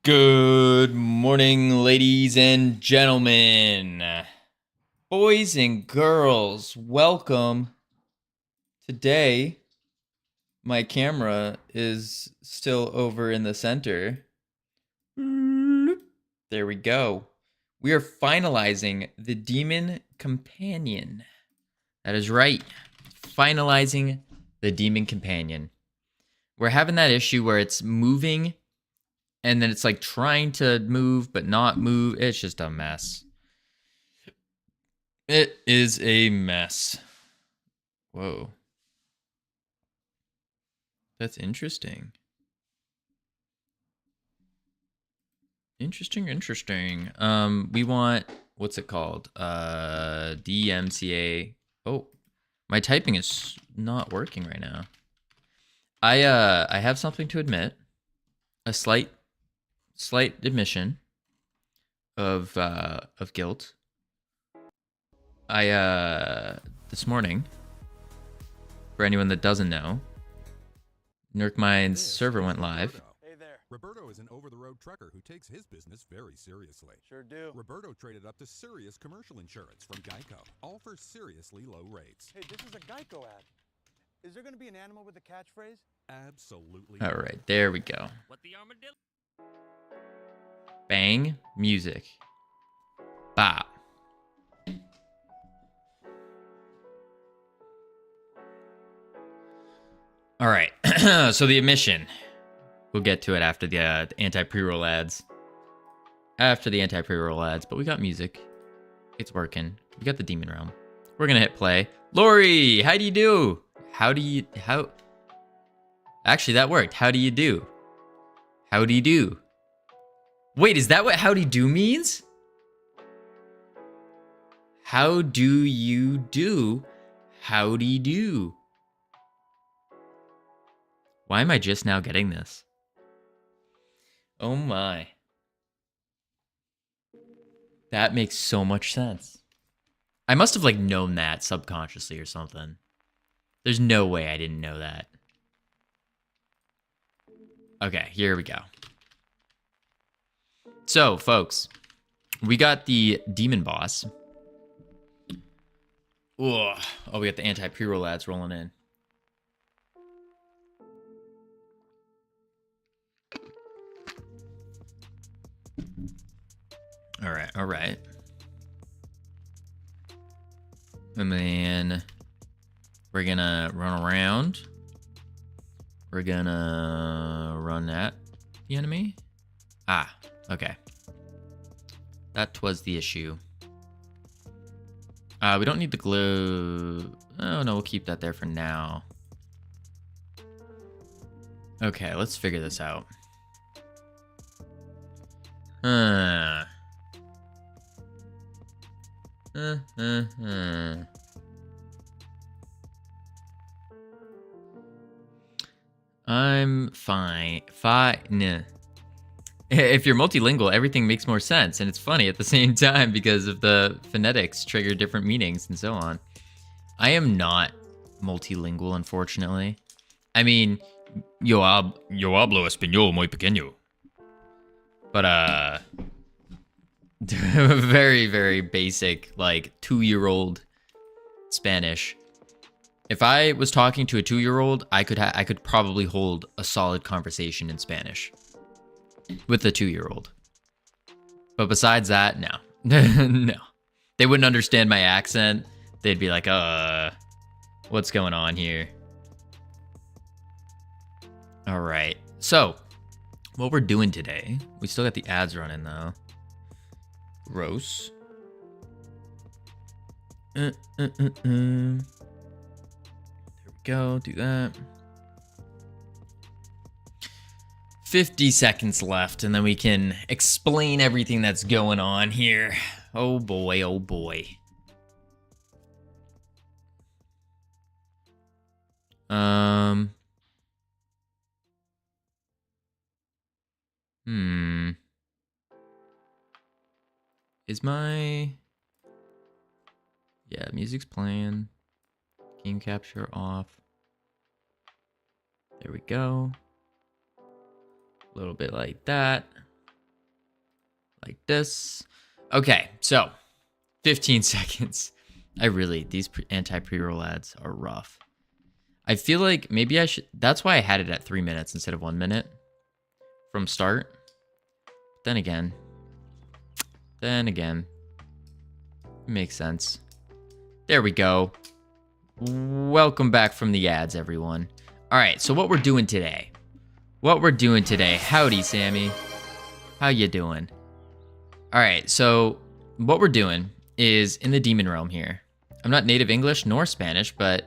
Good morning, ladies and gentlemen, boys and girls. Welcome. Today, my camera is still over in the center. There we go. We are finalizing the Demon Companion. That is right. Finalizing the Demon Companion. We're having that issue where it's moving and then it's like trying to move but not move. It's just a mess. It is a mess. Whoa. That's interesting. Interesting. We want, what's it called? DMCA. Oh, my typing is not working right now. I have something to admit. A slight admission of guilt. This morning, for anyone that doesn't know, Nurkmine's server went live. Hey there. Roberto is an over-the-road trucker who takes his business very seriously. Sure do. Roberto traded up to serious commercial insurance from Geico, all for seriously low rates. Hey, this is a Geico ad. Is there going to be an animal with a catchphrase? Absolutely. All right, there we go. What the armadillo? Bang, music. Bop. All right, so the admission. We'll get to it after the anti-pre-roll ads. After the anti-pre-roll ads, but we got music. It's working. We got the Demon Realm. We're gonna hit play. Lori, how do you do? Actually, that worked. How do you do? How do you do? Wait, is that what howdy do means? How do you do? Howdy do. Why am I just now getting this? Oh my. That makes so much sense. I must have like known that subconsciously or something. There's no way I didn't know that. Okay, here we go. So, folks, we got the demon boss. Ugh. Oh, we got the anti-pre-roll ads rolling in. All right. And then we're gonna run around. We're gonna run at the enemy. Ah, okay. That was the issue. We don't need the glue. Oh, no, we'll keep that there for now. Okay, let's figure this out. I'm fine. Fine. If you're multilingual, everything makes more sense, and it's funny at the same time because of the phonetics trigger different meanings and so on. I am not multilingual, unfortunately. I mean, yo hablo español muy pequeño. But, very, very basic, like, 2-year-old Spanish. If I was talking to a 2-year-old, I could probably hold a solid conversation in Spanish with a 2-year-old. But besides that, no. No. They wouldn't understand my accent. They'd be like, what's going on here? All right. So, what we're doing today, we still got the ads running though. Gross. There we go, do that. 50 seconds left, and then we can explain everything that's going on here. Oh boy, oh boy. Is my... Yeah, music's playing. Game capture off. There we go. A little bit like that. like this. Okay, so 15 seconds. These anti-pre-roll ads are rough. I feel like maybe I should, that's why I had it at 3 minutes instead of 1 minute from start. Then again, makes sense. There we go. Welcome back from the ads, everyone. All right, so what we're doing today. Howdy, Sammy. How you doing? All right, so what we're doing is in the demon realm here. I'm not native English nor Spanish, but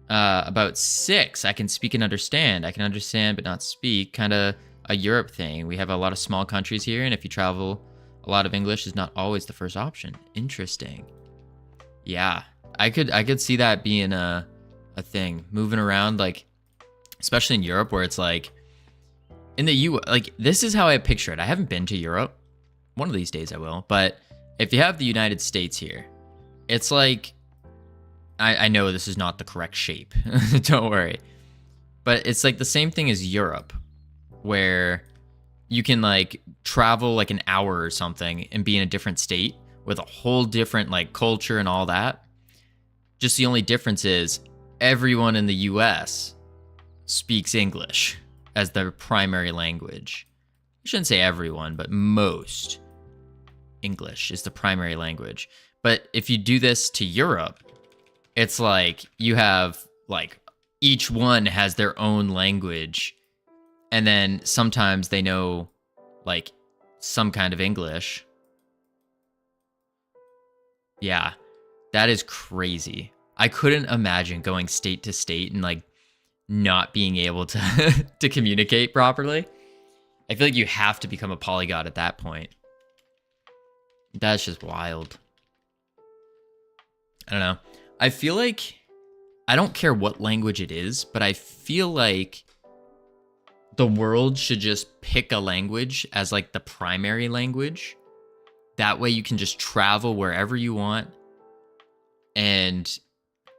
about 6 I can speak and understand. I can understand but not speak, kind of a Europe thing. We have a lot of small countries here, and if you travel, a lot of English is not always the first option. Interesting. Yeah, I could see that being a thing. Moving around, like, especially in Europe, where it's like, in the like, this is how I picture it. I haven't been to Europe. One of these days I will. But if you have the United States here, it's like, I know this is not the correct shape. Don't worry. But it's like the same thing as Europe, where you can like travel like an hour or something and be in a different state with a whole different like culture and all that. Just the only difference is everyone in the US speaks English as their primary language. I shouldn't say everyone, but most. English is the primary language. But if you do this to Europe, it's like you have like each one has their own language, and then sometimes they know like some kind of English. Yeah, that is crazy. I couldn't imagine going state to state and like not being able to to communicate properly. I feel like you have to become a polyglot at that point. That's just wild. I don't know. I feel like I don't care what language it is, but I feel like the world should just pick a language as like the primary language. That way you can just travel wherever you want and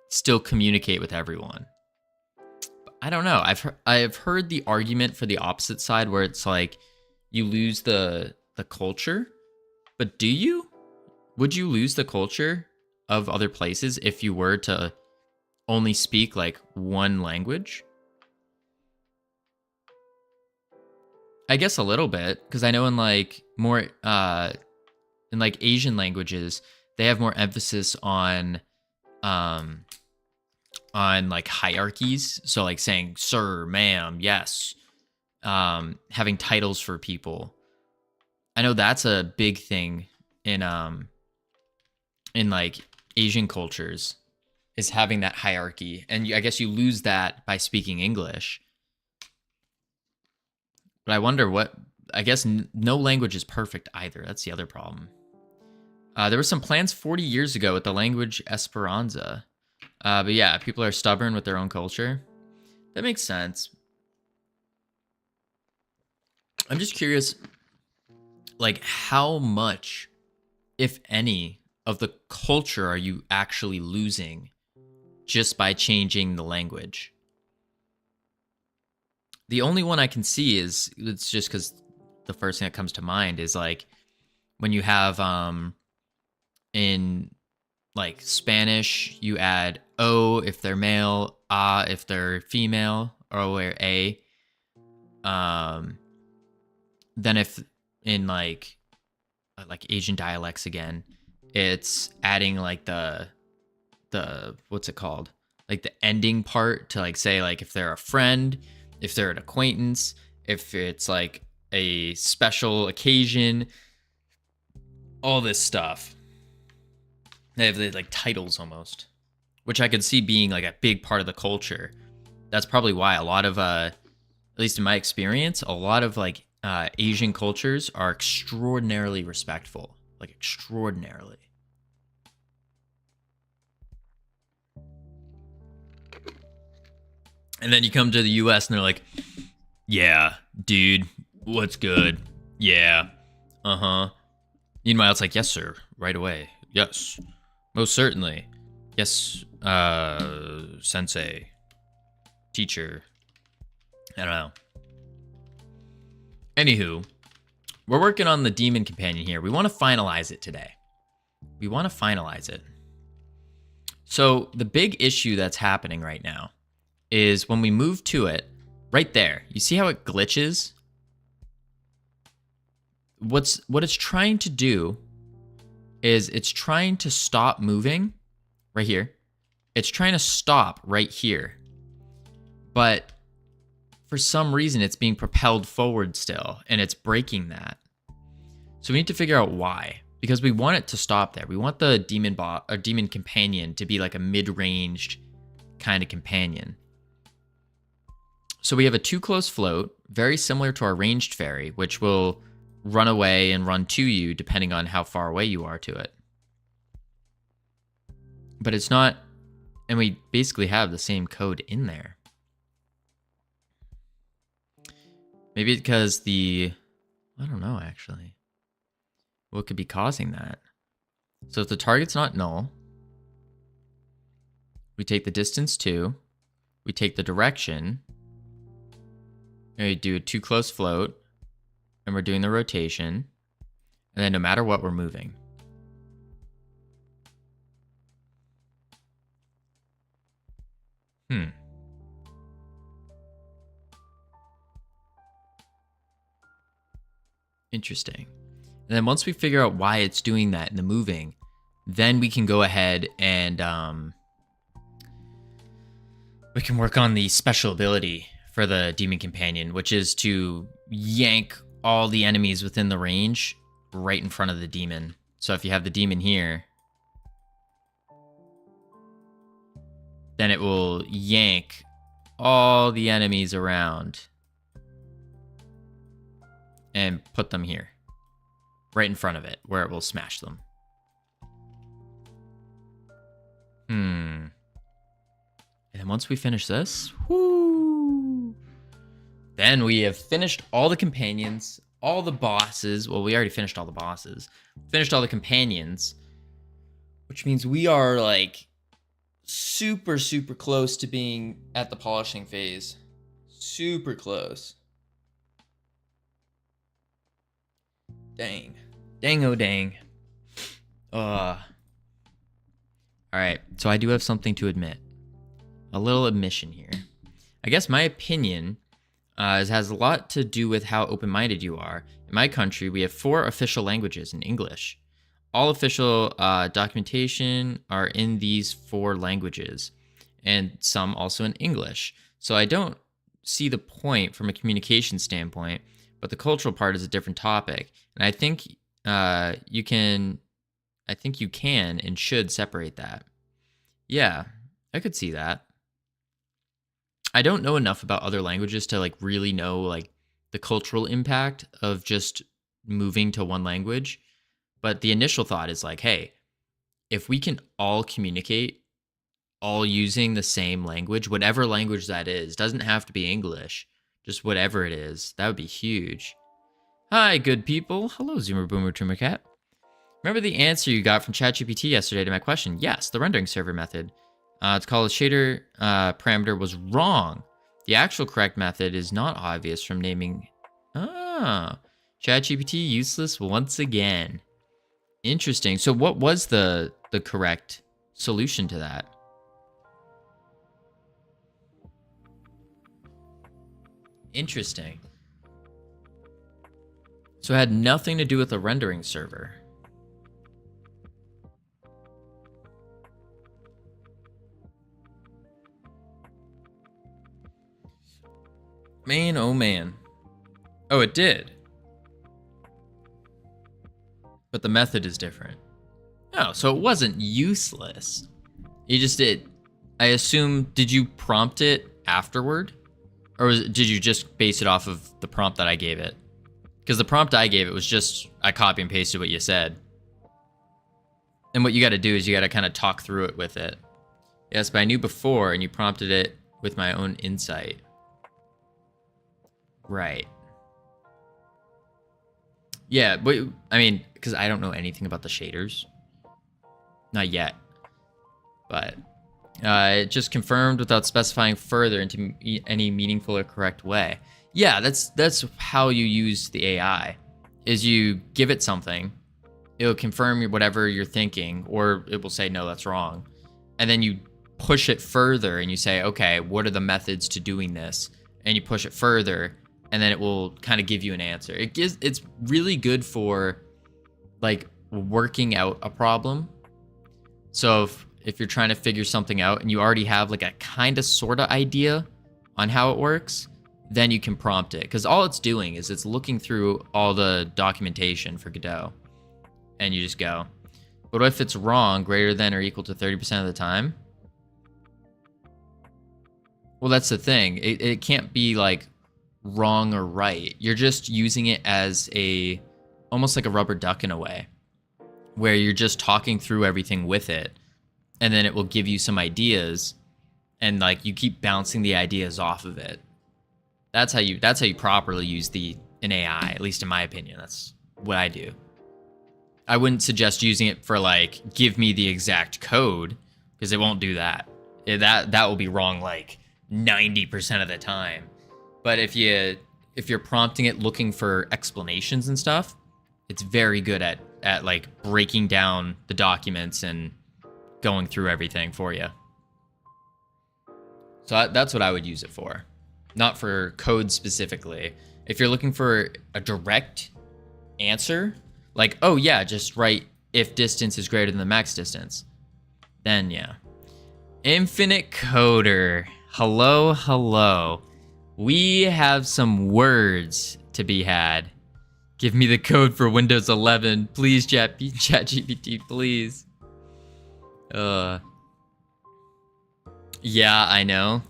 still communicate with everyone. I don't know. I've heard the argument for the opposite side, where it's like you lose the culture. But do you? Would you lose the culture of other places if you were to only speak like one language? I guess a little bit, because I know in like more in like Asian languages, they have more emphasis on like hierarchies. So like saying sir, ma'am, yes, having titles for people. I know that's a big thing in like Asian cultures, is having that hierarchy, and I guess you lose that by speaking English. But I wonder what, I guess no language is perfect either. That's the other problem. There were some plans 40 years ago with the language Esperanza. But yeah, people are stubborn with their own culture. That makes sense. I'm just curious, like, how much, if any, of the culture are you actually losing just by changing the language? The only one I can see is, it's just because the first thing that comes to mind is like when you have in like Spanish, you add O if they're male, A if they're female, or A. Then if in like Asian dialects again, it's adding like the what's it called? Like the ending part to like say like if they're a friend, if they're an acquaintance, if it's like a special occasion, all this stuff. They have like titles almost, which I could see being like a big part of the culture. That's probably why a lot of, at least in my experience, a lot of like Asian cultures are extraordinarily respectful, like extraordinarily. And then you come to the US and they're like, yeah, dude, what's good? Yeah, uh-huh. Meanwhile, it's like, yes, sir, right away. Yes, most certainly. Yes, sensei, teacher. I don't know. Anywho, we're working on the demon companion here. We want to finalize it today. We want to finalize it. So the big issue that's happening right now is when we move to it, right there, you see how it glitches? What it's trying to do is it's trying to stop moving right here. It's trying to stop right here. But for some reason, it's being propelled forward still, and it's breaking that. So we need to figure out why, because we want it to stop there. We want the demon bot or demon companion to be like a mid-ranged kind of companion. So we have a too close float, very similar to our ranged fairy, which will run away and run to you depending on how far away you are to it. But it's not, and we basically have the same code in there. Maybe because I don't know actually. What could be causing that? So if the target's not null, we take the distance 2, we take the direction, and we do a too close float, and we're doing the rotation, and then no matter what, we're moving. Interesting. And then once we figure out why it's doing that in the moving, then we can go ahead and we can work on the special ability for the demon companion, which is to yank all the enemies within the range right in front of the demon. So if you have the demon here, then it will yank all the enemies around and put them here, right in front of it, where it will smash them. And then once we finish this, then we have finished all the companions, all the bosses. Well, we already finished all the bosses. Finished all the companions, which means we are like super, super close to being at the polishing phase. Super close. Dang. Dang, oh dang. All right, so I do have something to admit. A little admission here. I guess my opinion has a lot to do with how open-minded you are. In my country, we have 4 official languages in English. All official documentation are in these 4 languages, and some also in English. So I don't see the point from a communication standpoint, but the cultural part is a different topic. And I think you can and should separate that. Yeah, I could see that. I don't know enough about other languages to like really know like the cultural impact of just moving to one language. But the initial thought is like, hey, if we can all communicate, all using the same language, whatever language that is, doesn't have to be English, just whatever it is, that would be huge. Hi, good people. Hello, Zoomer Boomer Trimmer Cat. Remember the answer you got from ChatGPT yesterday to my question? Yes, the rendering server method. It's called a shader parameter was wrong. The actual correct method is not obvious from naming. ChatGPT useless once again. Interesting. So what was the correct solution to that? Interesting. So it had nothing to do with the rendering server. Man, oh man. Oh, it did. But the method is different. Oh, so it wasn't useless. You just did. I assume, did you prompt it afterward? Or did you just base it off of the prompt that I gave it? Because the prompt I gave it was just, I copy and pasted what you said. And what you got to do is you got to kind of talk through it with it. Yes, but I knew before, and you prompted it with my own insight. Right. Yeah, but I mean, because I don't know anything about the shaders. Not yet. But it just confirmed without specifying further into any meaningful or correct way. Yeah, that's how you use the AI, is you give it something, it'll confirm whatever you're thinking, or it will say, no, that's wrong. And then you push it further and you say, okay, what are the methods to doing this? And you push it further, and then it will kind of give you an answer. It's really good for like working out a problem. So if you're trying to figure something out and you already have like a kind of sort of idea on how it works, then you can prompt it, because all it's doing is it's looking through all the documentation for Godot, and you just go, but if it's wrong, greater than or equal to 30% of the time? Well, that's the thing. It can't be like wrong or right. You're just using it as almost like a rubber duck in a way, where you're just talking through everything with it, and then it will give you some ideas, and like you keep bouncing the ideas off of it. That's how you properly use an AI, at least in my opinion. That's what I do. I wouldn't suggest using it for like, give me the exact code, because it won't do that. That will be wrong like 90% of the time. But if you're prompting it looking for explanations and stuff, it's very good at like breaking down the documents and going through everything for you. So that's what I would use it for. Not for code specifically. If you're looking for a direct answer, like, oh yeah, just write if distance is greater than the max distance, then yeah. Infinite Coder. Hello. We have some words to be had. Give me the code for Windows 11. Please, ChatGPT, please. Yeah, I know.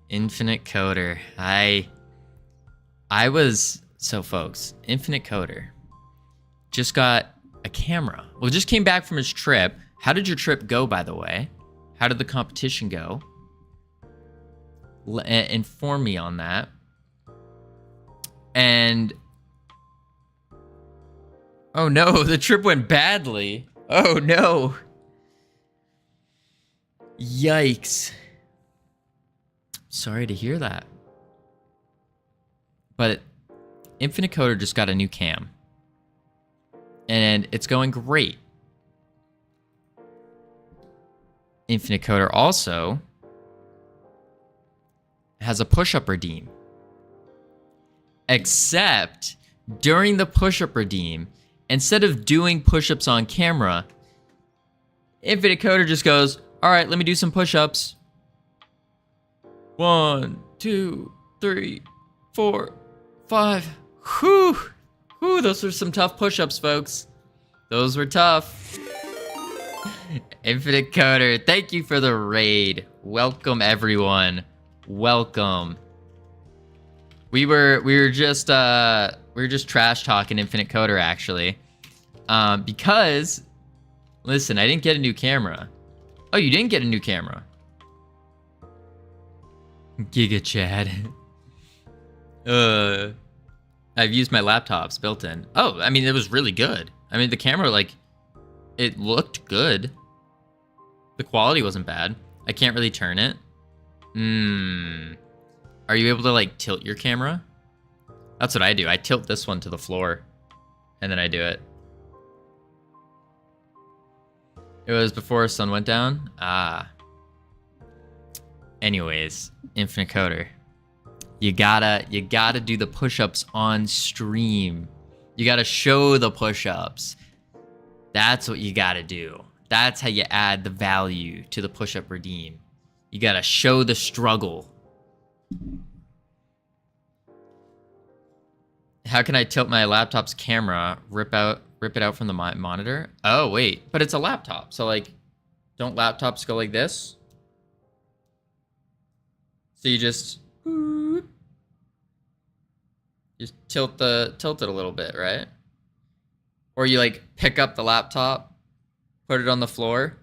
Infinite Coder. So folks, Infinite Coder just got a camera. Well, just came back from his trip. How did your trip go, by the way? How did the competition go? Inform me on that. And oh no, the trip went badly. Oh no. Yikes. Sorry to hear that. But Infinite Coder just got a new cam, and it's going great. Infinite Coder also has a push-up redeem. Except during the push-up redeem, instead of doing push-ups on camera, Infinite Coder just goes, all right, let me do some push-ups. 1, 2, 3, 4, 5. Whew. Those were some tough push-ups, folks. Those were tough. Infinite Coder, thank you for the raid. Welcome, everyone. Welcome. We were just trash talking Infinite Coder, actually, because listen, I didn't get a new camera. Oh, you didn't get a new camera? Giga Chad. I've used my laptop's built in. Oh, I mean, it was really good. I mean, the camera, like, it looked good. The quality wasn't bad. I can't really turn it. Are you able to, like, tilt your camera? That's what I do. I tilt this one to the floor, and then I do it. It was before sun went down? Ah. Anyways, Infinite Coder. You gotta do the push-ups on stream. You gotta show the push-ups. That's what you gotta do. That's how you add the value to the push-up redeem. You gotta show the struggle. How can I tilt my laptop's camera? Rip it out from the monitor? Oh, wait, but it's a laptop. So, like, don't laptops go like this? So you just tilt it a little bit, right? Or you like pick up the laptop, put it on the floor,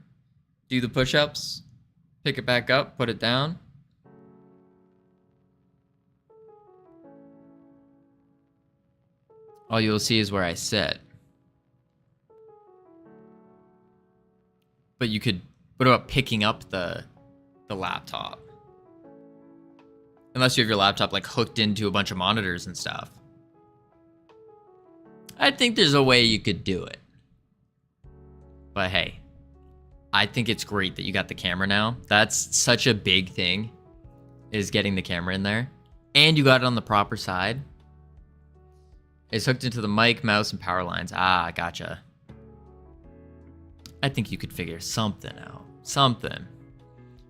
do the push-ups, pick it back up, put it down. All you'll see is where I sit. But you could, what about picking up the laptop? Unless you have your laptop like hooked into a bunch of monitors and stuff. I think there's a way you could do it. But hey, I think it's great that you got the camera now. That's such a big thing, is getting the camera in there. And you got it on the proper side. It's hooked into the mic, mouse, and power lines. Ah, gotcha. I think you could figure something out. Something.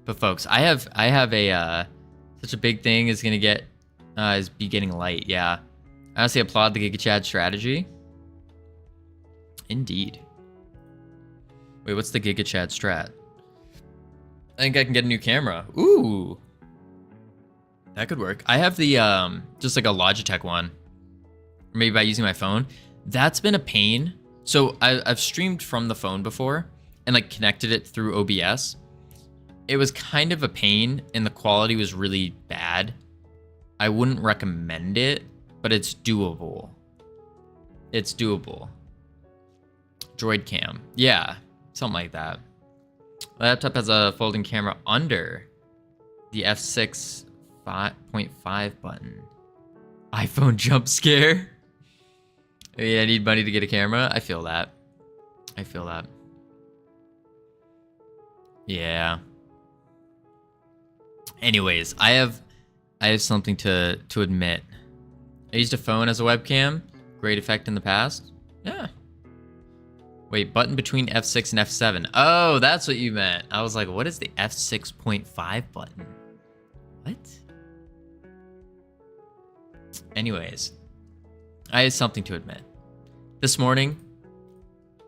But folks, I have a such a big thing is gonna get is be getting light. Yeah, I honestly applaud the GigaChad strategy. Indeed. Wait, what's the GigaChad strat? I think I can get a new camera. Ooh, that could work. I have the just like a Logitech one, or maybe by using my phone. That's been a pain. So I've streamed from the phone before and like connected it through OBS. It was kind of a pain and the quality was really bad. I wouldn't recommend it, but it's doable. It's doable. Droid cam. Yeah, something like that. Laptop has a folding camera under the F6 5.5 button. iPhone jump scare. I mean, I need money to get a camera. I feel that. I feel that. Yeah. Anyways, I have something to admit. I used a phone as a webcam. Great effect in the past. Yeah. Wait, button between F6 and F7. Oh, that's what you meant. I was like, what is the F6.5 button? What? Anyways, I have something to admit. This morning,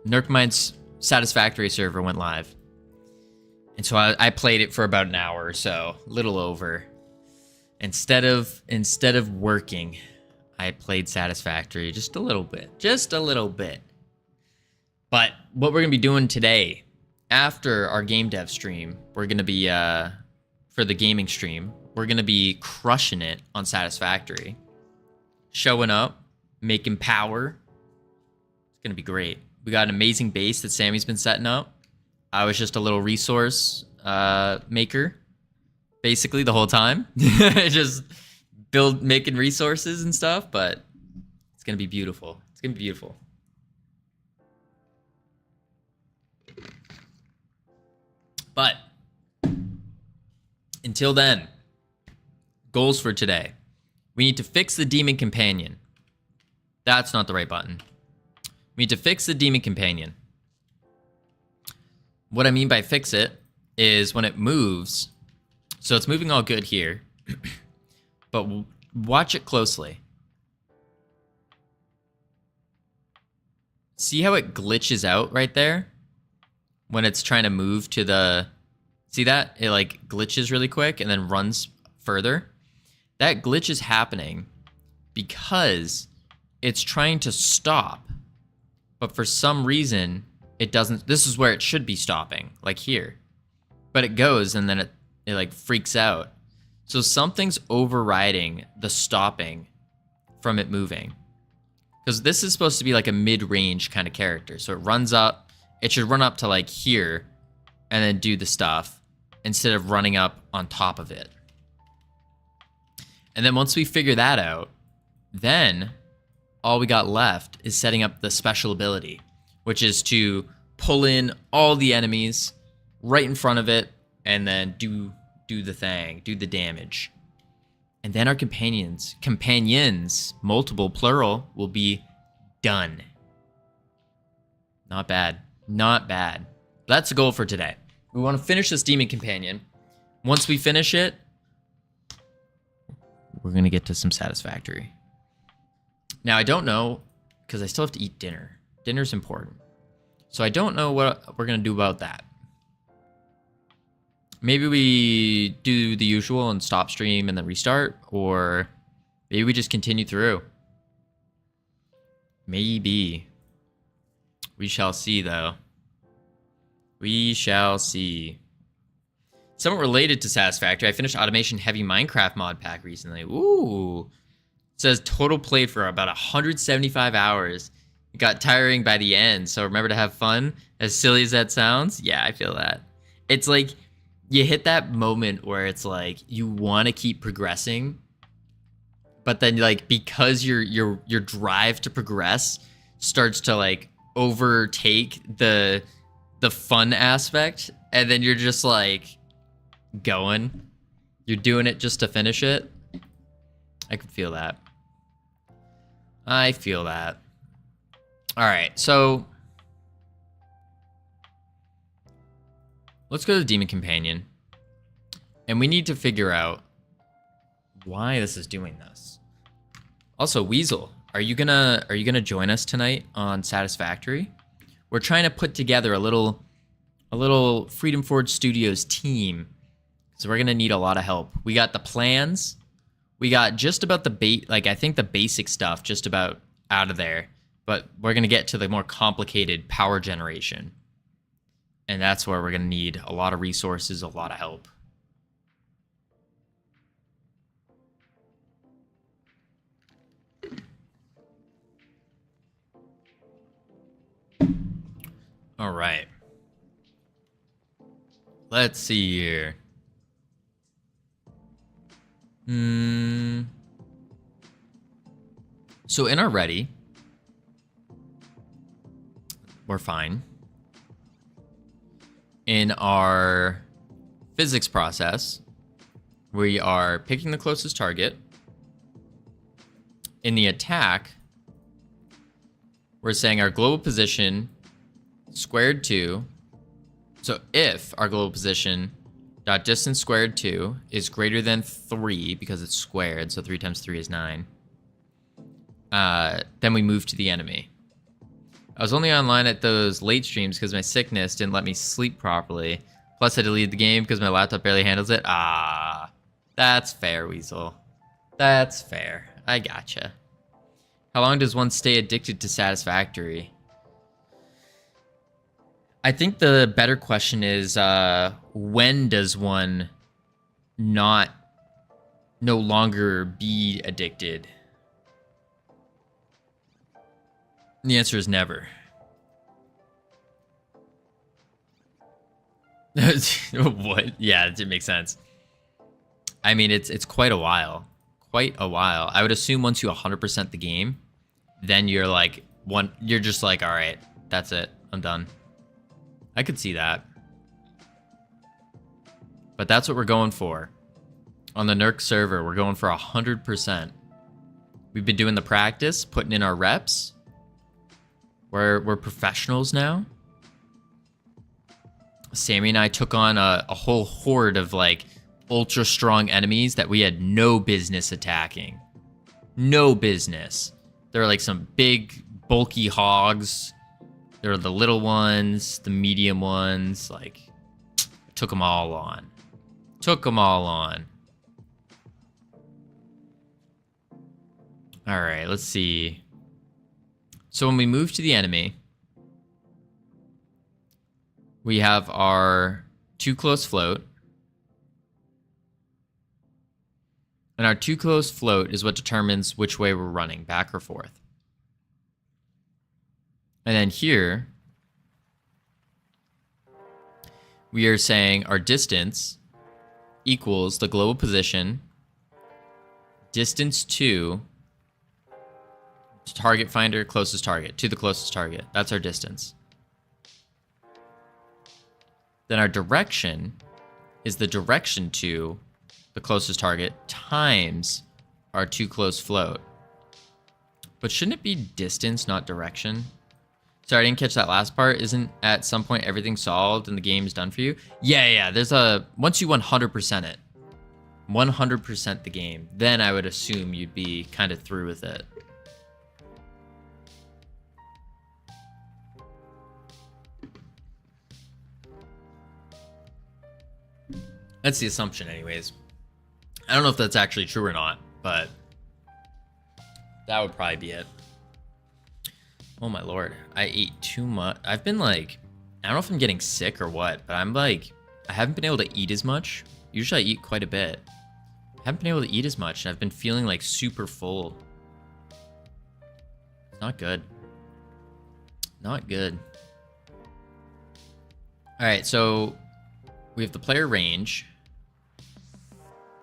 Nerkmind's Satisfactory server went live. And so I played it for about an hour or so, little over. Instead of working, I played Satisfactory just a little bit. Just a little bit. But what we're going to be doing today, after our game dev stream, we're going to be, for the gaming stream, we're going to be crushing it on Satisfactory. Showing up, making power. It's going to be great. We got an amazing base that Sammy's been setting up. I was just a little resource maker, basically, the whole time. Just making resources and stuff, but it's going to be beautiful. It's going to be beautiful. But until then, goals for today. We need to fix the Demon Companion. That's not the right button. We need to fix the Demon Companion. What I mean by fix it is when it moves, so it's moving all good here, but watch it closely. See how it glitches out right there? When it's trying to move to the... See that? It like glitches really quick and then runs further. That glitch is happening because it's trying to stop, but for some reason... it doesn't. This is where it should be stopping, like here. But it goes and then it like freaks out. So something's overriding the stopping from it moving. Because this is supposed to be like a mid-range kind of character. So it runs up. It should run up to like here and then do the stuff instead of running up on top of it. And then once we figure that out, then all we got left is setting up the special ability, which is to pull in all the enemies right in front of it and then do the thing, do the damage. And then our companions, multiple, plural, will be done. Not bad. Not bad. That's the goal for today. We want to finish this Demon Companion. Once we finish it, we're going to get to some Satisfactory. Now, I don't know, because I still have to eat dinner. Dinner's important. So I don't know what we're going to do about that. Maybe we do the usual and stop stream and then restart, or maybe we just continue through. Maybe. We shall see, though. We shall see. Somewhat related to Satisfactory, I finished Automation Heavy Minecraft mod pack recently. Ooh. It says total played for about 175 hours. It got tiring by the end, so remember to have fun. As silly as that sounds, yeah, I feel that. It's like you hit that moment where it's like you want to keep progressing, but then like because your drive to progress starts to like overtake the fun aspect, and then you're just like going. You're doing it just to finish it. I can feel that. I feel that. All right, so let's go to the Demon Companion. And we need to figure out why this is doing this. Also, Weasel, are you gonna join us tonight on Satisfactory? We're trying to put together a little Freedom Forge Studios team. So we're gonna need a lot of help. We got the plans. We got just about the I think the basic stuff just about out of there. But we're gonna get to the more complicated power generation. And that's where we're gonna need a lot of resources, a lot of help. All right. Let's see here. So in our ready, we're fine. In our physics process, we are picking the closest target. In the attack, we're saying our global position squared 2. So if our global position dot distance squared 2 is greater than 3 because it's squared, so 3 times 3 is 9, then we move to the enemy. I was only online at those late streams because my sickness didn't let me sleep properly. Plus I deleted the game because my laptop barely handles it. That's fair, Weasel. That's fair. I gotcha. How long does one stay addicted to Satisfactory? I think the better question is, when does one no longer be addicted? And the answer is never. What? Yeah, it makes sense. I mean, it's quite a while. Quite a while. I would assume once you 100% the game, then you're like, you're just like, all right, that's it. I'm done. I could see that. But that's what we're going for. On the NERC server, we're going for 100%. We've been doing the practice, putting in our reps. We're professionals now. Sammy and I took on a whole horde of like ultra strong enemies that we had no business attacking. No business. There were like some big bulky hogs. There were the little ones, the medium ones. Like, took them all on. Took them all on. All right, let's see. So when we move to the enemy, we have our too close float. And our too close float is what determines which way we're running, back or forth. And then here, we are saying our distance equals the global position, distance to target finder, closest target, to the closest target. That's our distance. Then our direction is the direction to the closest target times our too close float. But shouldn't it be distance, not direction? Sorry, I didn't catch that last part. Isn't at some point everything solved and the game is done for you? Yeah. There's once you 100% it, 100% the game, then I would assume you'd be kind of through with it. That's the assumption anyways. I don't know if that's actually true or not, but that would probably be it. Oh my lord, I ate too much. I've been like, I don't know if I'm getting sick or what, but I'm like, I haven't been able to eat as much. Usually I eat quite a bit. I haven't been able to eat as much, and I've been feeling like super full. It's not good. Not good. All right, so we have the player range,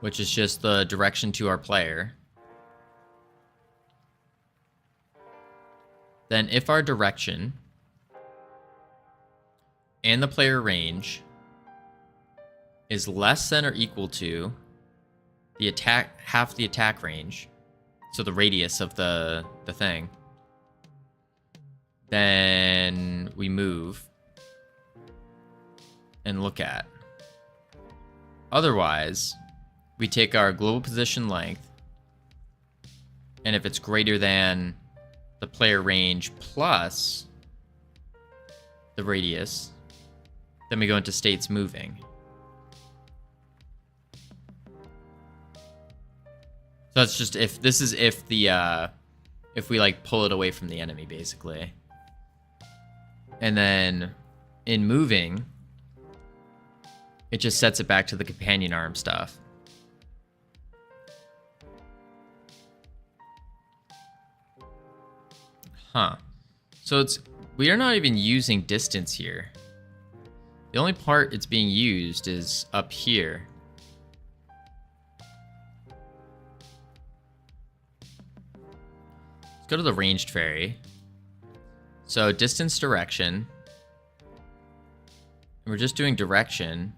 which is just the direction to our player. then if our direction and the player range is less than or equal to the attack, half the attack range, so the radius of the thing, then we move and look at. Otherwise, we take our global position length, and if it's greater than the player range plus the radius, then we go into states moving. So it's just if this is if the if we like pull it away from the enemy basically. And then in moving, it just sets it back to the companion arm stuff. Huh. So we are not even using distance here. The only part it's being used is up here. Let's go to the ranged fairy. So distance, direction. And we're just doing direction.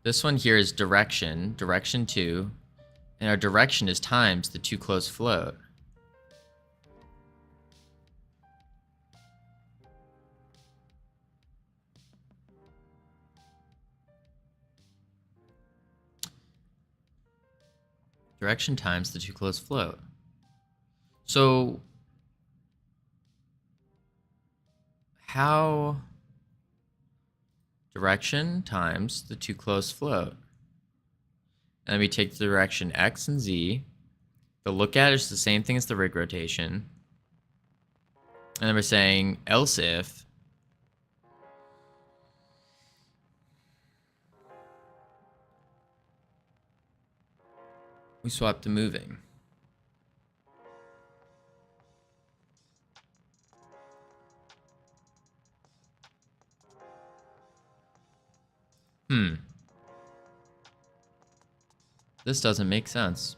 This one here is direction, direction 2. And our direction is times the too close float. Direction times the too close float. So how direction times the too close float? And then we take the direction X and Z. The look at is the same thing as the rig rotation. And then we're saying else if we swap to moving. This doesn't make sense.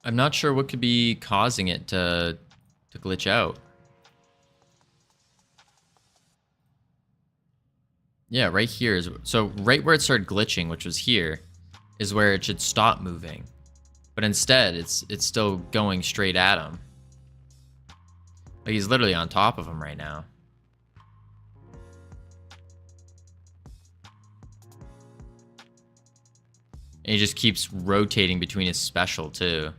I'm not sure what could be causing it to glitch out. Yeah, right here is, so right where it started glitching, which was here, is where it should stop moving. But instead, it's still going straight at him. Like he's literally on top of him right now. And he just keeps rotating between his special too.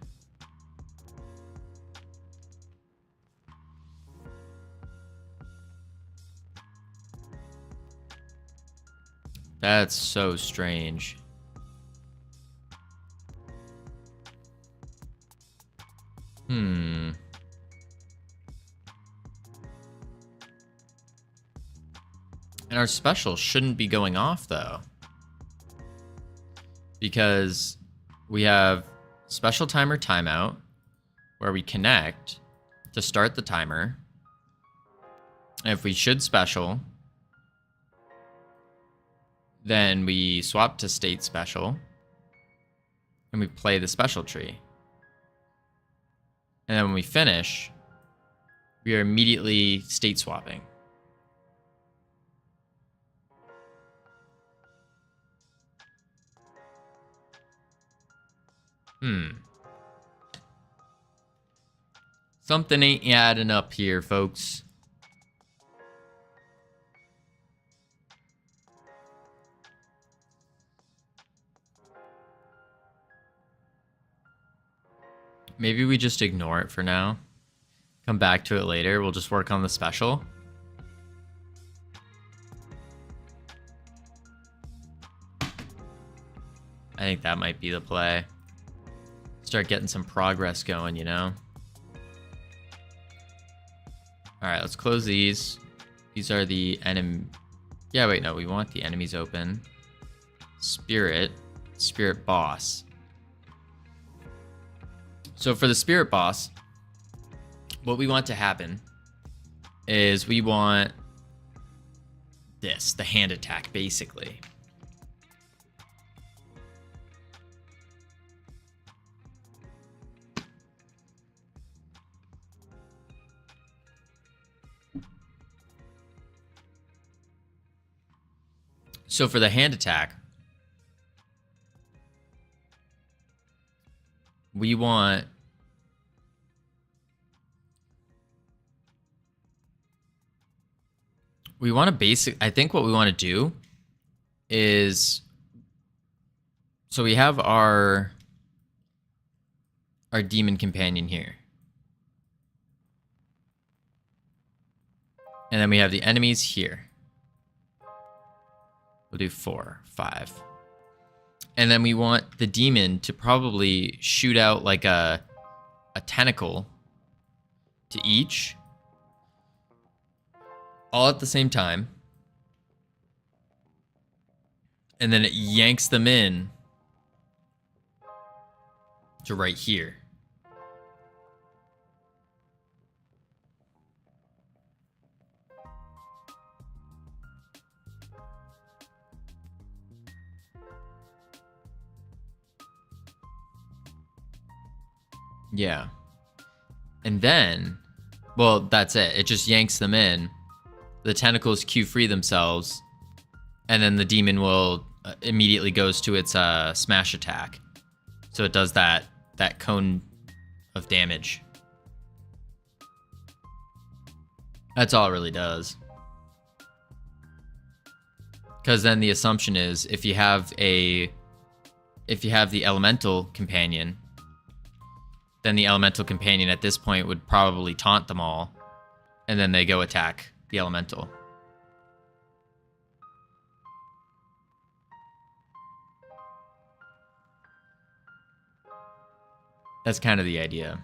That's so strange. And our special shouldn't be going off though, because we have special timer timeout where we connect to start the timer. And if we should special, then we swap to state special and we play the special tree. And then when we finish, we are immediately state swapping. Something ain't adding up here, folks. Maybe we just ignore it for now. Come back to it later. We'll just work on the special. I think that might be the play. Start getting some progress going, you know? Alright, let's close these. These are the enemy. Yeah, wait, no, we want the enemies open. Spirit boss. So for the spirit boss, what we want to happen is we want this, the hand attack, basically. So for the hand attack, we want to basic. I think what we want to do is, so we have our demon companion here. And then we have the enemies here. We'll do 4, 5. And then we want the demon to probably shoot out like a tentacle to each, all at the same time. And then it yanks them in to right here. Yeah. And then, well, that's it. It just yanks them in. The tentacles Q free themselves. And then the demon will immediately goes to its smash attack. So it does that cone of damage. That's all it really does. Because then the assumption is if you have the elemental companion, then the elemental companion at this point would probably taunt them all, and then they go attack the elemental. That's kind of the idea.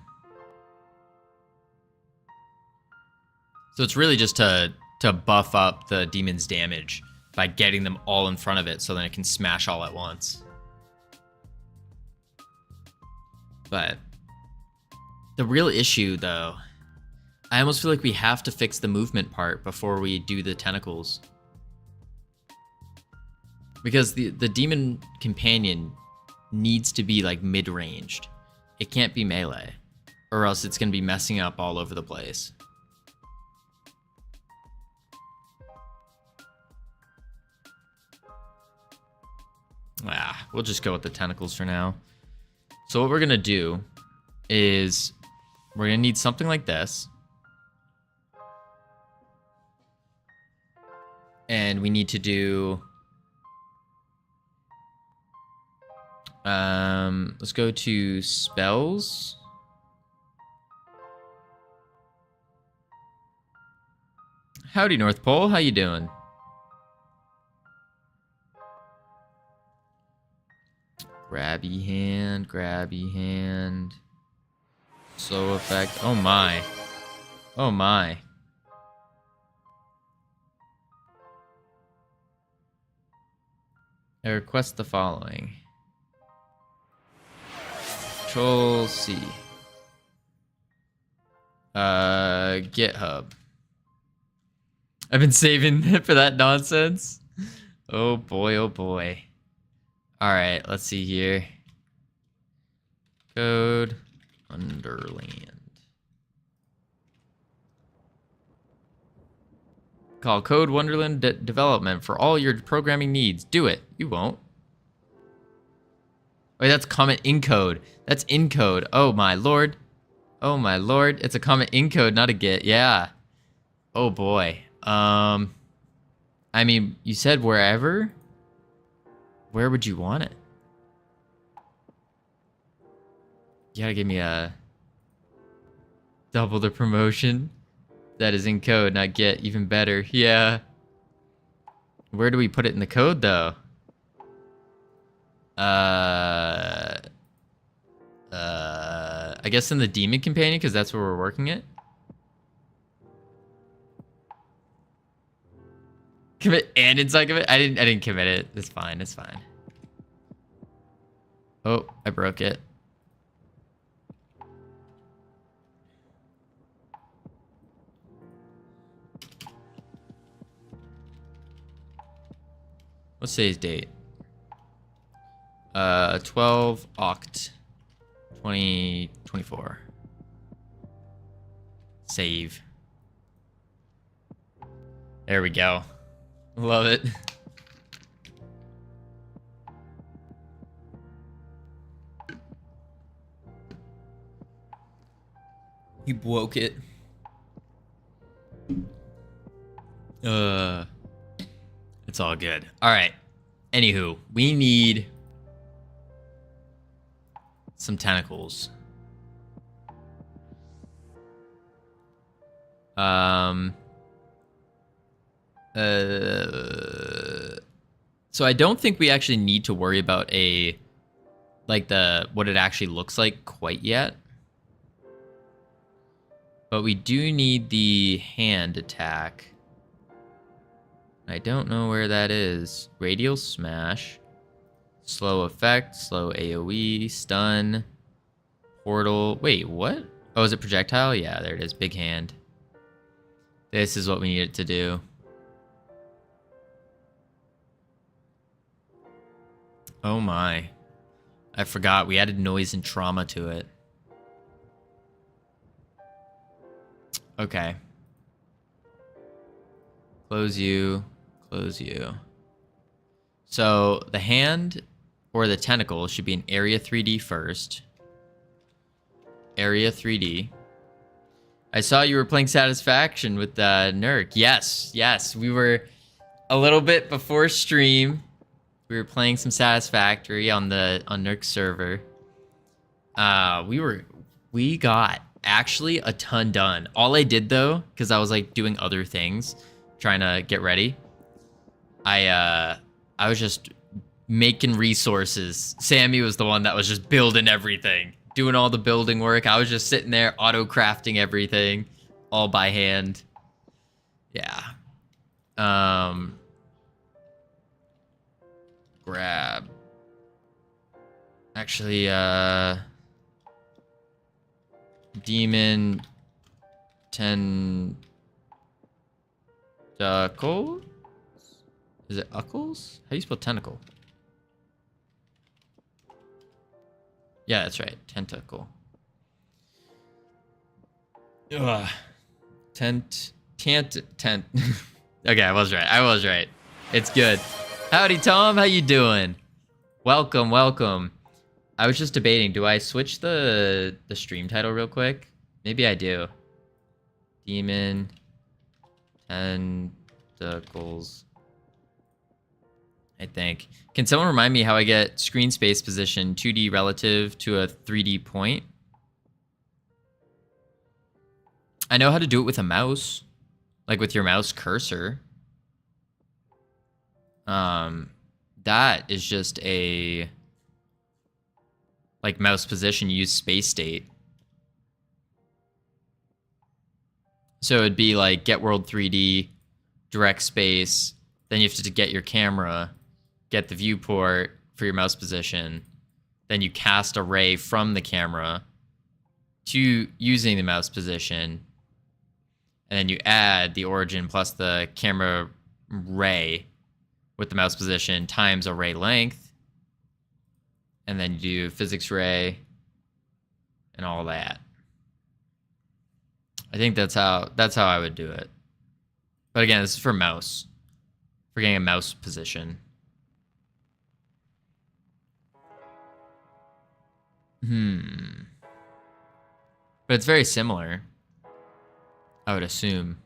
So it's really just to buff up the demon's damage by getting them all in front of it so then it can smash all at once. But the real issue, though, I almost feel like we have to fix the movement part before we do the tentacles. Because the demon companion needs to be like mid-ranged. It can't be melee, or else it's going to be messing up all over the place. We'll just go with the tentacles for now. So what we're going to do is we're going to need something like this. And we need to do... let's go to spells. Howdy, North Pole. How you doing? Grabby hand, grabby hand. Slow effect. Oh my. Oh my. I request the following. Control C. GitHub. I've been saving for that nonsense. Oh boy, oh boy. Alright, let's see here. Code Wonderland. Call Code Wonderland Development for all your programming needs. Do it. You won't. Wait, that's comment encode. That's encode. Oh my lord. Oh my lord. It's a comment encode, not a git. Yeah. Oh boy. I mean, you said wherever. Where would you want it? You gotta give me a double the promotion. That is in code, not get. Even better. Yeah. Where do we put it in the code, though? I guess in the demon companion, because that's where we're working it. Commit and inside commit? I didn't commit it. It's fine. It's fine. Oh, I broke it. What's today's date? 12 Oct 2024. Save. There we go. Love it. We broke it. It's all good. All right. Anywho, we need some tentacles. So I don't think we actually need to worry about what it actually looks like quite yet. But we do need the hand attack. I don't know where that is. Radial smash. Slow effect, slow AoE, stun, portal. Wait, what? Oh, is it projectile? Yeah, there it is. Big hand. This is what we need it to do. Oh my. I forgot. We added noise and trauma to it. Okay. Close you. Close you. So the hand or the tentacle should be in area 3D first. Area 3D. I saw you were playing Satisfaction with Nurk. Yes, yes. We were a little bit before stream. We were playing some Satisfactory on Nurk's server. We got actually a ton done. All I did though, because I was like doing other things, trying to get ready. I was just making resources. Sammy was the one that was just building everything, doing all the building work. I was just sitting there auto crafting everything, all by hand. Yeah. Grab. Actually, demon tentacle. Is it uckles? How do you spell tentacle? Yeah, that's right. Tentacle. Ugh. Tent. Okay, I was right. It's good. Howdy, Tom. How you doing? Welcome, welcome. I was just debating. Do I switch the stream title real quick? Maybe I do. Demon tentacles. I think. Can someone remind me how I get screen space position 2D relative to a 3D point? I know how to do it with a mouse, like with your mouse cursor. That is just a like mouse position, use space state. So it'd be like get world 3D, direct space, then you have to get your camera, get the viewport for your mouse position, then you cast a ray from the camera to using the mouse position, and then you add the origin plus the camera ray with the mouse position times a ray length, and then you do physics ray and all that. I think that's how I would do it. But again, this is for mouse. For getting a mouse position. But it's very similar, I would assume.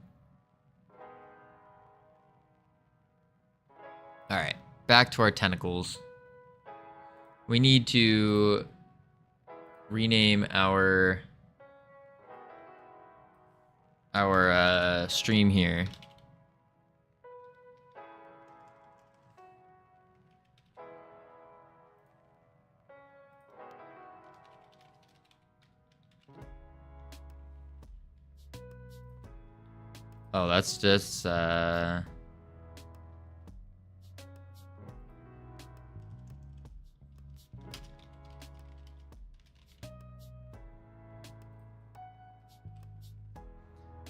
Alright, back to our tentacles. We need to rename our stream here. Oh, that's just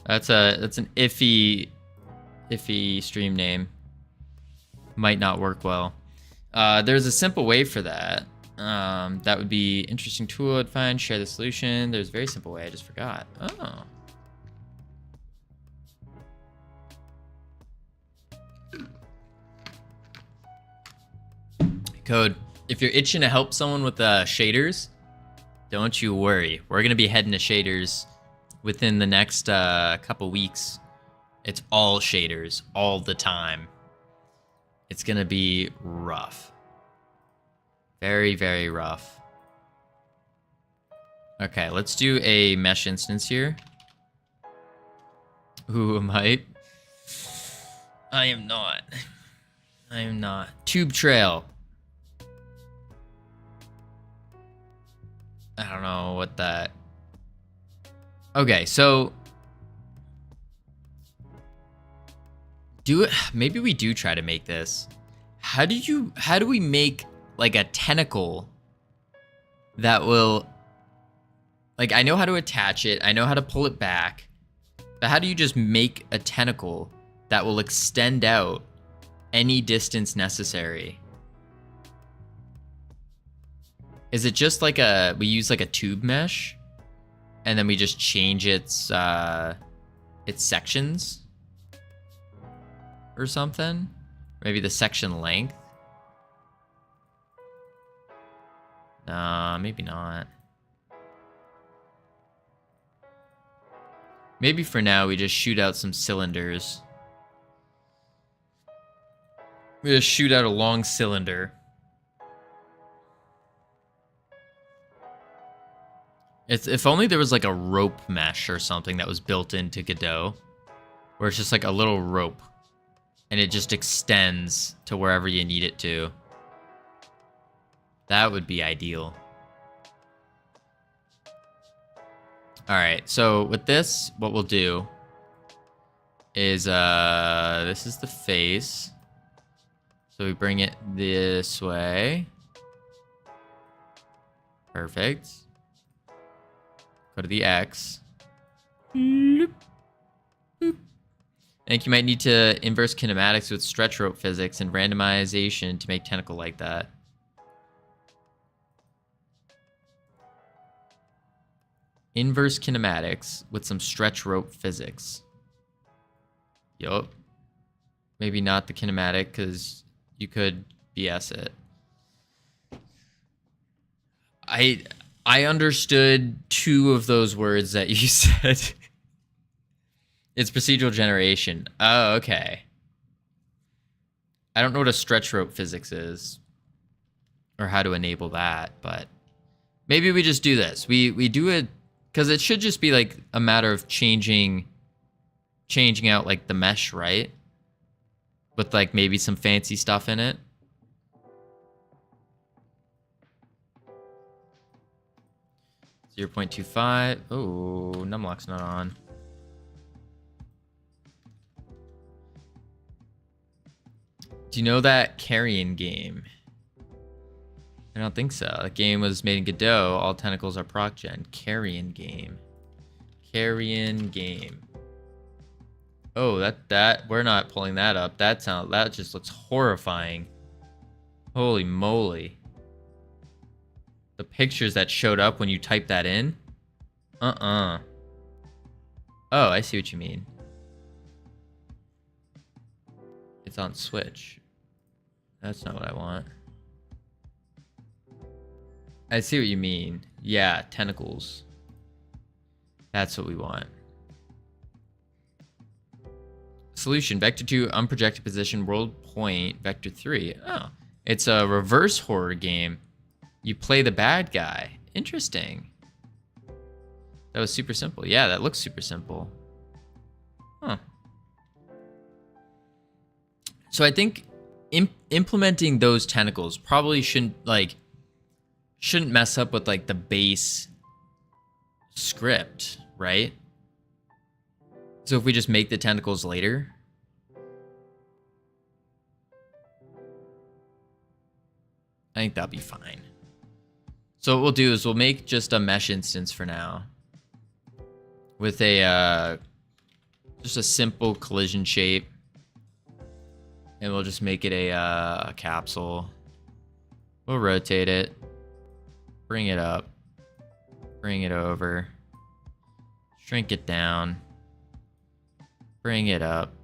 that's an iffy stream name. Might not work well. There's a simple way for that. That would be interesting tool I'd find, share the solution. There's a very simple way, I just forgot. Oh. Code, if you're itching to help someone with shaders, don't you worry. We're going to be heading to shaders within the next couple weeks, it's all shaders all the time. It's going to be rough. Very, very rough. Okay, let's do a mesh instance here. Who am I? I am not. I am not. Tube trail. I don't know what that... Okay, so... Maybe we do try to make this. How do we make like a tentacle that will... Like, I know how to attach it. I know how to pull it back. But how do you just make a tentacle that will extend out any distance necessary? Is it just like we use like a tube mesh and then we just change its sections or something? Maybe the section length? Nah, maybe not. Maybe for now we just shoot out some cylinders. We just shoot out a long cylinder. If only there was like a rope mesh or something that was built into Godot, where it's just like a little rope and it just extends to wherever you need it to. That would be ideal. All right, so with this, what we'll do is this is the face. So we bring it this way. Perfect. Go to the X. Bloop. Boop. I think you might need to inverse kinematics with stretch rope physics and randomization to make tentacle like that. Inverse kinematics with some stretch rope physics. Yup. Maybe not the kinematic, because you could BS it. I understood 2 of those words that you said. It's procedural generation. Oh, okay. I don't know what a stretch rope physics is, or how to enable that, but maybe we just do this. We do it because it should just be like a matter of changing out like the mesh, right? With like maybe some fancy stuff in it. .25. Oh, numlock's not on. Do you know that carrion game? I don't think so. That game was made in Godot. All tentacles are proc gen. Carrion game. Carrion game. Oh, that we're not pulling that up. That just looks horrifying. Holy moly. The pictures that showed up when you typed that in? Oh, I see what you mean. It's on Switch. That's not what I want. I see what you mean. Yeah, tentacles. That's what we want. Solution, vector 2, unprojected position, world point, vector 3. Oh, it's a reverse horror game. You play the bad guy. Interesting. That was super simple. Yeah, that looks super simple. Huh. So I think implementing those tentacles probably shouldn't mess up with like the base script, right? So if we just make the tentacles later. I think that'll be fine. So what we'll do is we'll make just a mesh instance for now. With a, just a simple collision shape. And we'll just make it a capsule. We'll rotate it. Bring it up. Bring it over. Shrink it down. Bring it up.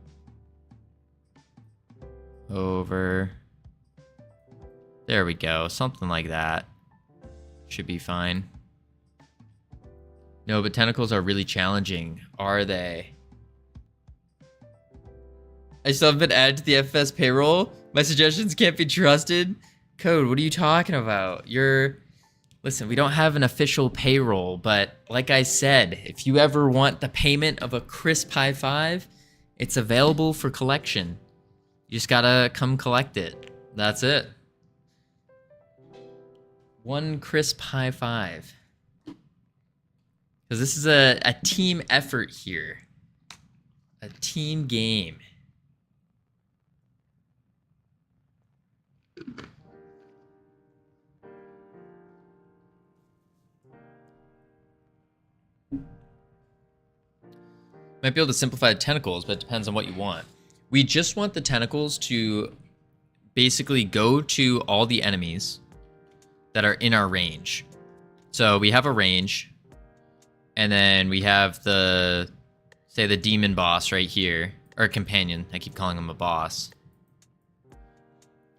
Over. There we go. Something like that. Should be fine. No, but tentacles are really challenging, are they? I still haven't been added to the FS payroll. My suggestions can't be trusted. Code, what are you talking about? Listen, we don't have an official payroll, but like I said, if you ever want the payment of a crisp high five, it's available for collection. You just gotta come collect it. That's it. One crisp high five. Because this is a team effort here. A team game. Might be able to simplify the tentacles, but it depends on what you want. We just want the tentacles to basically go to all the enemies that are in our range. So we have a range, and then we have the, say, the demon boss right here, or companion. I keep calling him a boss.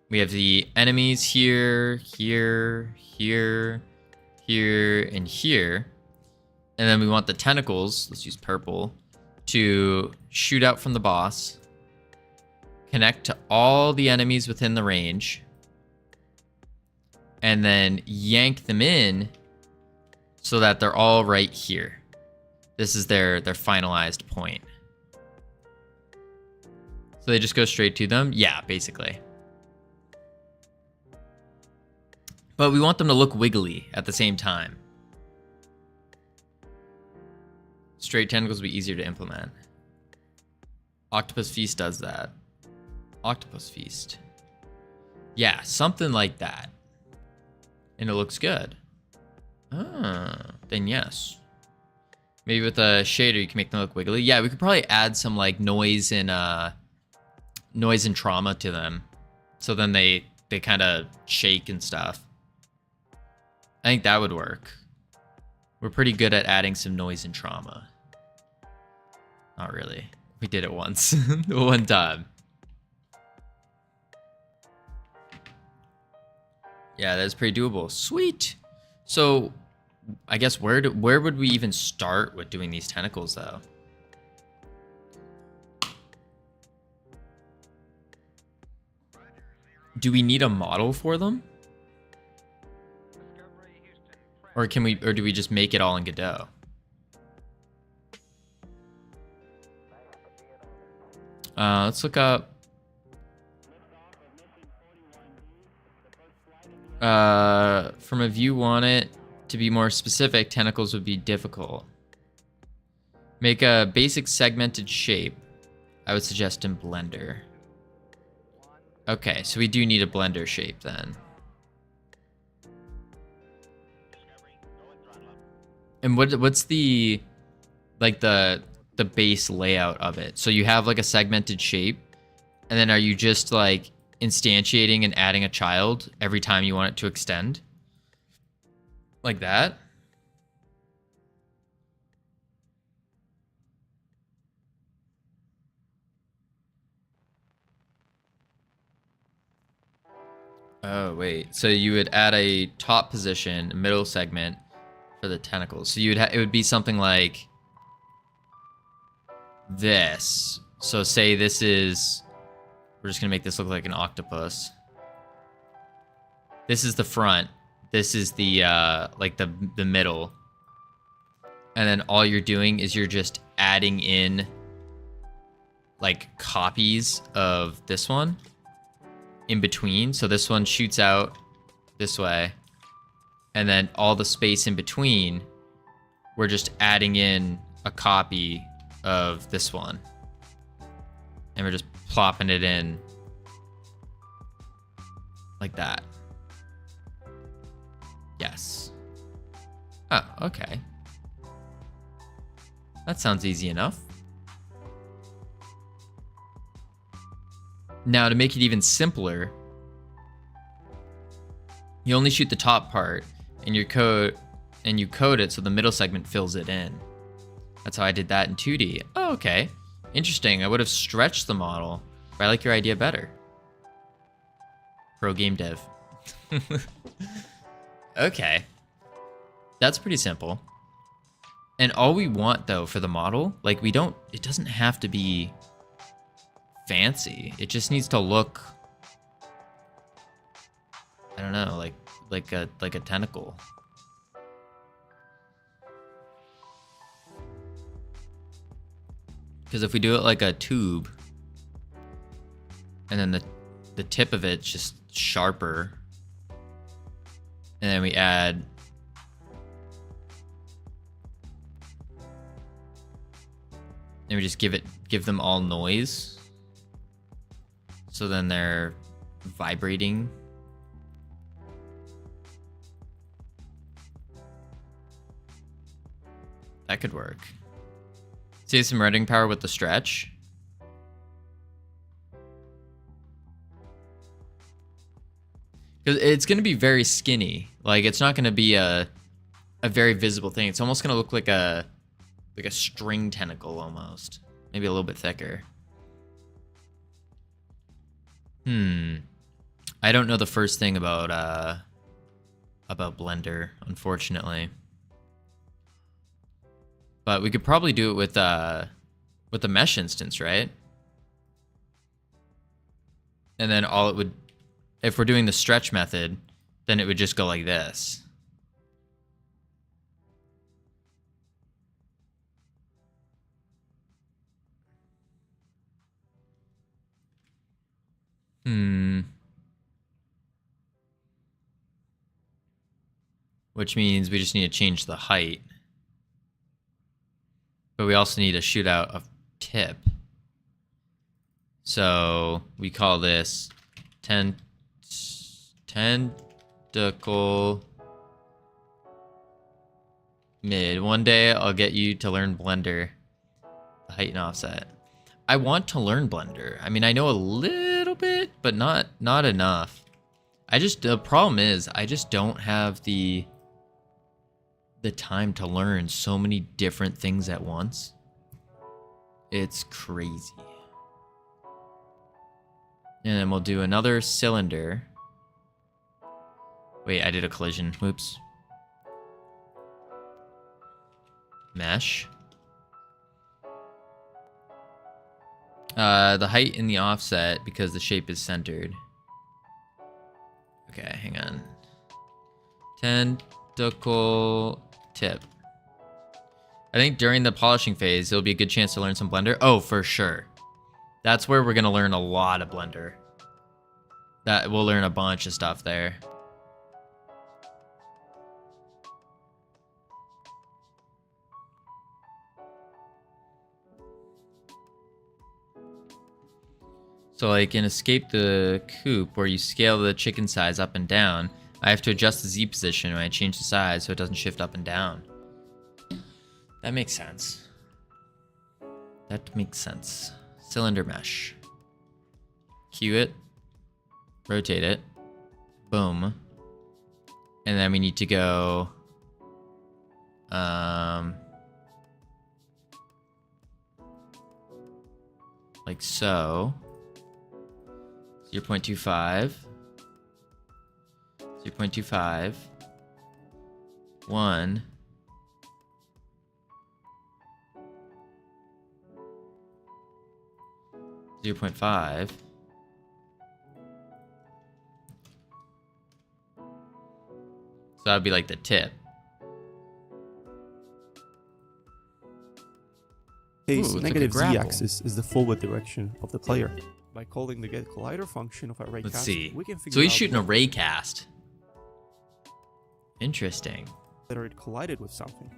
We have the enemies here, here, here, here, and here. And then we want the tentacles, let's use purple, to shoot out from the boss, connect to all the enemies within the range, and then yank them in so that they're all right here. This is their finalized point. So they just go straight to them? Yeah, basically. But we want them to look wiggly at the same time. Straight tentacles will be easier to implement. Octopus Feast does that. Octopus Feast. Yeah, something like that. And it looks good. Then yes. Maybe with a shader you can make them look wiggly. Yeah, we could probably add some like noise and trauma to them. So then they kind of shake and stuff. I think that would work. We're pretty good at adding some noise and trauma. Not really. We did it once. One time. Yeah, that's pretty doable. Sweet. So, I guess where would we even start with doing these tentacles, though? Do we need a model for them? Or do we just make it all in Godot? Let's look up. From a view want it to be more specific, tentacles would be difficult. Make a basic segmented shape. I would suggest in Blender. Okay, so we do need a Blender shape then. And what's the base layout of it? So you have like a segmented shape, and then are you just like instantiating and adding a child every time you want it to extend? Like that? Oh, wait. So you would add a top position, middle segment for the tentacles. So it would be something like this. So say this is, we're just gonna make this look like an octopus. This is the front. This is the like the middle. And then all you're doing is you're just adding in like copies of this one in between. So this one shoots out this way, and then all the space in between, we're just adding in a copy of this one, and we're just plopping it in like that. Yes. Oh, okay. That sounds easy enough. Now, to make it even simpler, you only shoot the top part, and you code it so the middle segment fills it in. That's how I did that in 2D. Oh, okay. Interesting. I would have stretched the model, but I like your idea better. Pro game dev. Okay. That's pretty simple. And all we want though for the model, like it doesn't have to be fancy. It just needs to look, I don't know, like a tentacle. Because if we do it like a tube, and then the tip of it's just sharper, and then we add and we just give them all noise, so then they're vibrating. That could work. See some rendering power with the stretch. Because it's going to be very skinny. Like, it's not going to be a very visible thing. It's almost going to look like a string tentacle almost. Maybe a little bit thicker. I don't know the first thing about Blender, unfortunately. But we could probably do it with the mesh instance, right? And then all it would, if we're doing the stretch method, then it would just go like this. Which means we just need to change the height. But we also need to shoot out a tip. So we call this tentacle mid. One day I'll get you to learn Blender. The height and offset. I want to learn Blender. I mean, I know a little bit, but not enough. The problem is I just don't have the time to learn so many different things at once. It's crazy. And then we'll do another cylinder. Wait, I did a collision. Whoops. Mesh. The height and the offset, because the shape is centered. Okay, hang on. Tentacle tip. I think during the polishing phase, it'll be a good chance to learn some Blender. Oh, for sure. That's where we're going to learn a lot of Blender. We'll learn a bunch of stuff there. So like in Escape the Coop, where you scale the chicken size up and down, I have to adjust the Z position when I change the size so it doesn't shift up and down. That makes sense. That makes sense. Cylinder mesh. Cue it. Rotate it. Boom. And then we need to go... like so. 0.25. 0.25. 1. 0.5. So that would be like the tip. Case, Ooh, it's negative like a grapple. z-axis is the forward direction of the player. By calling the get collider function of array Let's cast, see. we can figure So he's out shooting a ray cast. Interesting. whether it collided with something.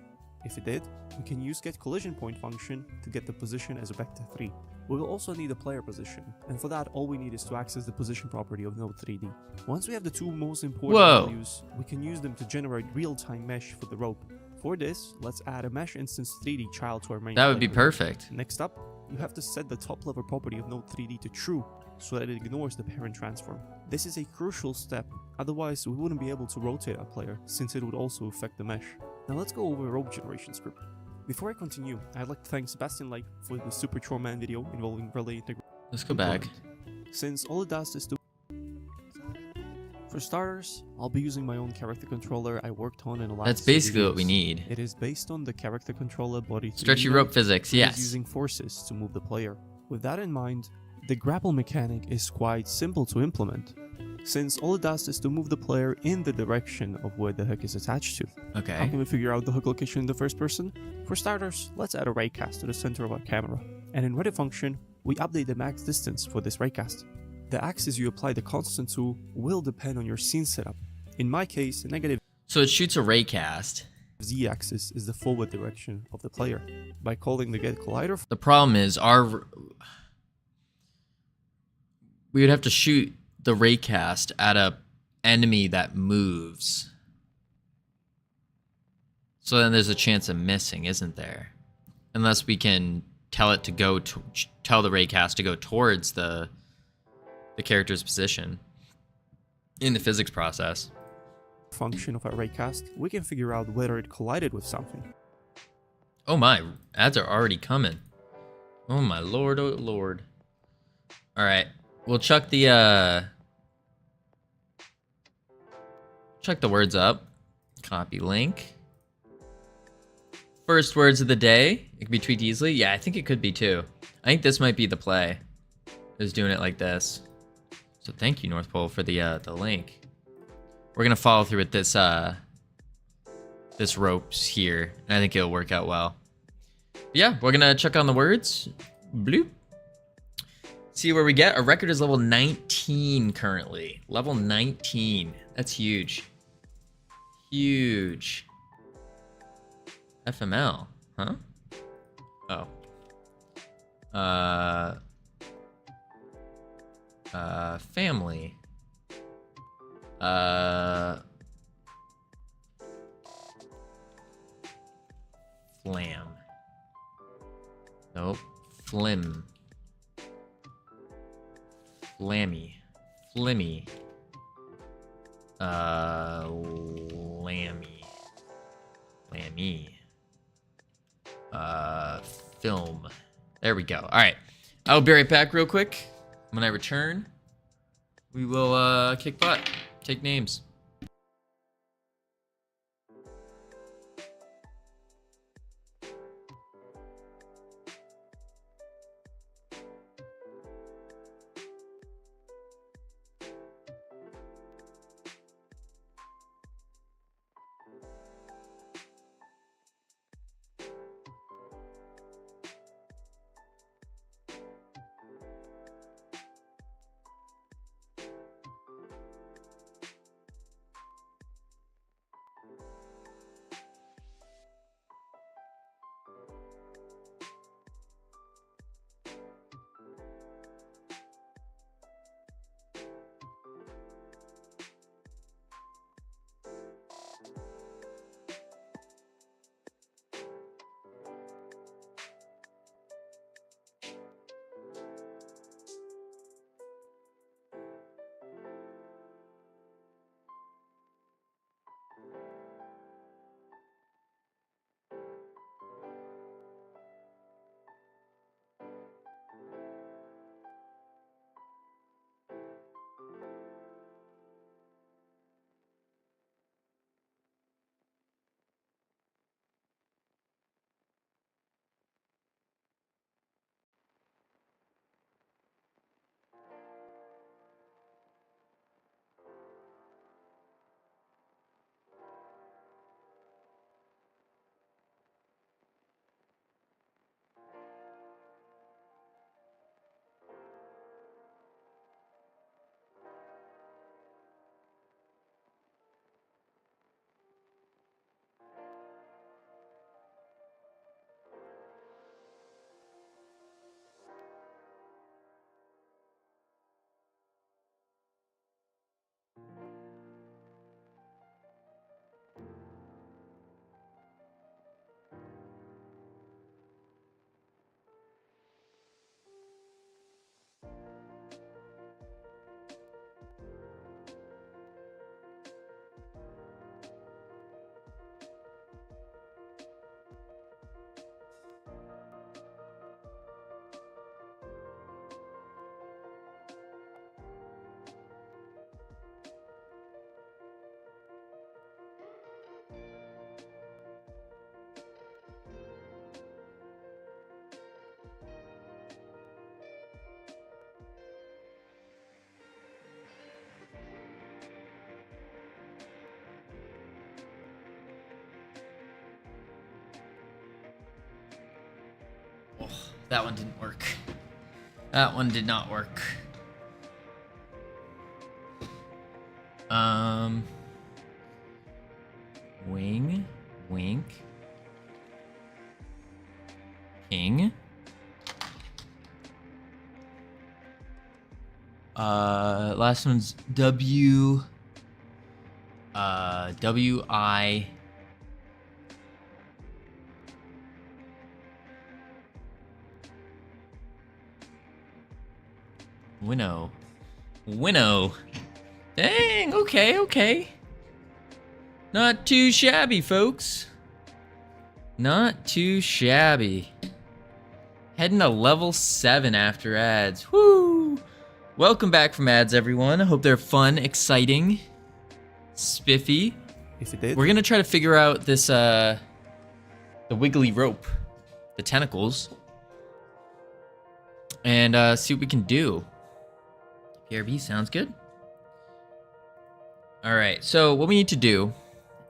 If it did, we can use get collision point function to get the position as a vector 3. We will also need a player position, and for that all we need is to access the position property of node 3D. Once we have the two most important values, we can use them to generate real-time mesh for the rope. For this, let's add a mesh instance 3D child to our main. That would be library. perfect. Next up, you have to set the top level property of node 3D to true, so that it ignores the parent transform. This is a crucial step, otherwise we wouldn't be able to rotate our player, since it would also affect the mesh. Now let's go over a rope generation script. Before I continue, I'd like to thank Sebastian Light for the Super Chore Man video involving relay integration. Let's go back. Since all it does is to For starters, I'll be using my own character controller I worked on in the last That's 2 basically what we videos. need. It is based on the character controller body 3D Stretchy node, rope physics, which is yes. using forces to move the player. With that in mind, the grapple mechanic is quite simple to implement, since all it does is to move the player in the direction of where the hook is attached to. How Okay. can we figure out the hook location in the first person? For starters, let's add a raycast to the center of our camera, and in Reddit function, we update the max distance for this raycast. The axis you apply the constant to will depend on your scene setup. In my case, the negative So it shoots a raycast. z-axis is the forward direction of the player. By calling the get collider The problem is we would have to shoot the raycast at a enemy that moves. So then there's a chance of missing, isn't there? Unless we can tell it to go to tell the raycast to go towards the character's position in the physics process. function of our raycast, we can figure out whether it collided with something. Oh my, ads are already coming. Oh my lord, oh lord. All right, we'll chuck the words up. Copy link. First words of the day. It could be tweaked easily. Yeah, I think it could be too. I think this might be the play. Is doing it like this. So thank you, North Pole, for the link. We're gonna follow through with this this ropes here, and I think it'll work out well. But yeah, we're gonna check on the words. Bloop. See where we get. Our record is level 19 currently. Level 19. That's huge. Huge. FML, huh? Oh. Family. Flam. Nope. Flim. Flammy. Flimmy. Lammy. Lammy. Film. There we go. All right. I'll be right back real quick. When I return, we will kick butt. Take names. That one didn't work. That one did not work. Wing, wink, king. Last one's W. W-I. Winnow. Winnow. Dang, okay, okay. Not too shabby, folks. Not too shabby. Heading to level 7 after ads. Woo! Welcome back from ads, everyone. I hope they're fun, exciting, spiffy. If it did, We're gonna try to figure out this, the wiggly rope, the tentacles, and see what we can do. PRB sounds good. All right, so what we need to do you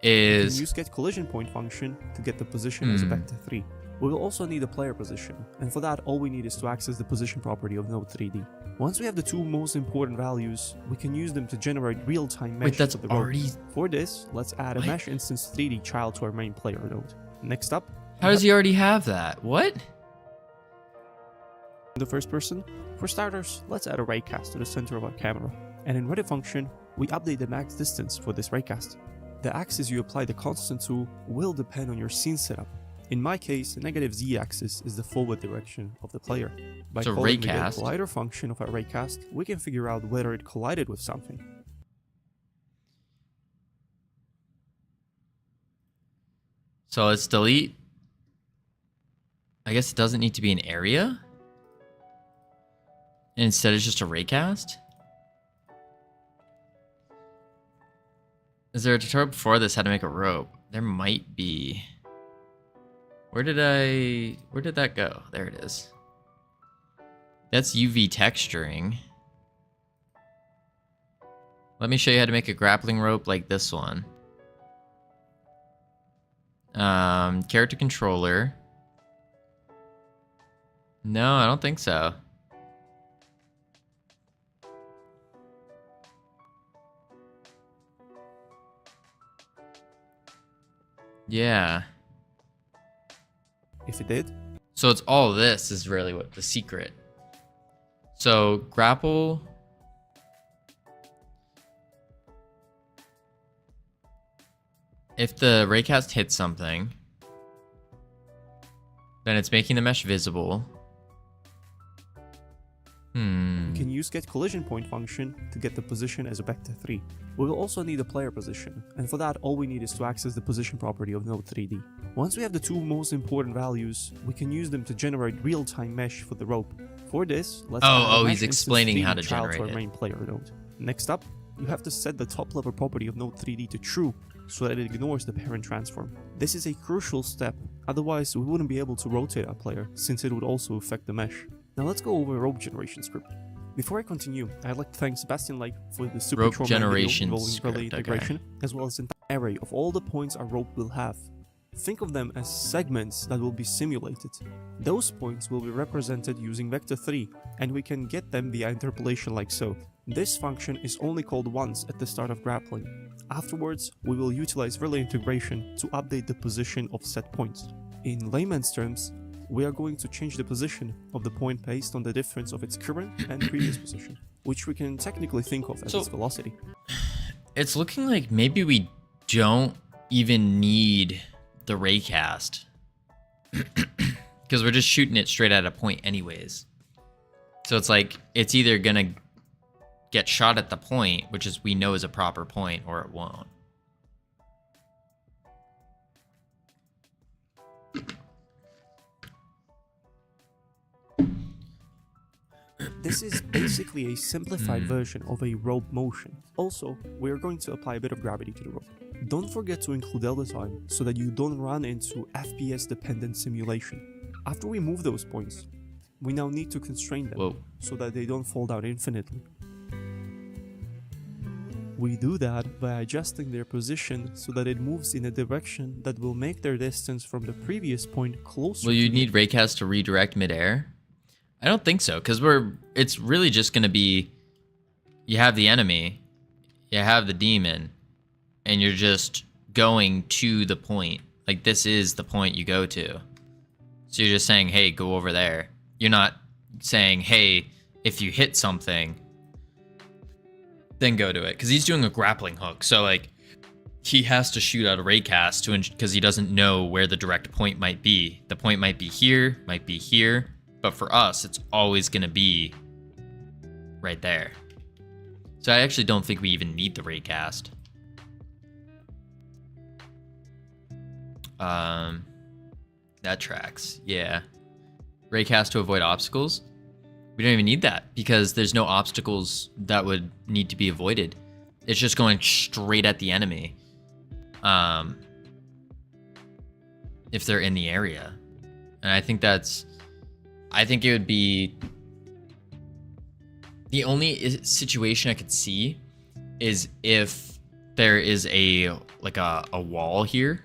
can is use get collision point function to get the position as a vector 3. We will also need a player position, and for that all we need is to access the position property of node 3D. Once we have the two most important values, we can use them to generate real-time mesh. Wait, that's for the rope. already. For this, let's add a What? mesh instance 3D child to our main player node. Next up, How does he already have that? What? the first person. For starters, let's add a raycast to the center of our camera, and in ready function, we update the max distance for this raycast. The axis you apply the constant to will depend on your scene setup. In my case, the negative z-axis is the forward direction of the player. By So calling the raycast. collider function of our raycast, we can figure out whether it collided with something. So let's delete. I guess it doesn't need to be an area. And instead it's just a raycast. Is there a tutorial before this how to make a rope? There might be. Where did that go? There it is. That's UV texturing. Let me show you how to make a grappling rope like this one. Character controller. No, I don't think so. Yeah. If it did, So it's all this is really what the secret. So grapple. If the raycast hits something, then it's making the mesh visible. we can use get collision point function to get the position as a vector 3. We will also need a player position, and for that all we need is to access the position property of node 3D. Once we have the two most important values, we can use them to generate real-time mesh for the rope. For this, let's add a he's mesh instance explaining 3D how to child generate our it. main player node. Next up, you have to set the top level property of node 3D to true so that it ignores the parent transform. This is a crucial step, otherwise we wouldn't be able to rotate our player since it would also affect the mesh. Now let's go over a rope generation script. Before I continue, I'd like to thank Sebastian Lake for the super Rope short video generation involving script, relay okay. integration, as well as an array of all the points our rope will have. Think of them as segments that will be simulated. Those points will be represented using vector 3, and we can get them via interpolation like so. This function is only called once at the start of grappling. Afterwards, we will utilize relay integration to update the position of set points. In layman's terms, we are going to change the position of the point based on the difference of its current and previous position, which we can technically think of as So- its velocity. It's looking like maybe we don't even need the raycast. Because we're just shooting it straight at a point anyways. So it's like, it's either gonna get shot at the point, which is we know is a proper point, or it won't. This is basically a simplified version of a rope motion. Also, we are going to apply a bit of gravity to the rope. Don't forget to include delta time so that you don't run into FPS dependent simulation. After we move those points, we now need to constrain them Whoa. so that they don't fall down infinitely. We do that by adjusting their position so that it moves in a direction that will make their distance from the previous point closer. Will you need raycast to redirect midair? I don't think so, because it's really just gonna be, you have the enemy, you have the demon, and you're just going to the point. Like, this is the point you go to. So you're just saying, hey, go over there. You're not saying, hey, if you hit something, then go to it. Because he's doing a grappling hook. So, like, he has to shoot out a raycast because he doesn't know where the direct point might be. The point might be here, but for us, it's always going to be right there. So I actually don't think we even need the raycast. That tracks. Yeah. Raycast to avoid obstacles. We don't even need that because there's no obstacles that would need to be avoided. It's just going straight at the enemy. If they're in the area. And I think it would be, the only situation I could see is if there is a wall here,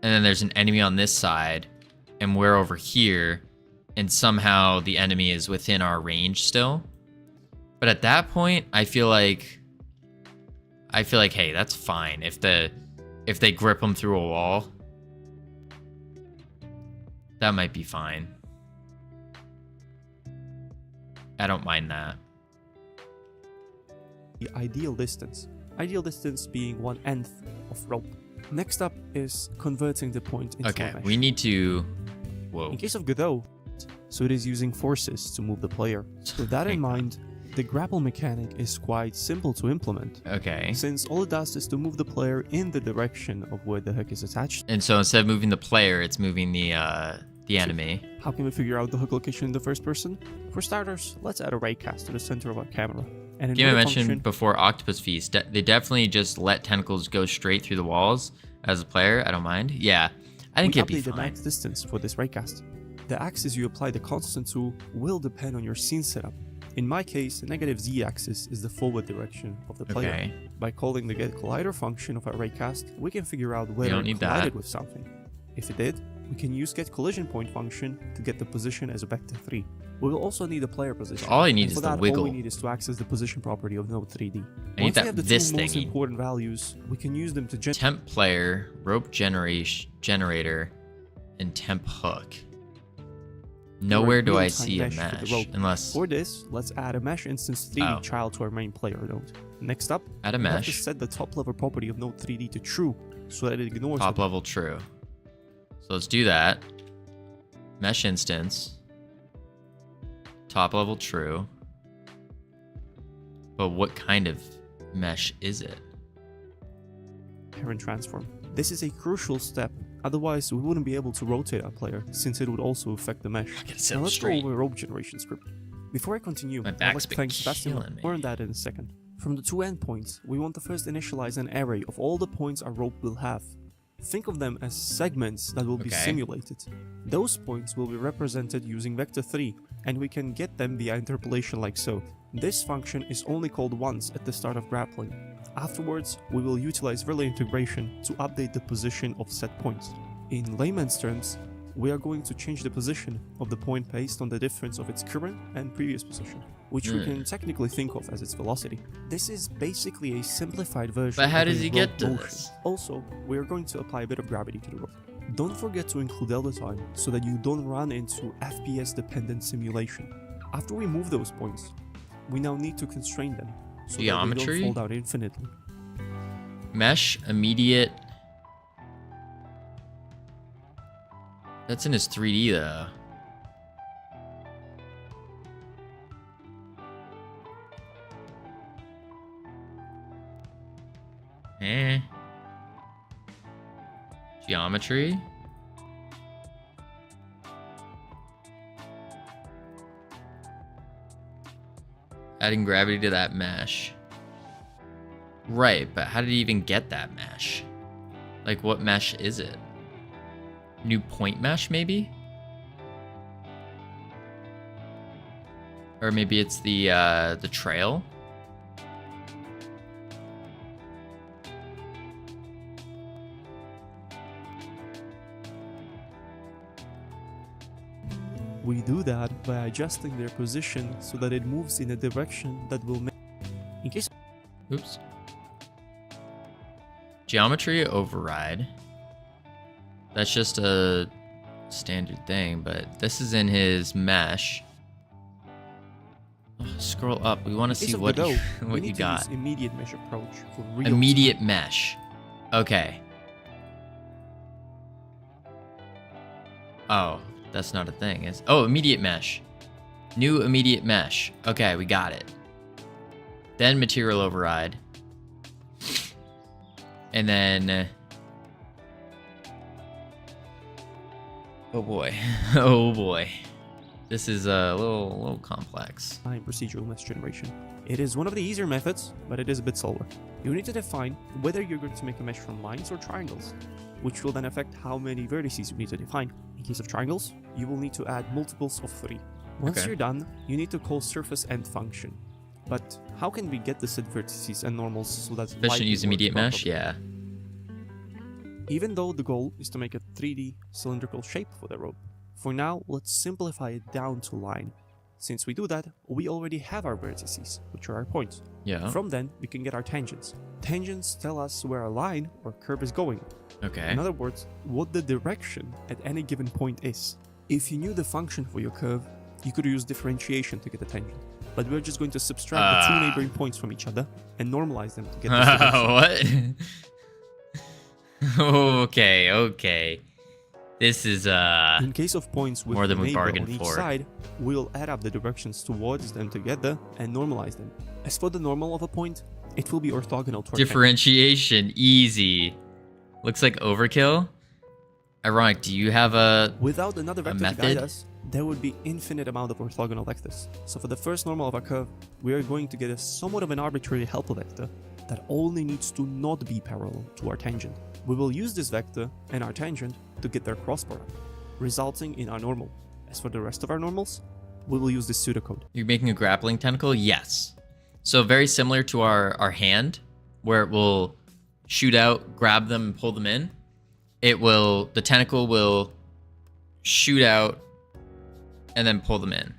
and then there's an enemy on this side, and we're over here, and somehow the enemy is within our range still. But at that point, I feel like, hey, that's fine. If they grip them through a wall, that might be fine. I don't mind that. The ideal distance. Ideal distance being 1/n of rope. Next up is converting the point into a mesh. We need to... Whoa. In case of Godot, so it is using forces to move the player. With that in mind, the grapple mechanic is quite simple to implement. Okay. Since all it does is to move the player in the direction of where the hook is attached. And so instead of moving the player, it's moving the enemy. How can we figure out the hook location in the first person? For starters, let's add a raycast to the center of our camera. And Game I mentioned before, Octopus Feast, they definitely just let tentacles go straight through the walls. As a player, I don't mind. Yeah, I think it'd be fine. The max distance for this raycast. The axis you apply the constant to will depend on your scene setup. In my case, the negative z-axis is the forward direction of the player. Okay. By calling the get collider function of our raycast, we can figure out whether it collided with something. If it did, we can use get collision point function to get the position as a vector 3. We will also need a player position. All I need is the wiggle. All we need is to access the position property of node 3D. I need that this most thingy. Important values, we can use them to temp player, rope generator, and temp hook. Nowhere do I see a mesh unless... For this, let's add a mesh instance 3D child to our main player node. Next up, add a mesh. We have to set the top level property of node 3D to true so that it ignores top level true. So let's do that. Mesh instance. Top level true. But what kind of mesh is it? Parent transform. This is a crucial step. Otherwise, we wouldn't be able to rotate our player, since it would also affect the mesh. Now let's go over a rope generation script. Before I continue, I'd like to thank Sebastian. More on that in a second. From the two endpoints, we want to first initialize an array of all the points our rope will have. Think of them as segments that will be simulated. Those points will be represented using vector 3, and we can get them via interpolation like so. This function is only called once at the start of grappling. Afterwards, we will utilize relay integration to update the position of set points. In layman's terms, we are going to change the position of the point based on the difference of its current and previous position, which we can technically think of as its velocity. This is basically a simplified version. But how does he get to this? Also, we are going to apply a bit of gravity to the rope. Don't forget to include delta time so that you don't run into FPS dependent simulation. After we move those points, we now need to constrain them so that they don't fold out infinitely. Mesh immediate. That's in his 3D though. Geometry. Adding gravity to that mesh. Right, but how did he even get that mesh? Like, what mesh is it? New point mesh, maybe? Or maybe it's the trail? We do that by adjusting their position so that it moves in a direction that will make... In case... Oops. Geometry override. That's just a standard thing, but this is in his mesh. Oh, scroll up. We want to see what Godot, what you got. Use immediate mesh approach for real Immediate mesh. Okay. Oh, that's not a thing. Oh, immediate mesh. New immediate mesh. Okay, we got it. Then material override. And then... oh boy. Oh boy. This is a little complex. time procedural mesh generation. It is one of the easier methods, but it is a bit slower. You need to define whether you're going to make a mesh from lines or triangles, which will then affect how many vertices you need to define. In case of triangles, you will need to add multiples of 3. Once Okay. you're done, you need to call surface end function. But how can we get the set vertices and normals so that Efficient use immediate mesh? Yeah. Even though the goal is to make a 3D cylindrical shape for the rope, for now let's simplify it down to line. Since we do that, we already have our vertices, which are our points. Yeah. From then, we can get our tangents. Tangents tell us where a line or curve is going. Okay. In other words, what the direction at any given point is. If you knew the function for your curve, you could use differentiation to get the tangent. But we're just going to subtract the 2 neighboring points from each other and normalize them to get this direction. What? Okay. This is In case of points with more than a we neighbor bargained on each for. side, we'll add up the directions towards them together and normalize them. As for the normal of a point, it will be orthogonal to our differentiation. Easy. Looks like overkill. Ironic. Do you have a... Without another vector to method? guide us, there would be infinite amount of orthogonal vectors. So for the first normal of our curve, we are going to get a somewhat of an arbitrary helper vector that only needs to not be parallel to our tangent. We will use this vector and our tangent to get their cross product, resulting in our normal. As for the rest of our normals, we will use this pseudocode. You're making a grappling tentacle? Yes. So very similar to our hand, where it will shoot out, grab them, and pull them in. The tentacle will shoot out and then pull them in.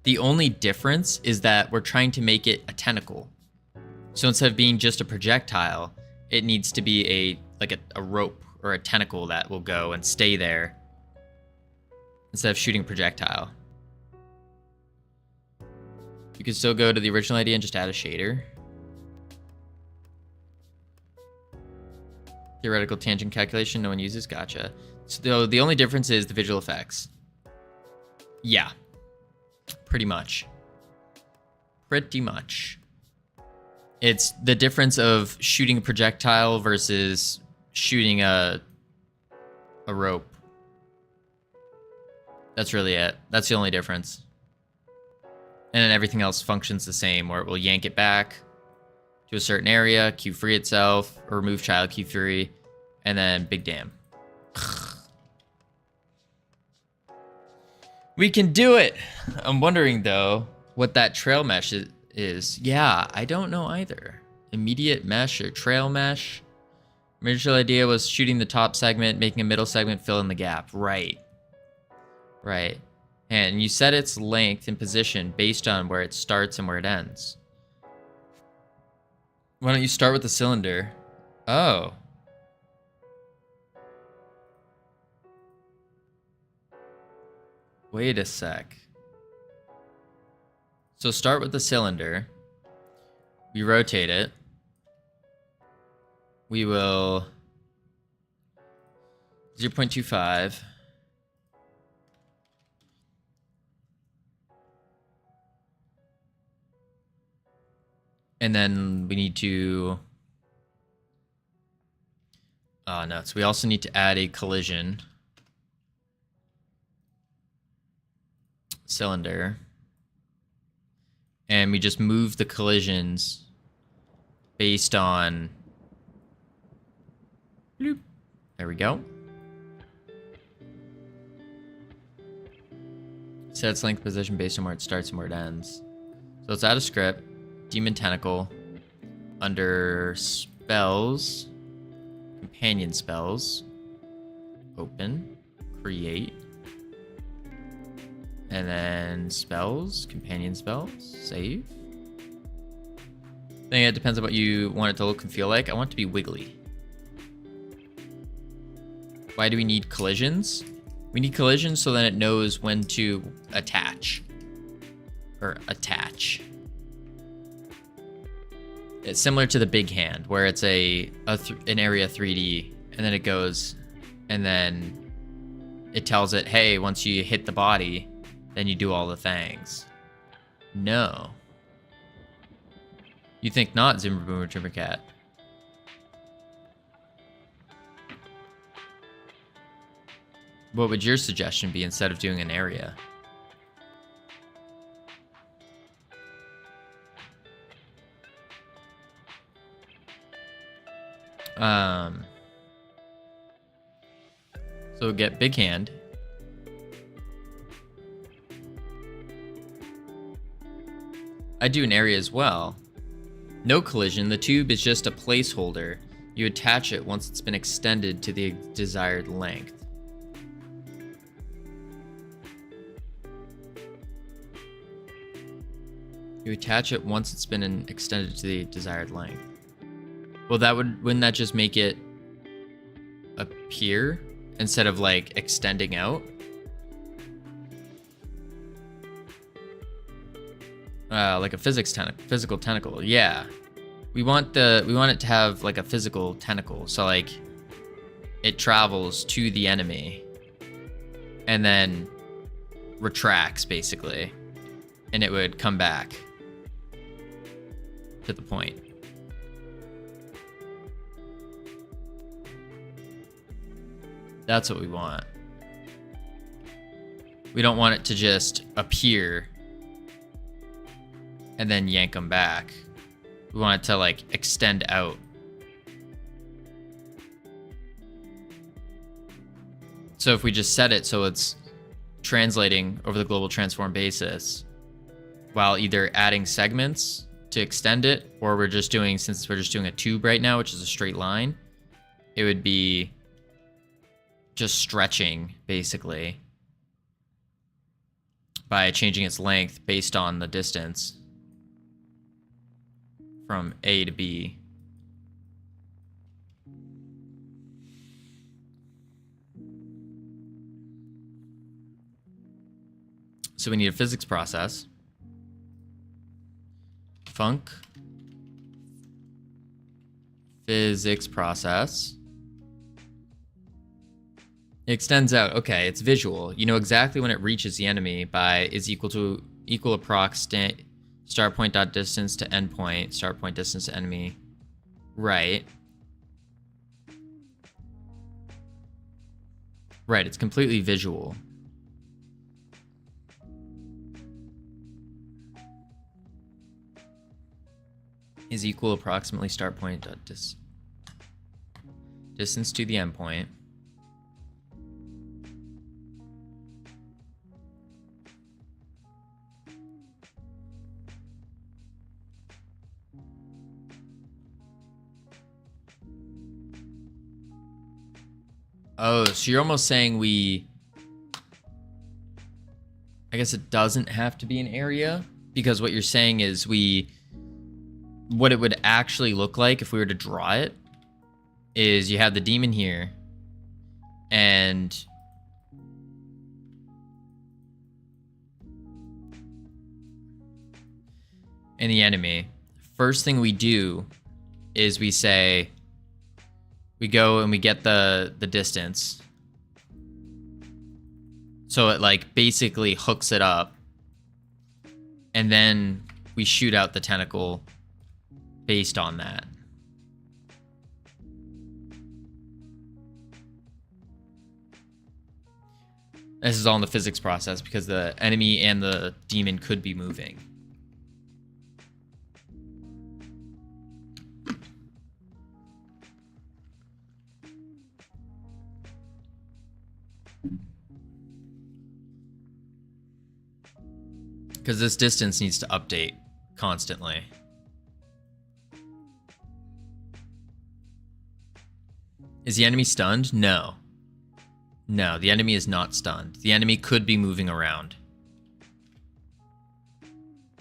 The only difference is that we're trying to make it a tentacle. So instead of being just a projectile, it needs to be a rope or a tentacle that will go and stay there instead of shooting a projectile. You could still go to the original idea and just add a shader. Theoretical tangent calculation, no one uses. Gotcha. So the only difference is the visual effects. Yeah. Pretty much. It's the difference of shooting a projectile versus shooting a rope. That's really it. That's the only difference. And then everything else functions the same, where it will yank it back to a certain area, cue free itself, or remove child cue free, and then big damn. We can do it! I'm wondering, though, what that trail mesh is. Yeah, I don't know either. Immediate mesh or trail mesh? Original idea was shooting the top segment, making a middle segment, fill in the gap. Right. And you set its length and position based on where it starts and where it ends. Why don't you start with the cylinder? Oh. Wait a sec. So start with the cylinder. We rotate it. We will 0.25. And then we need to... oh, no. So we also need to add a collision cylinder. And we just move the collisions based on... bloop. There we go. Set its length position based on where it starts and where it ends. So let's add a script. Demon Tentacle. Under spells. Companion spells. Open. Create. And then spells, companion spells, save. I think it depends on what you want it to look and feel like. I want it to be wiggly. Why do we need collisions? We need collisions so that it knows when to attach. Or attach. It's similar to the big hand, where it's an area 3D, and then it goes, and then it tells it, hey, once you hit the body, then you do all the things. No. You think not, Zimmer Boomer Timber Cat. What would your suggestion be instead of doing an area? So get big hand. I do an area as well. No collision, the tube is just a placeholder. You attach it once it's been extended to the desired length. You attach it once it's been extended to the desired length. Well, wouldn't that just make it appear instead of like extending out? Like a physical tentacle. Yeah, we want it to have like a physical tentacle. So like it travels to the enemy and then retracts basically, and it would come back to the point. That's what we want. We don't want it to just appear and then yank them back. We want it to like extend out. So if we just set it so it's translating over the global transform basis while either adding segments to extend it, or since we're just doing a tube right now, which is a straight line, it would be just stretching basically by changing its length based on the distance from A to B. So we need a physics process. Func. Physics process. It extends out. Okay, it's visual. You know exactly when it reaches the enemy by is equal approx start point dot distance to end point, start point distance to enemy. Right. Right, it's completely visual. Is equal approximately start point dot distance to the end point. Oh, so you're almost saying I guess it doesn't have to be an area, because what you're saying is what it would actually look like if we were to draw it is you have the demon here and the enemy. First thing we do is we go and we get the distance. So it like basically hooks it up. And then we shoot out the tentacle based on that. This is all in the physics process because the enemy and the demon could be moving. Because this distance needs to update constantly. Is the enemy stunned? No. No, the enemy is not stunned. The enemy could be moving around.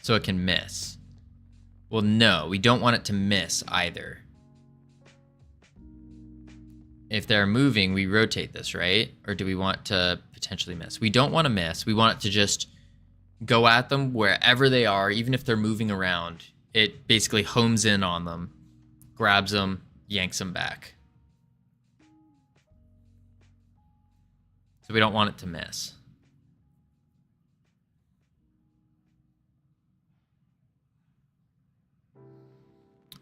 so it can miss. Well, no, we don't want it to miss either. If they're moving, we rotate this, right? Or do we want to potentially miss? We don't want to miss. We want it to just go at them wherever they are, even if they're moving around. It basically homes in on them, grabs them, yanks them back. So we don't want it to miss.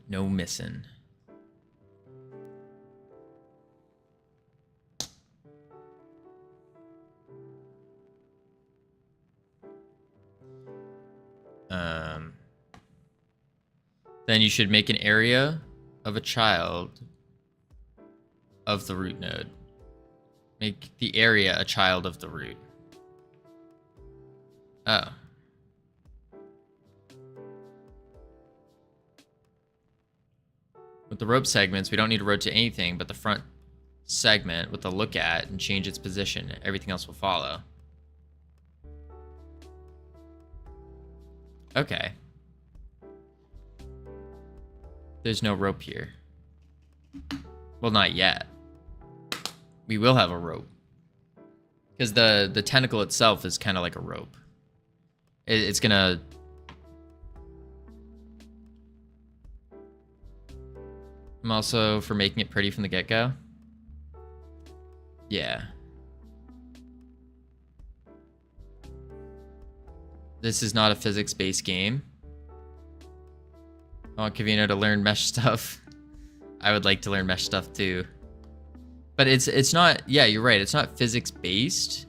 No missing. Then you should make an area of a child of the root node. Make the area a child of the root. Oh. With the rope segments, we don't need to rotate anything but the front segment with a look at and change its position. Everything else will follow. Okay. There's no rope here. Well, not yet. We will have a rope. Because the tentacle itself is kind of like a rope. It's gonna... I'm also for making it pretty from the get-go. Yeah. This is not a physics-based game. I want Covino to learn mesh stuff. I would like to learn mesh stuff too. But it's not, yeah, you're right. It's not physics-based,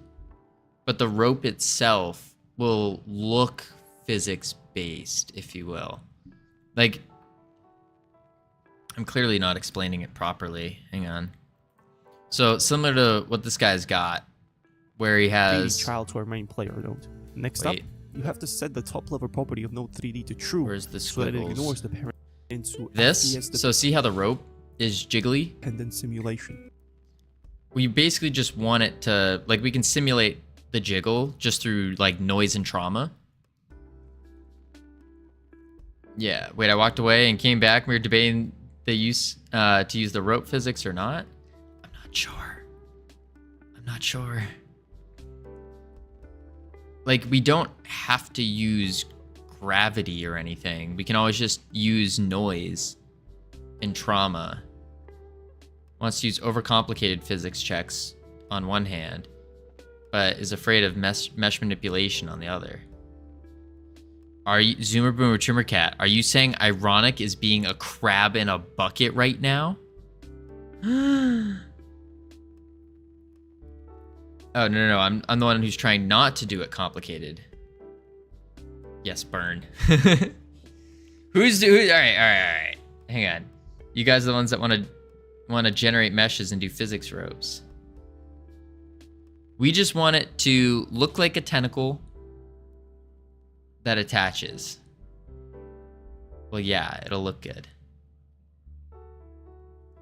but the rope itself will look physics-based, if you will. Like, I'm clearly not explaining it properly. Hang on. So similar to what this guy's got, where he has... child to our main player node. Next up, you have to set the top level property of node 3D to true. Where's the so that it squiggles? ignores the parent into This? So see how the rope is jiggly? dependent simulation. We basically just want it to, like, we can simulate the jiggle just through, like, noise and trauma. Yeah, wait, I walked away and came back. We were debating the use, to use the rope physics or not. I'm not sure. I'm not sure. Like, we don't have to use gravity or anything. We can always just use noise and trauma. Wants to use overcomplicated physics checks on one hand, but is afraid of mesh manipulation on the other. Are you, Zoomer Boomer Tumor Cat, are you saying Ironic is being a crab in a bucket right now? Oh, no, I'm the one who's trying not to do it complicated. Yes, burn. All right. Hang on. You guys are the ones that want to generate meshes and do physics ropes. We just want it to look like a tentacle that attaches. Well, yeah, it'll look good.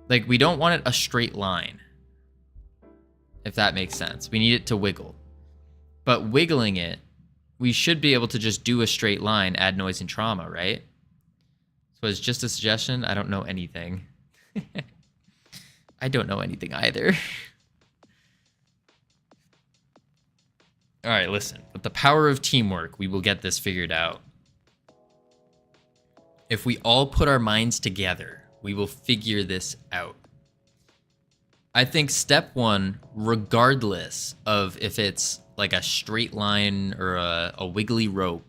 Like, we don't want it a straight line, if that makes sense. We need it to wiggle. But wiggling it, we should be able to just do a straight line, add noise and trauma, right? So it's just a suggestion. I don't know anything. I don't know anything either. All right, listen. With the power of teamwork, we will get this figured out. If we all put our minds together, we will figure this out. I think step one, regardless of if it's like a straight line or a wiggly rope,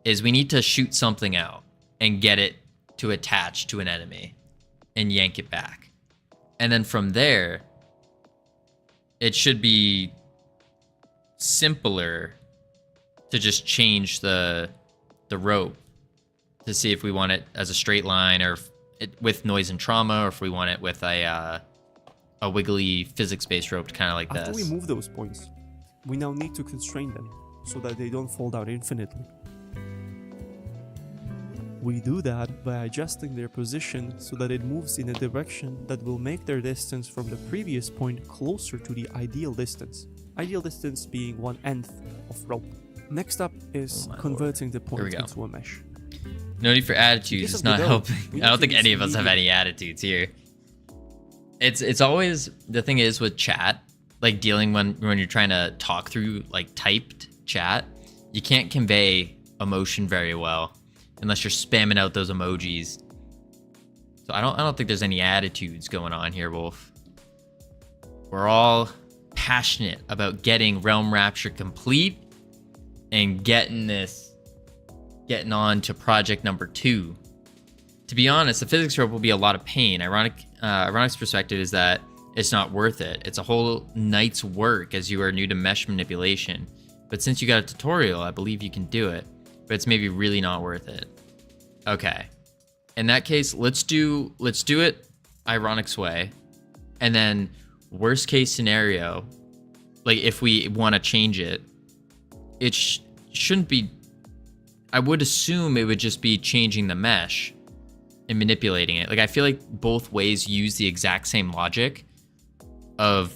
is we need to shoot something out and get it to attach to an enemy and yank it back. And then from there, it should be simpler to just change the rope to see if we want it as a straight line or with noise and trauma, or if we want it with a wiggly physics-based rope, kind of like this. After we move those points, we now need to constrain them so that they don't fall down infinitely. We do that by adjusting their position so that it moves in a direction that will make their distance from the previous point closer to the ideal distance. Ideal distance being 1/nth of rope. Next up is Oh my converting the we point go. into a mesh. No need for attitudes. case It's of not Godot, helping. we I don't need think to any use of us have media. any attitudes here. It's always the thing is with chat, like dealing when you're trying to talk through like typed chat, you can't convey emotion very well unless you're spamming out those emojis. So I don't think there's any attitudes going on here, Wolf. We're all passionate about getting Realm Rapture complete and getting on to project number 2. To be honest, the physics rope will be a lot of pain. Ironic's perspective is that it's not worth it. It's a whole night's work as you are new to mesh manipulation. But since you got a tutorial, I believe you can do it. But it's maybe really not worth it. Okay. In that case, let's do it Ironic's way. And then worst case scenario, like if we want to change it, it shouldn't be, I would assume it would just be changing the mesh and manipulating it. Like I feel like both ways use the exact same logic of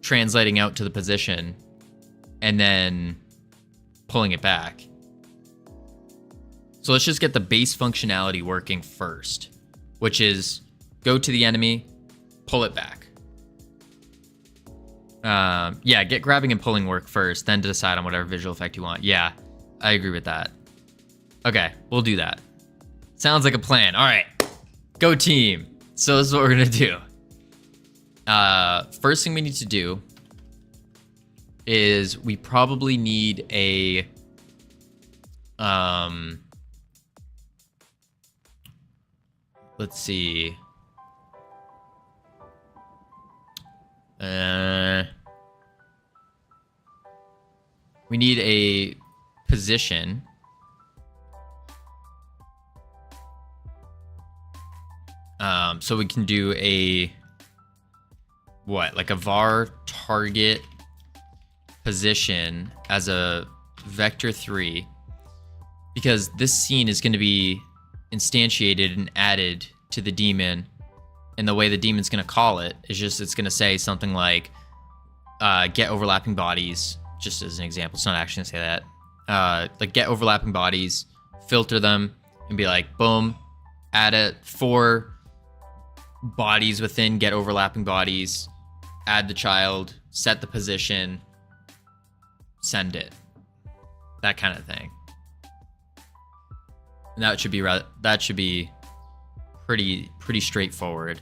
translating out to the position and then pulling it back. So let's just get the base functionality working first, which is go to the enemy, pull it back. Yeah, get grabbing and pulling work first, then to decide on whatever visual effect you want. Yeah, I agree with that. Okay, we'll do that. Sounds like a plan. All right, go team. So this is what we're gonna do. First thing we need to do is we probably need a let's see. We need a position. So we can do a like a var target position as a vector 3, because this scene is going to be instantiated and added to the daemon, and the way the daemon's going to call it is just, it's going to say something like get overlapping bodies, just as an example. It's not actually going to say that. Like get overlapping bodies, filter them, and be like, boom, add it 4 bodies within get overlapping bodies, add the child, set the position, send it, that kind of thing. And that should be pretty straightforward.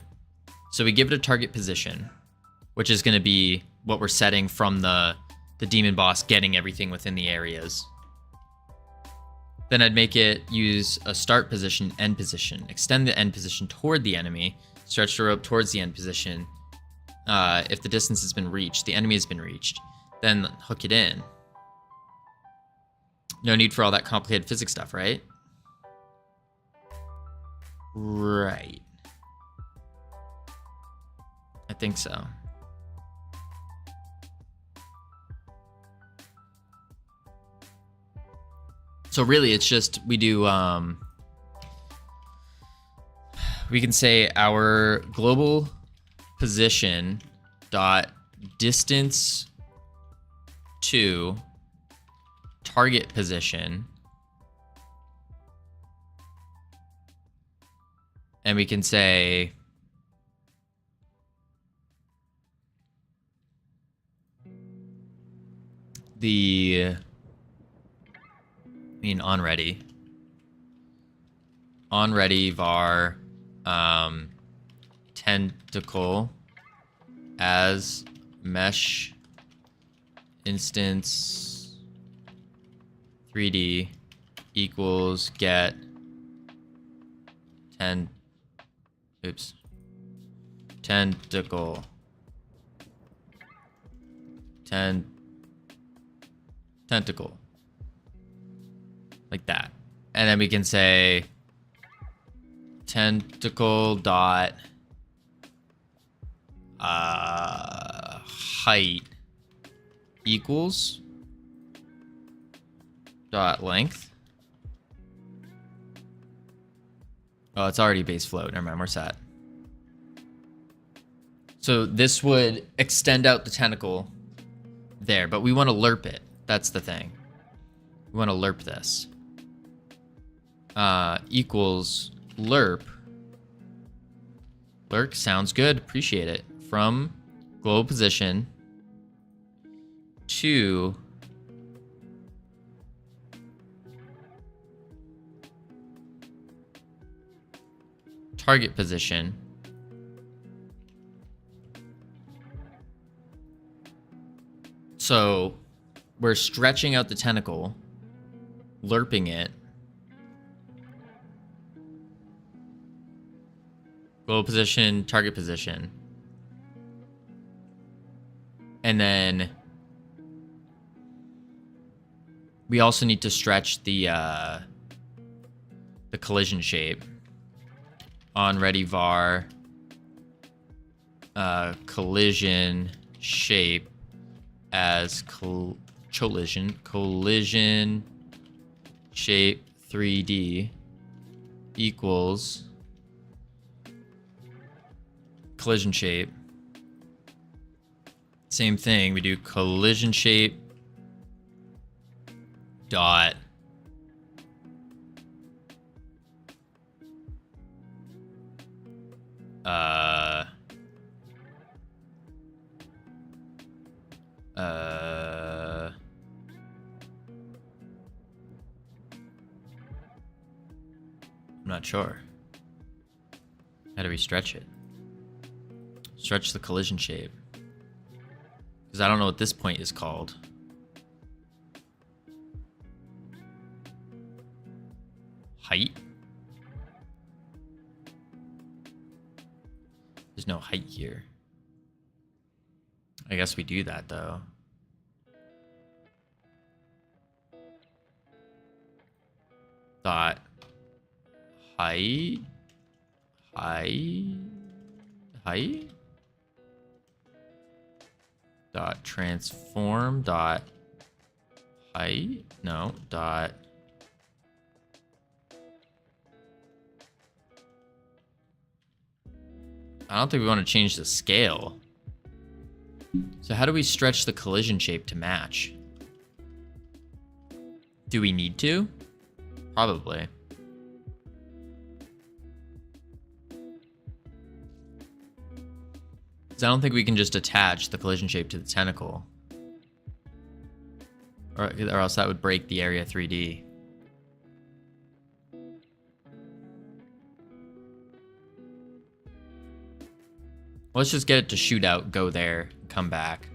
So we give it a target position, which is going to be what we're setting from the demon boss getting everything within the areas. Then I'd make it use a start position, end position, extend the end position toward the enemy, stretch the rope towards the end position. If the distance has been reached, the enemy has been reached, then hook it in. No need for all that complicated physics stuff, right? Right. I think so. So really, it's just, we do, we can say our global position dot distance to target position, and we can say on ready var tentacle as mesh instance 3D equals get tentacle like that. And then we can say tentacle dot height equals dot length. Oh, it's already base float. Never mind, we're set. So this would extend out the tentacle there, but we want to lerp it. That's the thing. We want to lerp this. Equals lerp. Lurk sounds good. Appreciate it. From global position to target position. So we're stretching out the tentacle, lerping it. Global position, target position. And then we also need to stretch the collision shape. On ready var collision shape as collision shape 3D equals collision shape. Same thing, we do collision shape dot I'm not sure. How do we stretch it? Stretch the collision shape. Because I don't know what this point is called. Height? There's no height here. I guess we do that though. Dot height dot transform dot height dot I don't think we want to change the scale. So how do we stretch the collision shape to match? Do we need to? Probably. Because I don't think we can just attach the collision shape to the tentacle. Or else that would break the area 3D. Let's just get it to shoot out, go there, come back.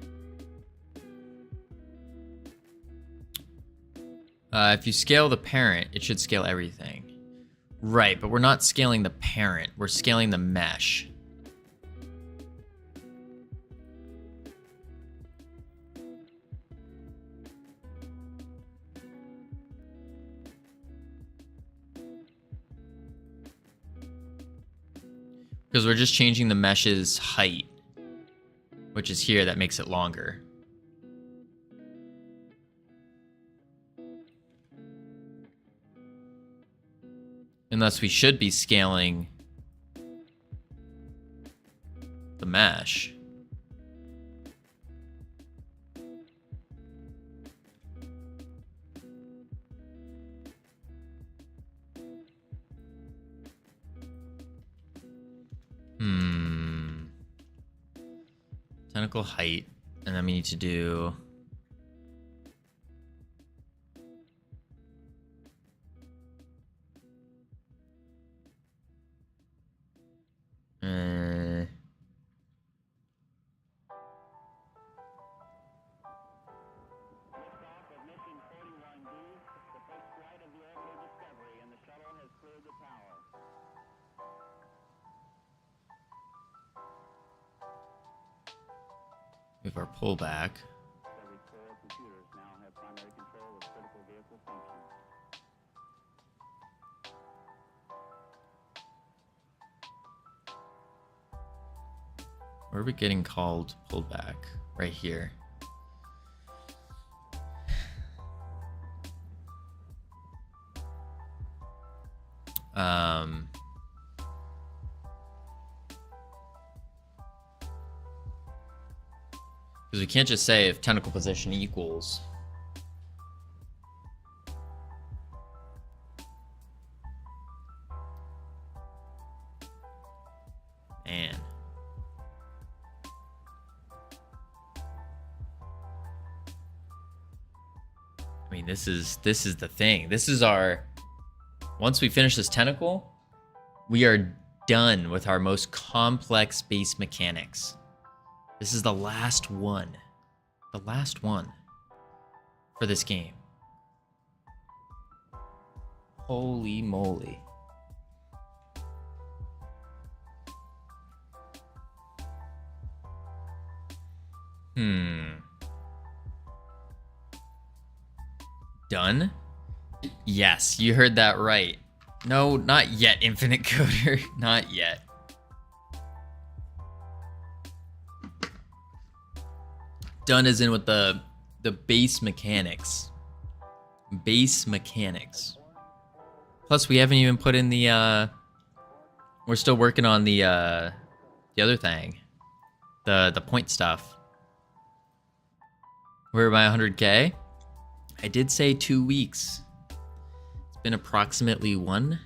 If you scale the parent, it should scale everything. Right, but we're not scaling the parent. We're scaling the mesh. Because we're just changing the mesh's height, which is here, that makes it longer. Unless we should be scaling the mesh. Tentacle height, and then we need to do we have our pullback. Where are we getting called pullback? Right here. Because we can't just say if tentacle position equals I mean, this is the thing. This is our... Once we finish this tentacle, we are done with our most complex base mechanics. This is the last one. The last one for this game. Holy moly. Done? Yes, you heard that right. No, not yet, Infinite Coder. Not yet. Done as in with the base mechanics. Base mechanics. Plus, we haven't even put in the, we're still working on the other thing. The point stuff. We're by 100K. I did say 2 weeks. It's been approximately 1.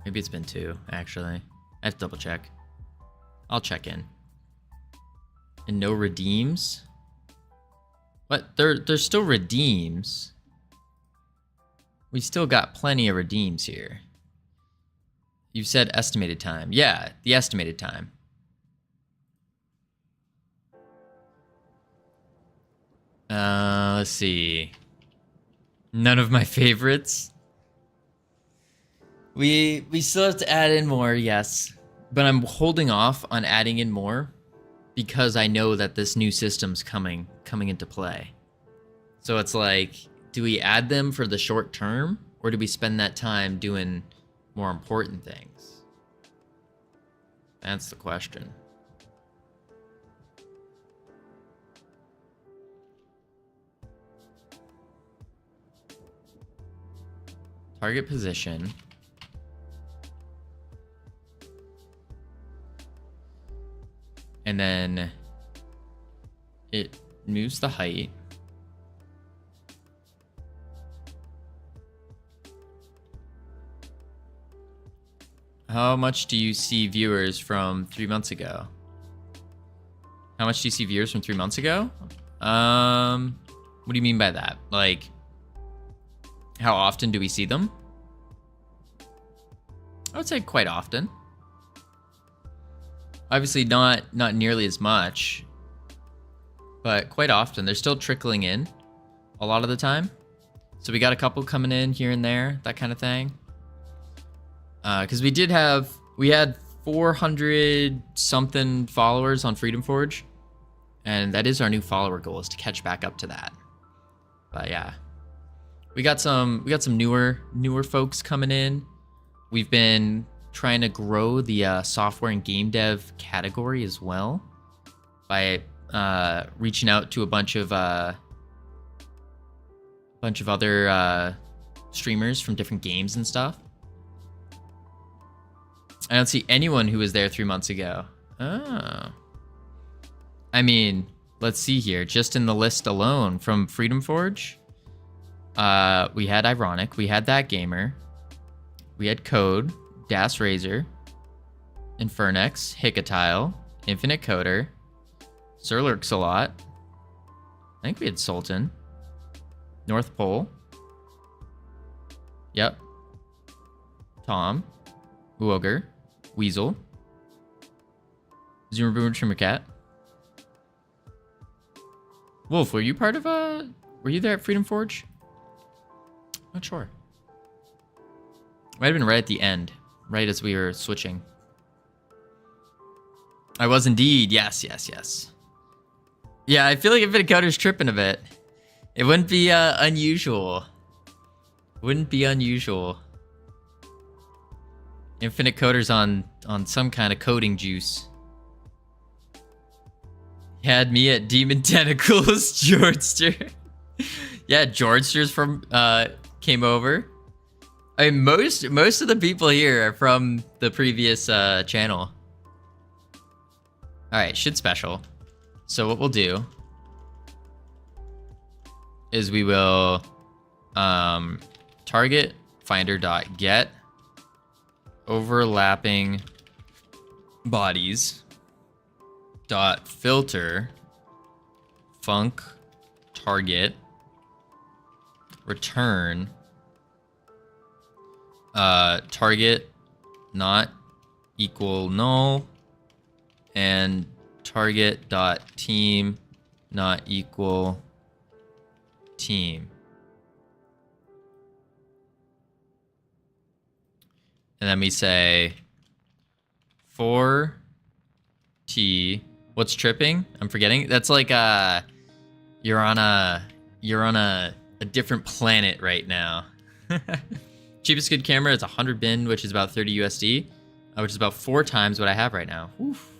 Maybe it's been 2, actually. I have to double check. I'll check in. And no redeems? What? There's still redeems. We still got plenty of redeems here. You said estimated time. Yeah, the estimated time. Let's see. None of my favorites. We still have to add in more, yes. But I'm holding off on adding in more because I know that this new system's coming into play. So it's like, do we add them for the short term, or do we spend that time doing more important things? That's the question. Target position. And then it moves the height. How much do you see viewers from 3 months ago? How much do you see viewers from 3 months ago? What do you mean by that? Like, how often do we see them? I would say quite often. Obviously not nearly as much, but quite often. They're still trickling in a lot of the time. So we got a couple coming in here and there, that kind of thing. Because we had 400 something followers on Freedom Forge, and that is our new follower goal, is to catch back up to that. But yeah, we got some newer folks coming in. We've been trying to grow the software and game dev category as well by reaching out to a bunch of other streamers from different games and stuff. I don't see anyone who was there 3 months ago. Oh. I mean, let's see here. Just in the list alone from Freedom Forge, we had Ironic, we had That Gamer, we had Code, Das Razor, Infernex, Hicatile, Infinite Coder, Sir Lurks-a-Lot. I think we had Sultan, North Pole. Yep. Tom, Wooger, Weasel, Zoomer Boomer Trimmer Cat. Wolf, were you part of were you there at Freedom Forge? Not sure. Might have been right at the end, right as we were switching. I was indeed. Yes. Yeah, I feel like Infinite Coder's tripping a bit. It wouldn't be unusual. Wouldn't be unusual. Infinite Coder's on some kind of coding juice. He had me at Demon Tentacles, Georgester. Yeah, Georgester's from came over. I mean, most of the people here are from the previous channel. All right, shit special. So what we'll do is we will target finder.get overlapping bodies dot filter func target, return target not equal null, and target dot team not equal team. And then we say for t, what's tripping? I'm forgetting. That's like you're on a different planet right now. Cheapest good camera is 100 bin, which is about 30 USD, which is about 4 times what I have right now. Oof.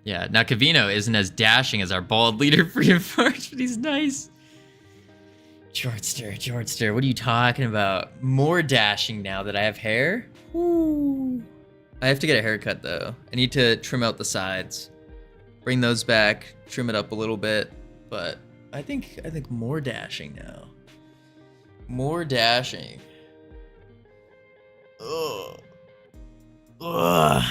Yeah, now Covino isn't as dashing as our bald leader free of March, but he's nice. Jordster, what are you talking about? More dashing now that I have hair? Ooh. I have to get a haircut though. I need to trim out the sides. Bring those back, trim it up a little bit, but I think more dashing now. More dashing. Ugh. Ugh.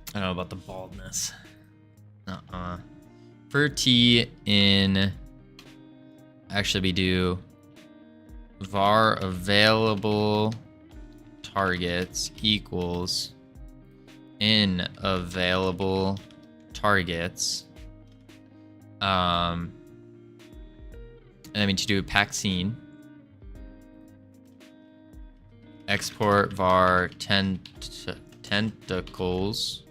I don't know about the baldness. For T in, actually we do var available targets equals in available targets. And then we need to do a packed scene. Export var tentacles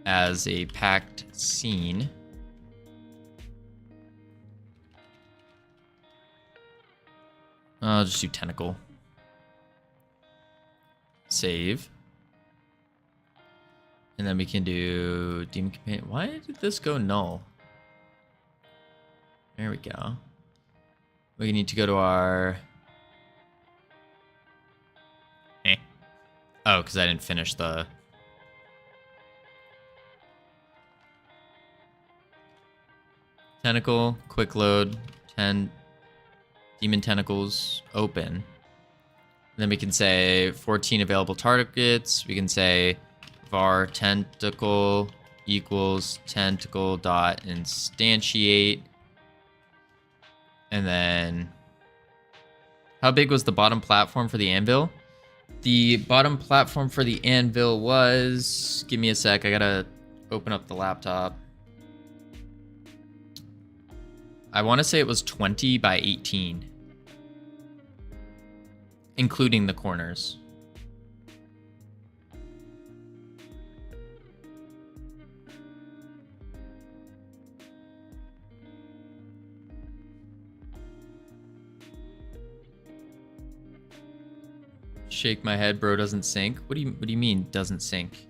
as a packed scene. I'll just do tentacle. Save. And then we can do demon companion. Why did this go null? There we go. We need to go to our... Oh, because I didn't finish the... Tentacle, quick load, 10 demon tentacles open. And then we can say 14 available targets. We can say var tentacle equals tentacle dot instantiate. And then how big was the bottom platform for the anvil? The bottom platform for the anvil was, give me a sec, I gotta open up the laptop. I want to say it was 20 by 18, including the corners. Shake my head, bro, doesn't sink. What do you mean doesn't sink?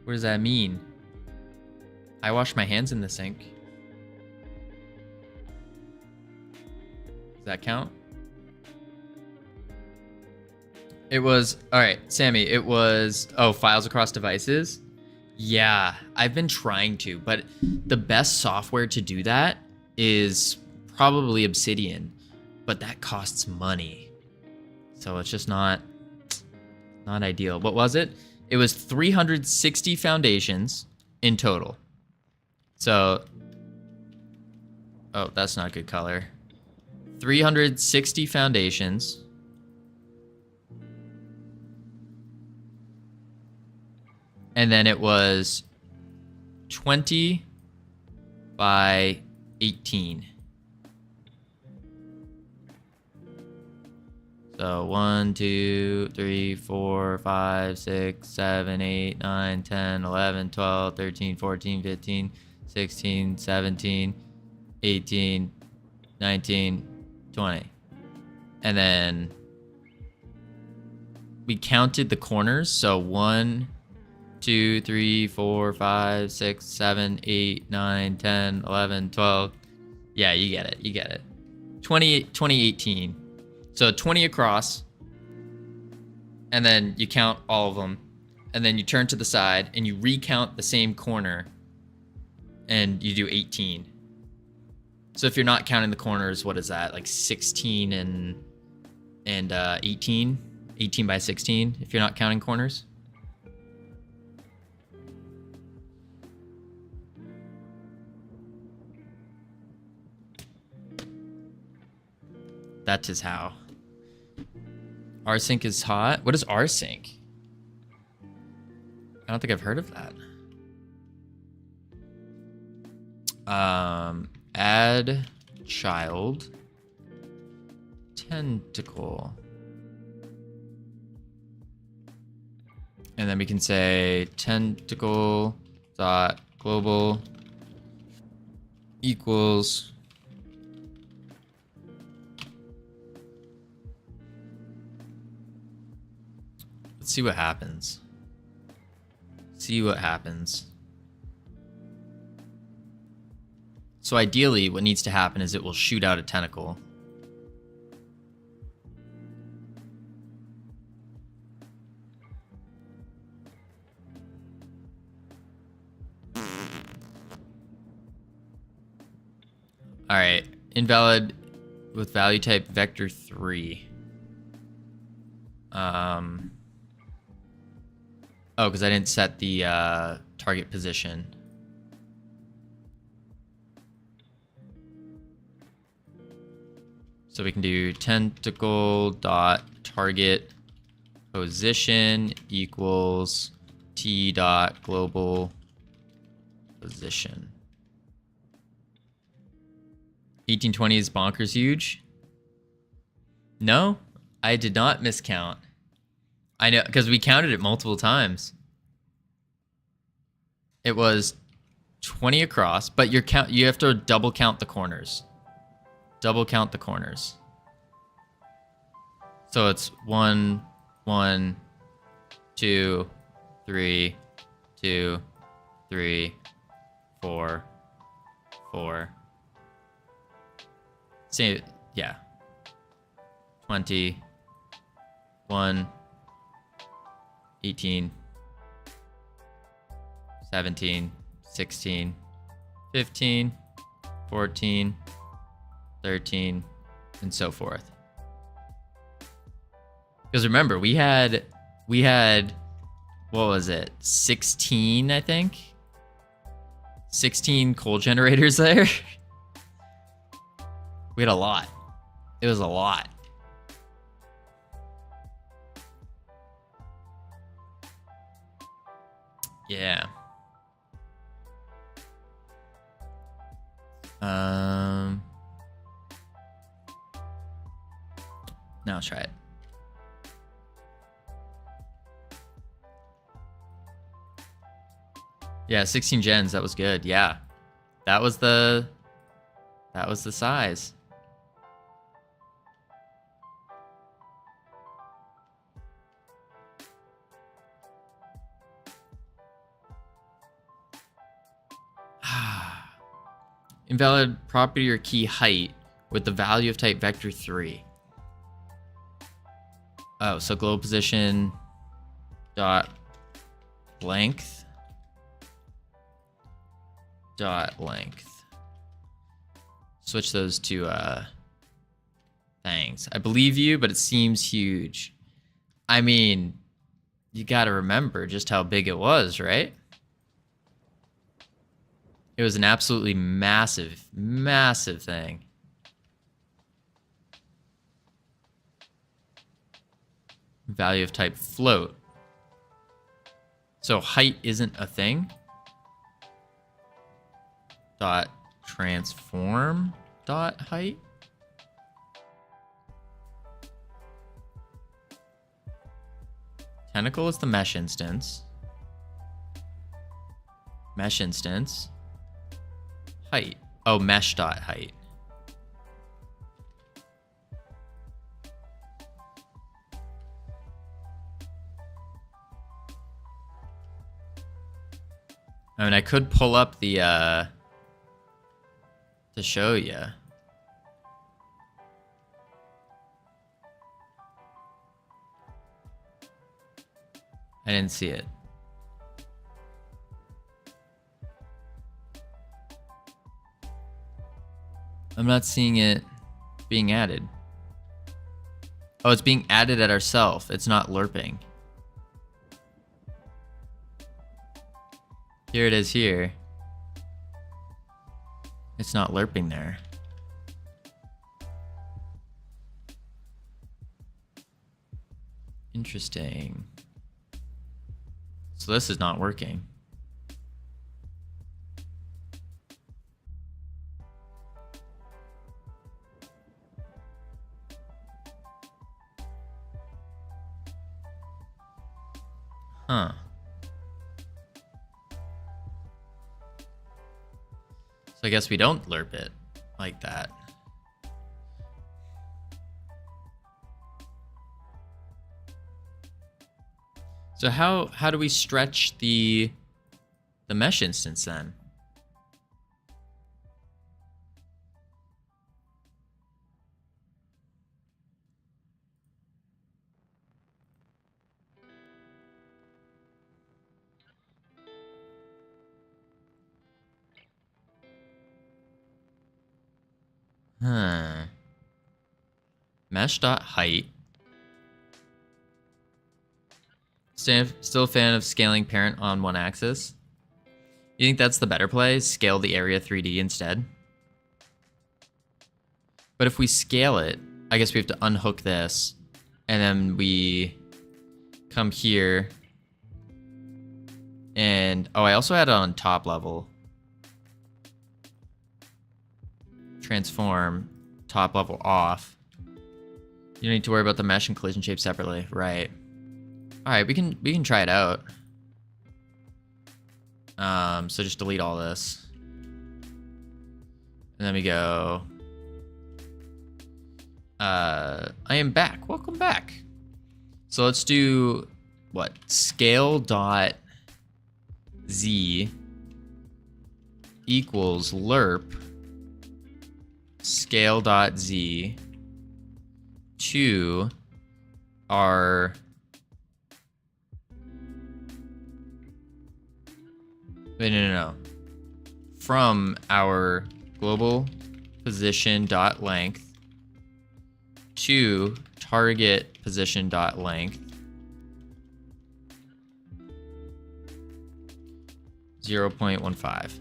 What does that mean? I wash my hands in the sink. Does that count? It was, all right, Sammy, it was, oh, files across devices? Yeah, I've been trying to, but the best software to do that is probably Obsidian, but that costs money. So it's just not ideal. What was it? It was 360 foundations in total. So, oh, that's not good color. 360 foundations. And then it was 20 by 18. So 1, 2, 3, 4, 5, 6, 7, 8, 9, 10, 11, 12, 13, 14, 15, 16, 17, 18, 19, 20. And then we counted the corners. So 1, 2, 3, 4, 5, 6, 7, 8, 9, 10, 11, 12. Yeah, you get it. You get it. 2018. So 20 across. And then you count all of them. And then you turn to the side and you recount the same corner. And you do 18. So if you're not counting the corners, what is that? Like 16 and 18? 18 by 16 if you're not counting corners. That is how. Rsync is hot. What is rsync? I don't think I've heard of that. Add child tentacle. And then we can say tentacle dot global equals let's see what happens. See what happens. So ideally, what needs to happen is it will shoot out a tentacle. All right, invalid with value type vector 3. Oh, because I didn't set the target position. So we can do tentacle dot target position equals t dot global position. 1820 is bonkers huge. No, I did not miscount. I know, because we counted it multiple times. It was 20 across, but you have to double count the corners. Double count the corners. So it's 1, 1, 2, 3, 2, 3, 4, 4. Say, yeah. 20, 1, 18, 17, 16, 15, 14, 13, and so forth. Because remember, we had, what was it? 16, I think? 16 coal generators there. We had a lot. It was a lot. Yeah. Now let's try it. Yeah, 16 gens, that was good. Yeah. That was the size. Invalid property or key height with the value of type vector 3. Oh, so global position dot length dot length. Switch those to things. I believe you, but it seems huge. I mean, you got to remember just how big it was, right? It was an absolutely massive, massive thing. Value of type float. So height isn't a thing. Dot transform dot height. Tentacle is the mesh instance. Mesh instance. Height. Oh, mesh dot height. I mean, I could pull up the to show you. I didn't see it. I'm not seeing it being added. Oh, it's being added at ourself. It's not lerping. Here it is here. It's not lerping there. Interesting. So this is not working. Huh. So I guess we don't lerp it like that. So how do we stretch the mesh instance then? Huh. Mesh.height. Still a fan of scaling parent on one axis. You think that's the better play? Scale the area 3D instead? But if we scale it, I guess we have to unhook this. And then we come here. And, oh, I also had it on top level. Transform, top level off. You don't need to worry about the mesh and collision shape separately, right? All right, we can try it out. So just delete all this, and then we go. I am back. Welcome back. So let's do what? Scale dot z equals lerp scale dot z to our no. From our global position dot length to target position dot length 0.15.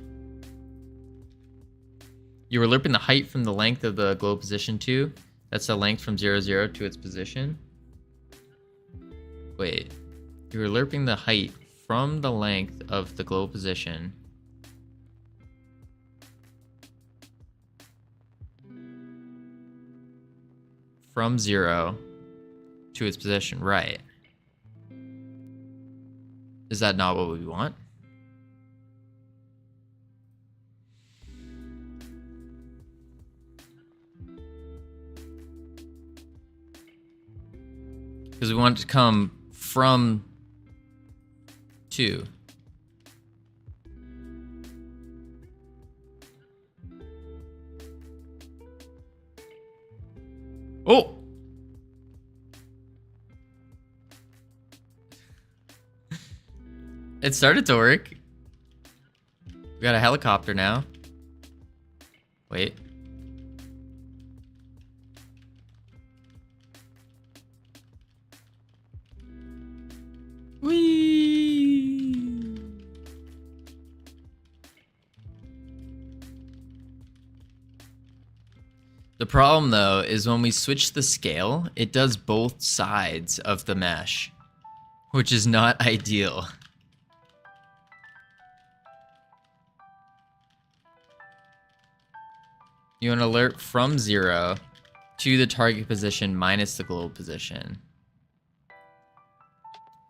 You were lerping the height from the length of the global position to. That's the length from 0, 0 to its position. Wait, you were lerping the height from the length of the global position from 0 to its position, right? Is that not what we want? Because we want it to come from 2. Oh! It started to work. We got a helicopter now. Wait. Whee! The problem though is when we switch the scale, it does both sides of the mesh, which is not ideal. You want to alert from 0 to the target position minus the global position.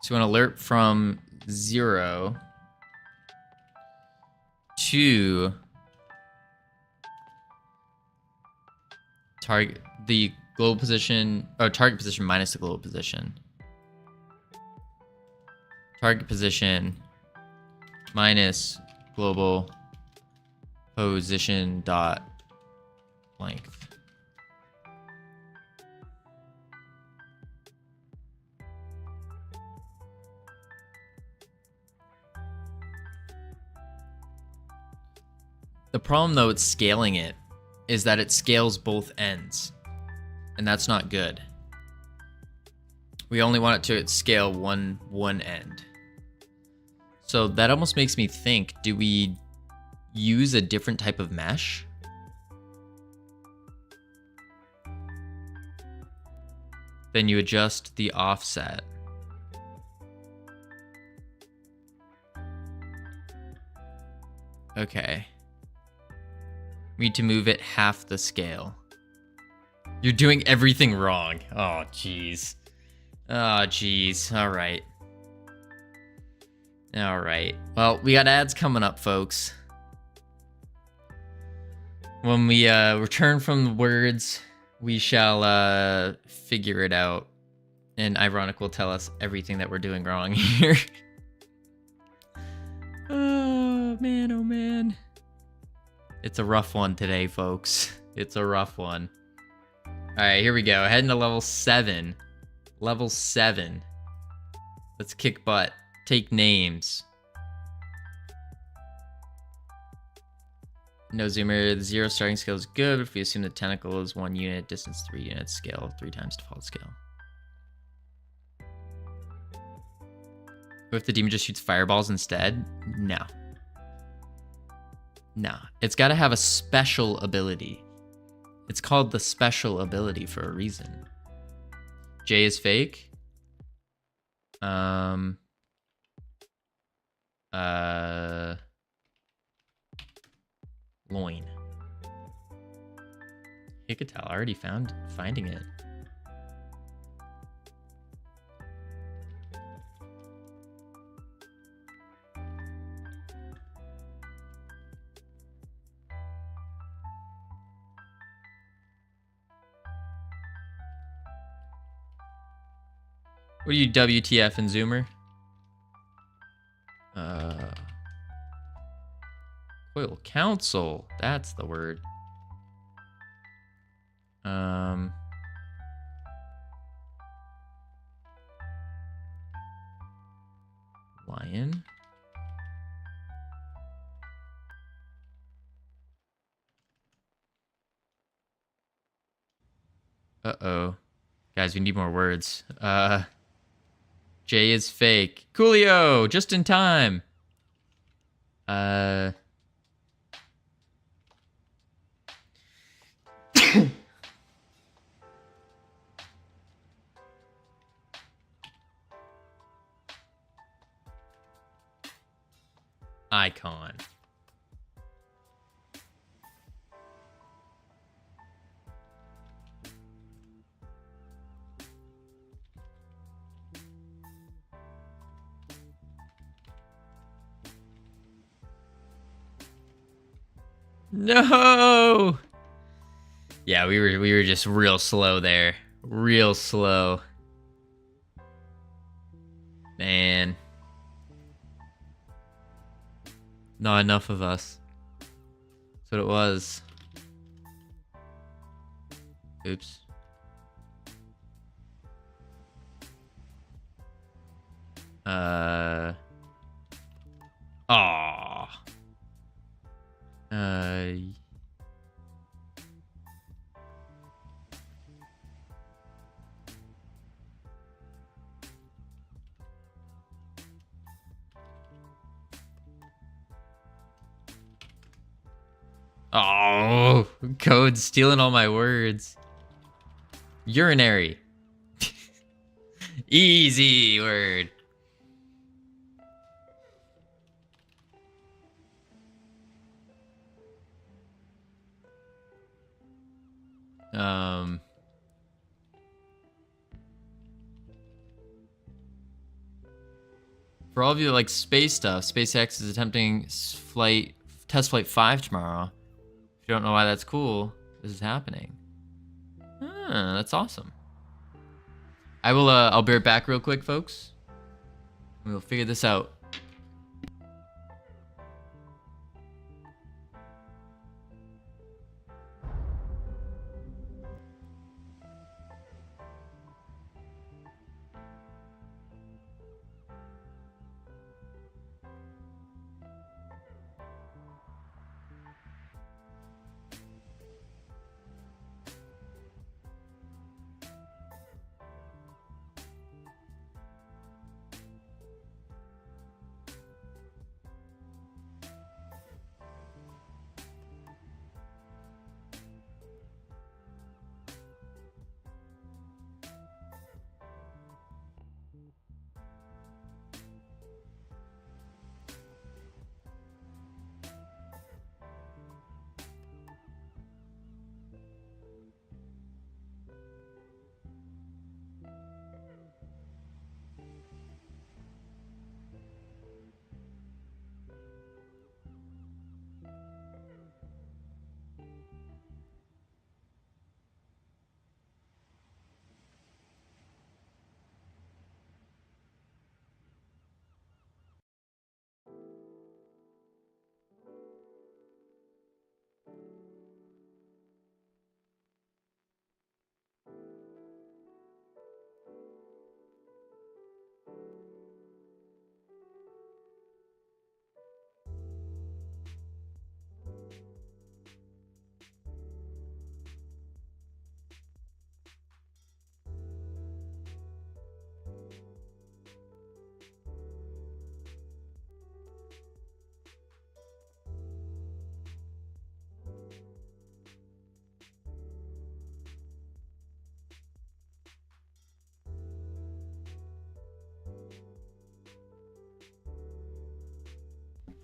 So you want to alert from 0 to target the global position, or target position minus the global position. Target position minus global position dot length. The problem though with scaling it is that it scales both ends, and that's not good. We only want it to scale one end. So that almost makes me think, do we use a different type of mesh? Then you adjust the offset. Okay. We need to move it half the scale. You're doing everything wrong. Oh, jeez. Oh, jeez. All right. All right. Well, we got ads coming up, folks. When we return from the words, we shall figure it out. And Ironic will tell us everything that we're doing wrong here. Oh, man, oh, man. It's a rough one today, folks. It's a rough one. All right, here we go. Heading to level 7. Level 7. Let's kick butt. Take names. No zoomer. The 0 starting scale is good if we assume the tentacle is 1 unit, distance 3 units, scale 3 times default scale. What if the demon just shoots fireballs instead? No. No. It's got to have a special ability. It's called the special ability for a reason. J is fake. Loin. You could tell. I already finding it. What are you, WTF and Zoomer? Coil Council. That's the word. Lion. Uh-oh. Guys, we need more words. J is fake. Coolio, just in time. Icon. No. Yeah, we were just real slow there. Real slow. Man. Not enough of us. That's what it was. Oops. Aw. Oh, code stealing all my words. Urinary. Easy word. For all of you that like space stuff, SpaceX is attempting test flight 5 tomorrow. If you don't know why that's cool, this is happening. Ah, that's awesome. I will I'll be right back real quick, folks. We'll figure this out.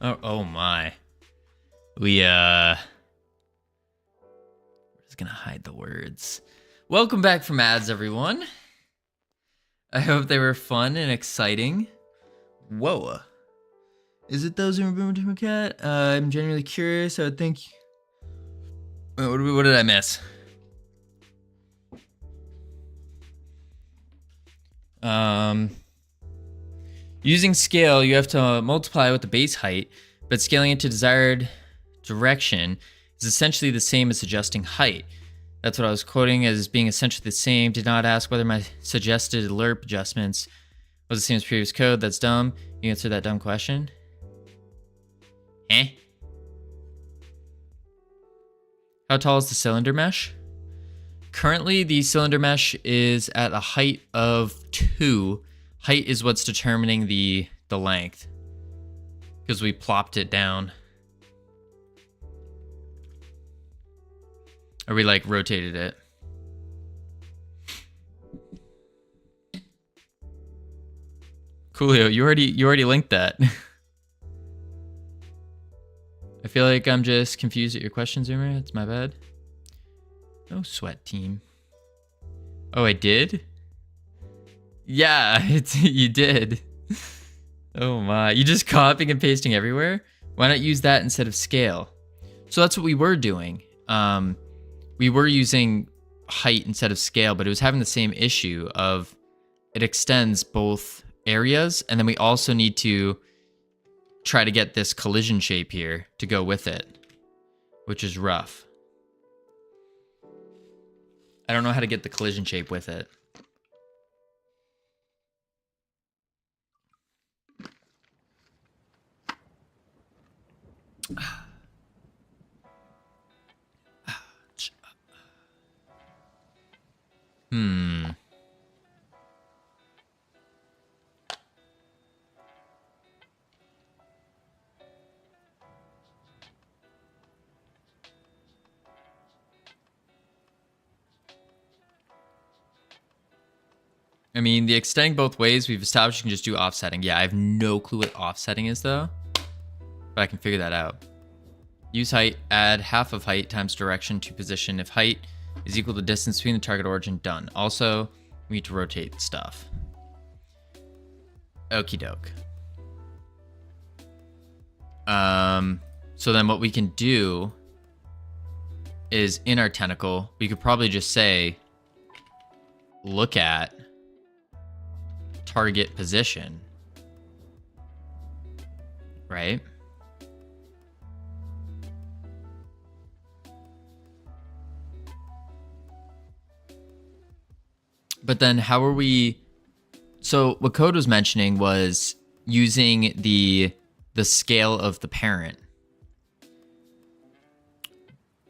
Oh my. We're just gonna hide the words. Welcome back from ads, everyone. I hope they were fun and exciting. Whoa. Is it those who remember to cat? I'm genuinely curious. I would think. What did I miss? Using scale, you have to multiply with the base height, but scaling it to desired direction is essentially the same as adjusting height. That's what I was quoting as being essentially the same. Did not ask whether my suggested lerp adjustments was the same as previous code. That's dumb. You answer that dumb question. Eh? How tall is the cylinder mesh? Currently, the cylinder mesh is at a height of 2. Height is what's determining the length, because we plopped it down. Or we like rotated it. Coolio, you already linked that. I feel like I'm just confused at your question, Zoomer. It's my bad. No sweat, team. Oh, I did? Yeah, you did. Oh my, you just copying and pasting everywhere? Why not use that instead of scale? So that's what we were doing. We were using height instead of scale, but it was having the same issue of it extends both areas, and then we also need to try to get this collision shape here to go with it, which is rough. I don't know how to get the collision shape with it. I mean, the extending both ways, we've established you can just do offsetting. Yeah, I have no clue what offsetting is though, but I can figure that out. Use height, add half of height times direction to position. If height is equal to distance between the target origin, done. Also, we need to rotate stuff. Okie doke. So then what we can do is in our tentacle, we could probably just say, look at target position, right? But then how are we? So what Code was mentioning was using the scale of the parent.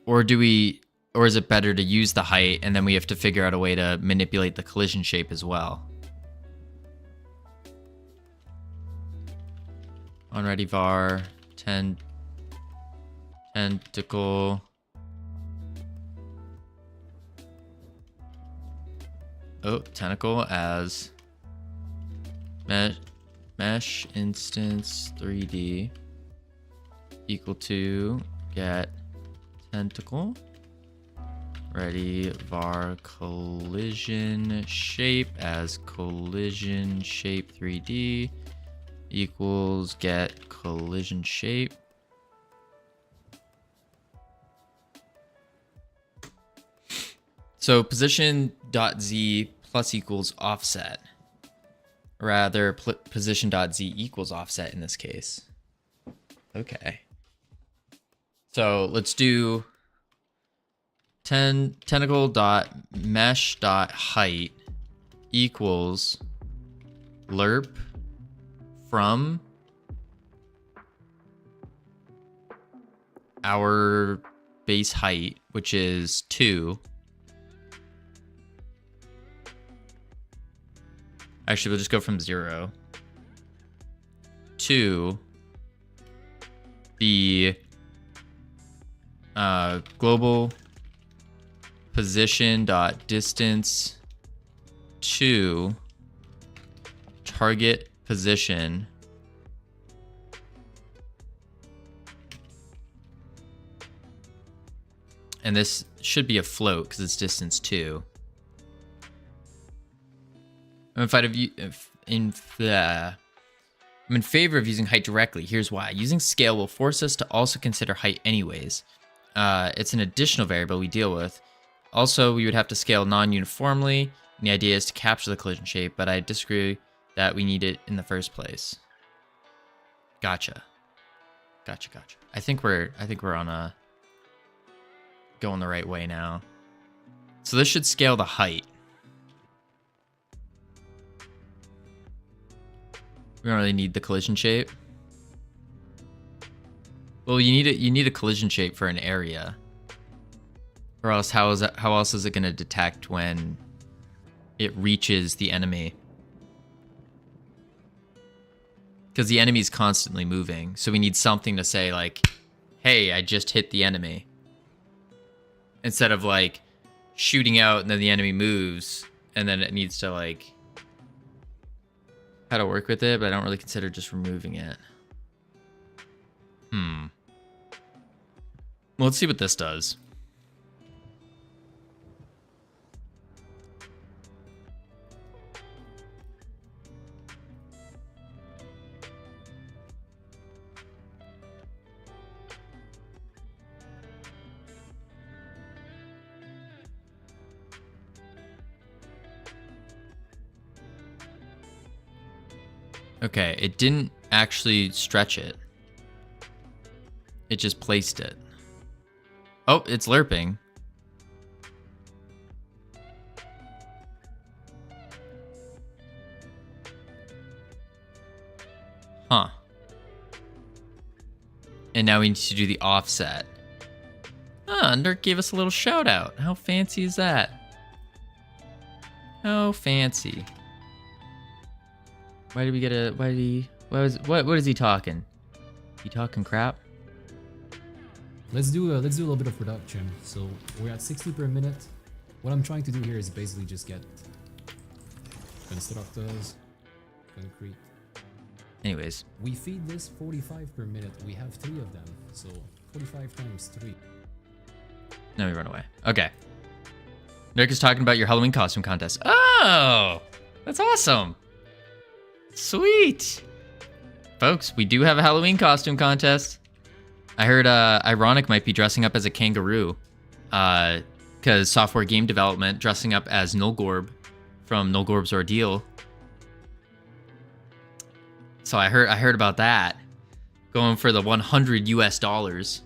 Or is it better to use the height and then we have to figure out a way to manipulate the collision shape as well? Onready var tentacle. Oh, tentacle as mesh instance 3D equal to get tentacle. Ready var collision shape as collision shape 3D equals get collision shape. So position.z plus equals offset. Rather, position.z equals offset in this case. Okay. So let's do tentacle.mesh.height equals lerp from our base height, which is 2. Actually, we'll just go from 0 to the global position dot distance to target position And this should be a float because it's distance 2. I'm in favor of using height directly. Here's why. Using scale will force us to also consider height anyways. It's an additional variable we deal with. Also, we would have to scale non-uniformly, and the idea is to capture the collision shape, but I disagree that we need it in the first place. Gotcha. I think we're on a going the right way now. So this should scale the height. We don't really need the collision shape. Well, you need a collision shape for an area. Or else how else is it going to detect when it reaches the enemy? Because the enemy's constantly moving, so we need something to say like, "Hey, I just hit the enemy." Instead of like shooting out and then the enemy moves and then it needs to like how to work with it, but I don't really consider just removing it. Well, let's see what this does. Okay, it didn't actually stretch it. It just placed it. Oh, it's lerping. Huh. And now we need to do the offset. Ah, Nurk gave us a little shout out. How fancy is that? How fancy. Why did we get a... What is he talking? He talking crap? Let's do a little bit of production. So we're at 60 per minute. What I'm trying to do here is basically just get constructors, concrete. Anyways. We feed this 45 per minute. We have 3 of them. So 45 times 3. Now we run away. Okay. Nurk is talking about your Halloween costume contest. Oh! That's awesome! Sweet! Folks, we do have a Halloween costume contest. I heard Ironic might be dressing up as a kangaroo. Because software game development dressing up as Nulgorb from Nulgorb's Ordeal. So I heard about that. Going for the $100 US.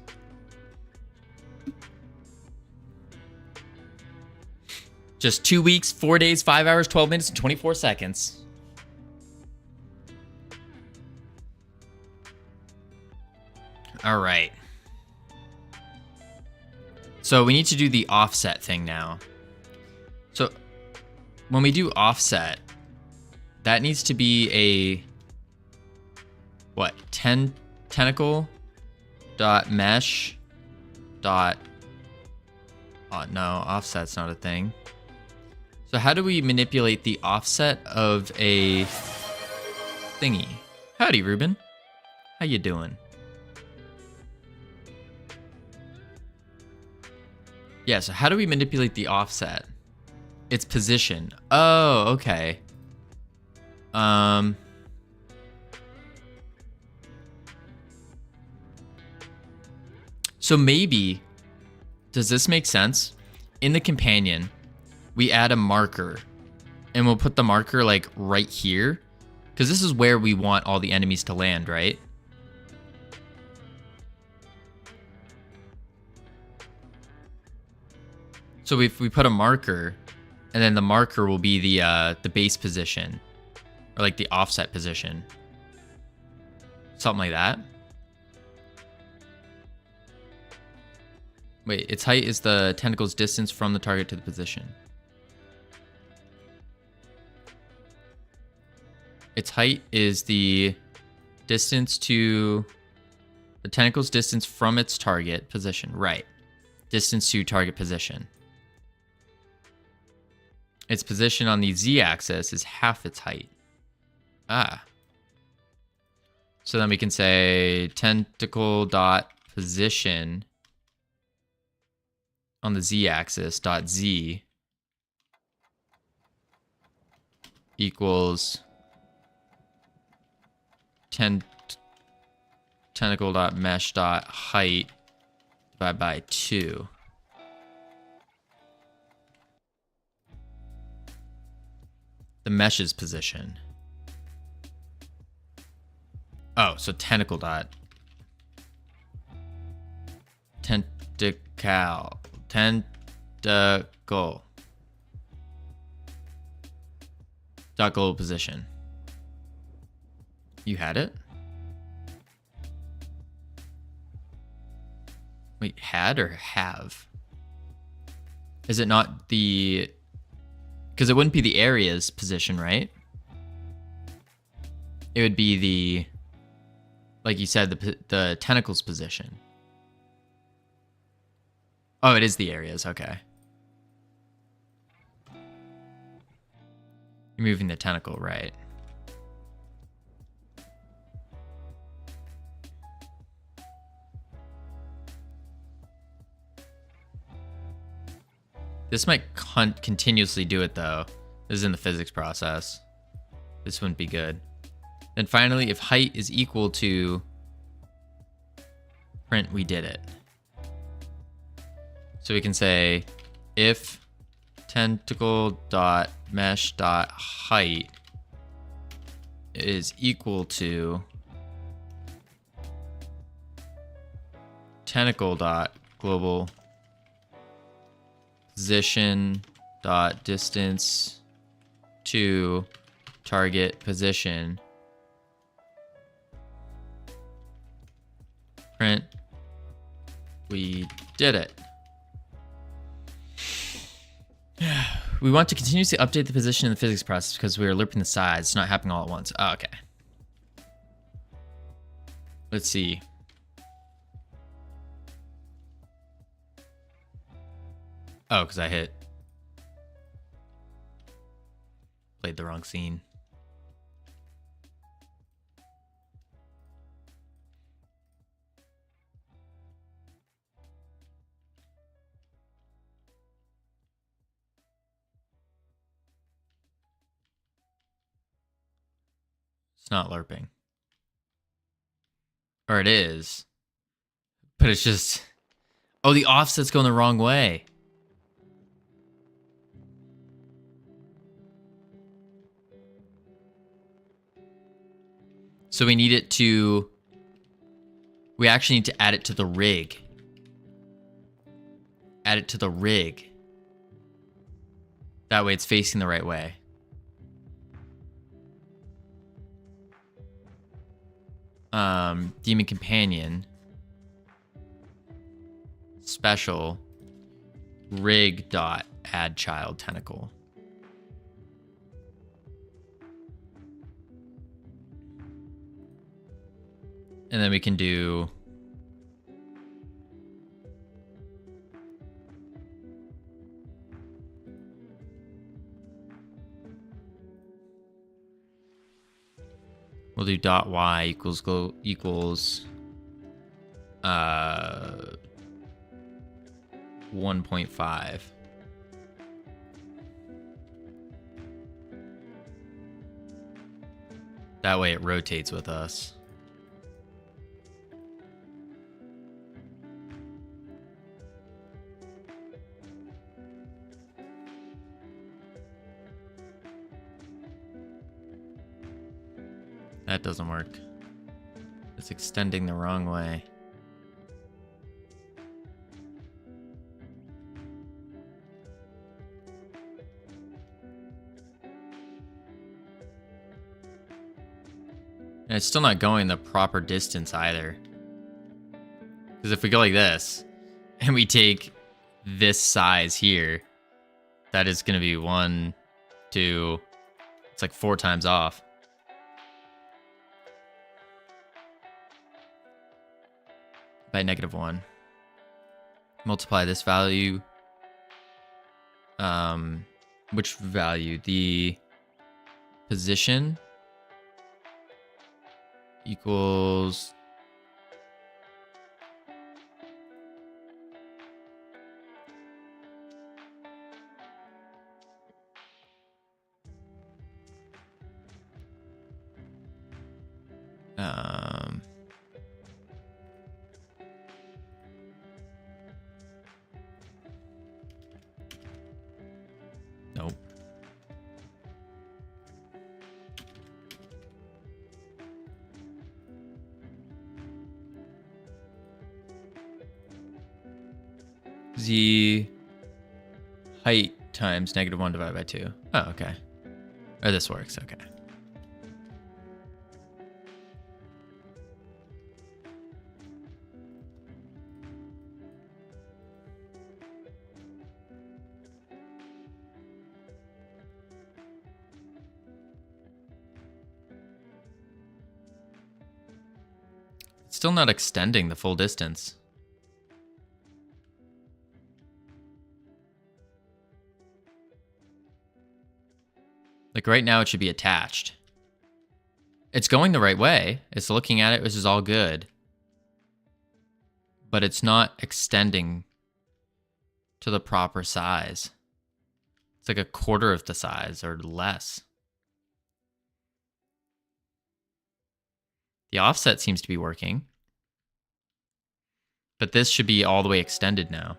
Just 2 weeks, 4 days, 5 hours, 12 minutes, and 24 seconds. All right. So we need to do the offset thing now. So when we do offset, that needs to be a what? Tentacle dot mesh dot. Oh no, offset's not a thing. So how do we manipulate the offset of a thingy? Howdy, Ruben. How you doing? Yeah, so how do we manipulate the offset? Its position. Oh, okay. So maybe, does this make sense? In the companion, we add a marker. And we'll put the marker like right here. Because this is where we want all the enemies to land, right? So if we put a marker, and then the marker will be the base position, or like the offset position, something like that. Wait, its height is the tentacle's distance from the target to the position. Its height is the distance to the tentacle's distance from its target position, right? Distance to target position. Its position on the z-axis is half its height. Ah. So then we can say tentacle dot position on the z-axis dot z equals tentacle dot mesh dot height divided by 2. The mesh's position. Oh, so tentacle dot tentacle dot global position. You had it? Wait, had or have? Is it not the... Because it wouldn't be the area's position, right? It would be the... Like you said, the tentacle's position. Oh, it is the area's, okay. You're moving the tentacle, right? This might continuously do it though. This is in the physics process. This wouldn't be good. Then finally, if height is equal to print, we did it. So we can say if tentacle dot mesh dot height is equal to tentacle dot global position dot distance to target position, print, we did it. We want to continuously update the position in the physics process because we are looping the sides. It's not happening all at once. Oh, okay. Let's see. Oh, because I played the wrong scene. It's not LARPing. Or it is. But it's just... Oh, the offset's going the wrong way. So we need it to... We actually need to add it to the rig. Add it to the rig. That way it's facing the right way. Demon Companion. Special. Rig dot add child tentacle. And then we can do... We'll do dot y equals 1.5. That way it rotates with us. That doesn't work. It's extending the wrong way. And it's still not going the proper distance either. Because if we go like this, and we take this size here, that is going to be 1, 2, it's like 4 times off. By -1. Multiply this value. Which value? The position equals Nope. Z height times -1 divided by 2. Oh, okay. Or this works, okay. It's still not extending the full distance. Like right now it should be attached. It's going the right way. It's looking at it, which is all good. But it's not extending to the proper size. It's like a quarter of the size or less. The offset seems to be working. But this should be all the way extended now.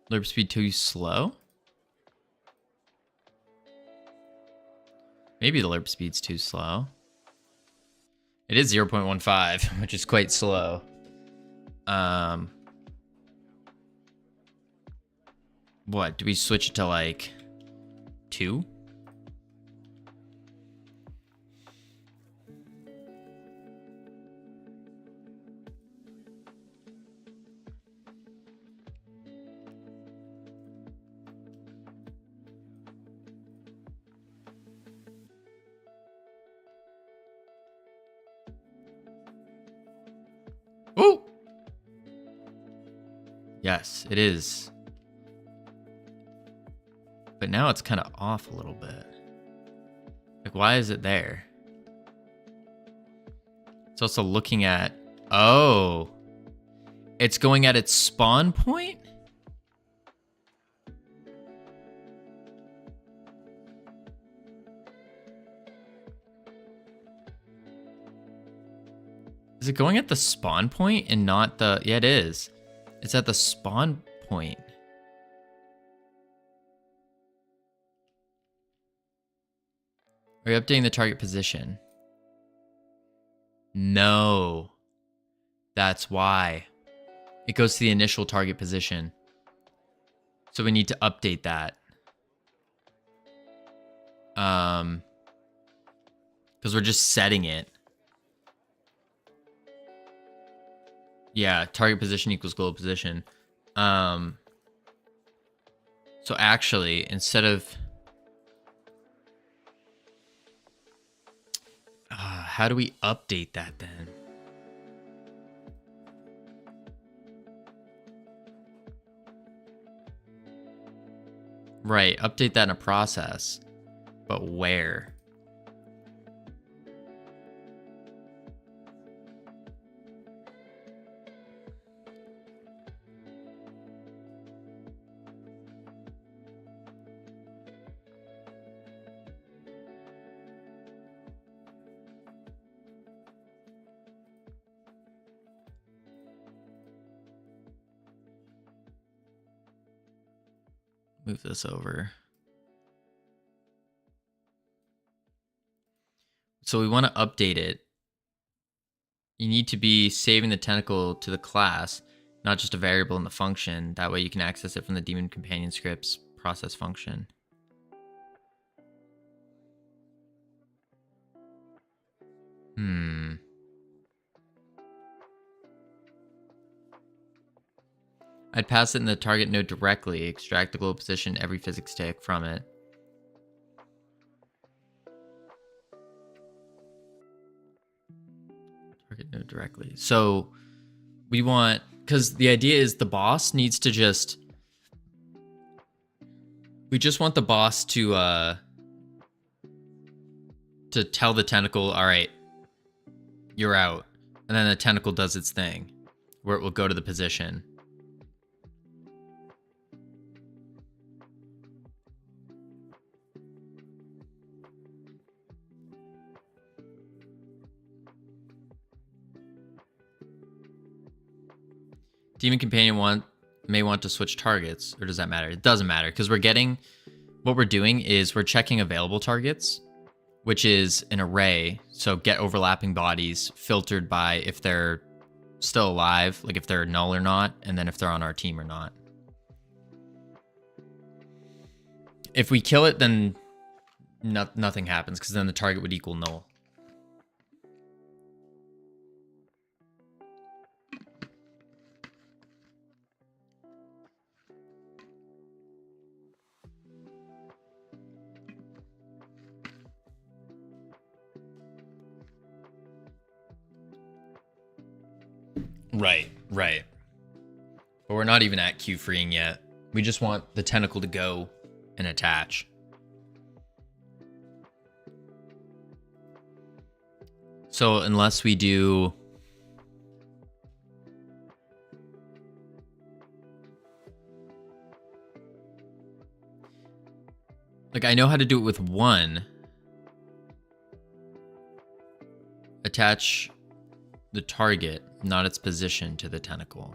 Lerp speed too slow? Maybe the lerp speed's too slow. It is 0.15, which is quite slow. What? Do we switch it to like 2? Oh! Yes, it is. But now it's kind of off a little bit. Like, why is it there? It's also looking at... Oh! It's going at its spawn point? Is it going at the spawn point and not the... Yeah, it is. It's at the spawn point. Are you updating the target position? No. That's why. It goes to the initial target position. So we need to update that. Because we're just setting it. Yeah, target position equals global position. So actually, instead of... how do we update that then? Right, update that in a process. But where? Move this over. So we want to update it. You need to be saving the tentacle to the class, not just a variable in the function. That way you can access it from the daemon companion script's process function. I'd pass it in the target node directly, extract the global position, every physics tick from it. Target node directly. So we want, because the idea is the boss needs to just, we just want the boss to tell the tentacle, all right, you're out. And then the tentacle does its thing, where it will go to the position. Demon Companion may want to switch targets, or does that matter? It doesn't matter, because what we're doing is we're checking available targets, which is an array. So get overlapping bodies filtered by if they're still alive, like if they're null or not, and then if they're on our team or not. If we kill it, then nothing happens, because then the target would equal null. Right. But we're not even at Q freeing yet. We just want the tentacle to go and attach. So unless we do... Like, I know how to do it with one. Attach the target, not its position, to the tentacle.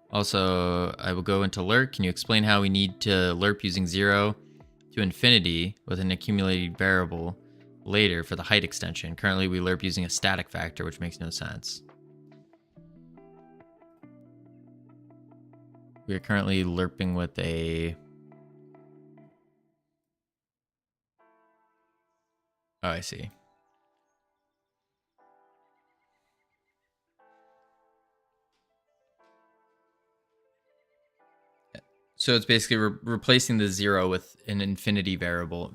Also, I will go into lurk. Can you explain how we need to lerp using 0 to infinity with an accumulated variable later for the height extension? Currently, we lerp using a static factor, which makes no sense. We are currently lerping with a... Oh, I see. So it's basically replacing the 0 with an infinity variable.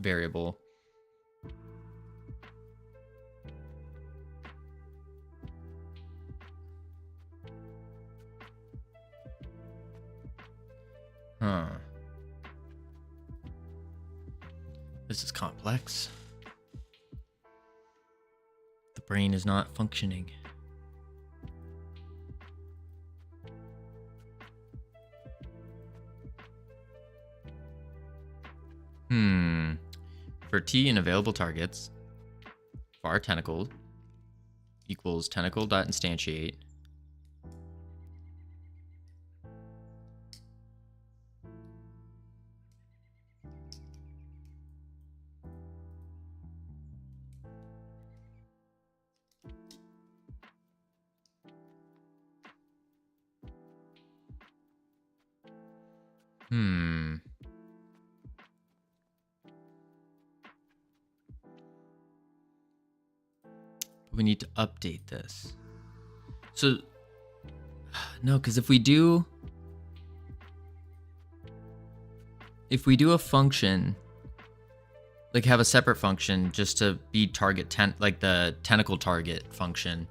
Huh. This is complex. The brain is not functioning. For T and available targets, var tentacle equals tentacle.instantiate. We need to update this. So, no, because if we do a function, like have a separate function just to be target like the tentacle target function,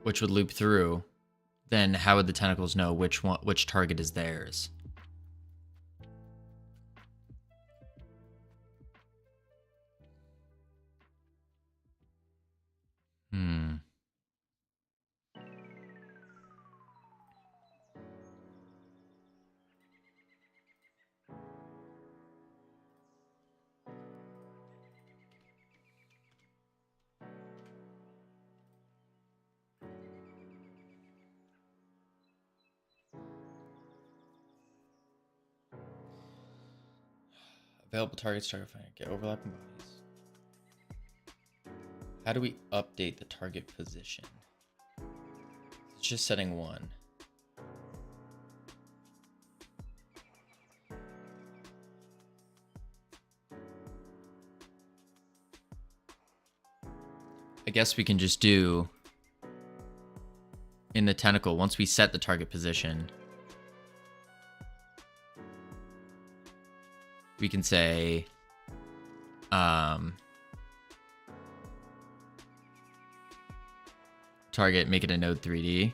which would loop through, then how would the tentacles know which target is theirs? Available targets, target finder, get overlapping bodies. How do we update the target position? It's just setting 1. I guess we can just do in the tentacle, once we set the target position, we can say target, make it a node 3D.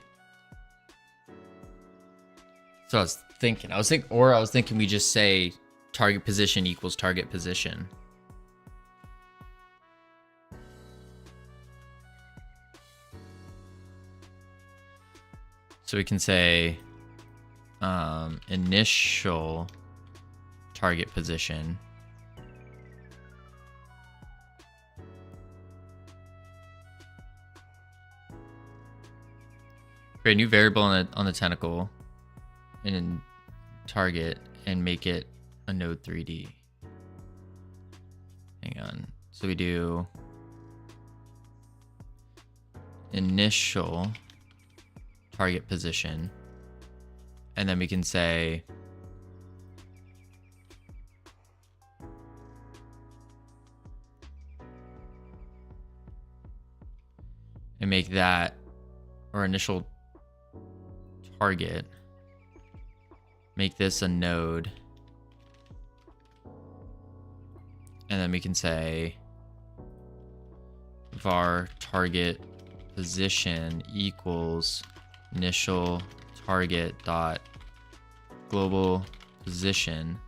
So I was thinking we just say target position equals target position. So we can say initial target position. Create a new variable on the tentacle and target and make it a node 3D. Hang on. So we do initial target position, and then we can say and make that our initial target, make this a node, and then we can say var target position equals initial target dot global position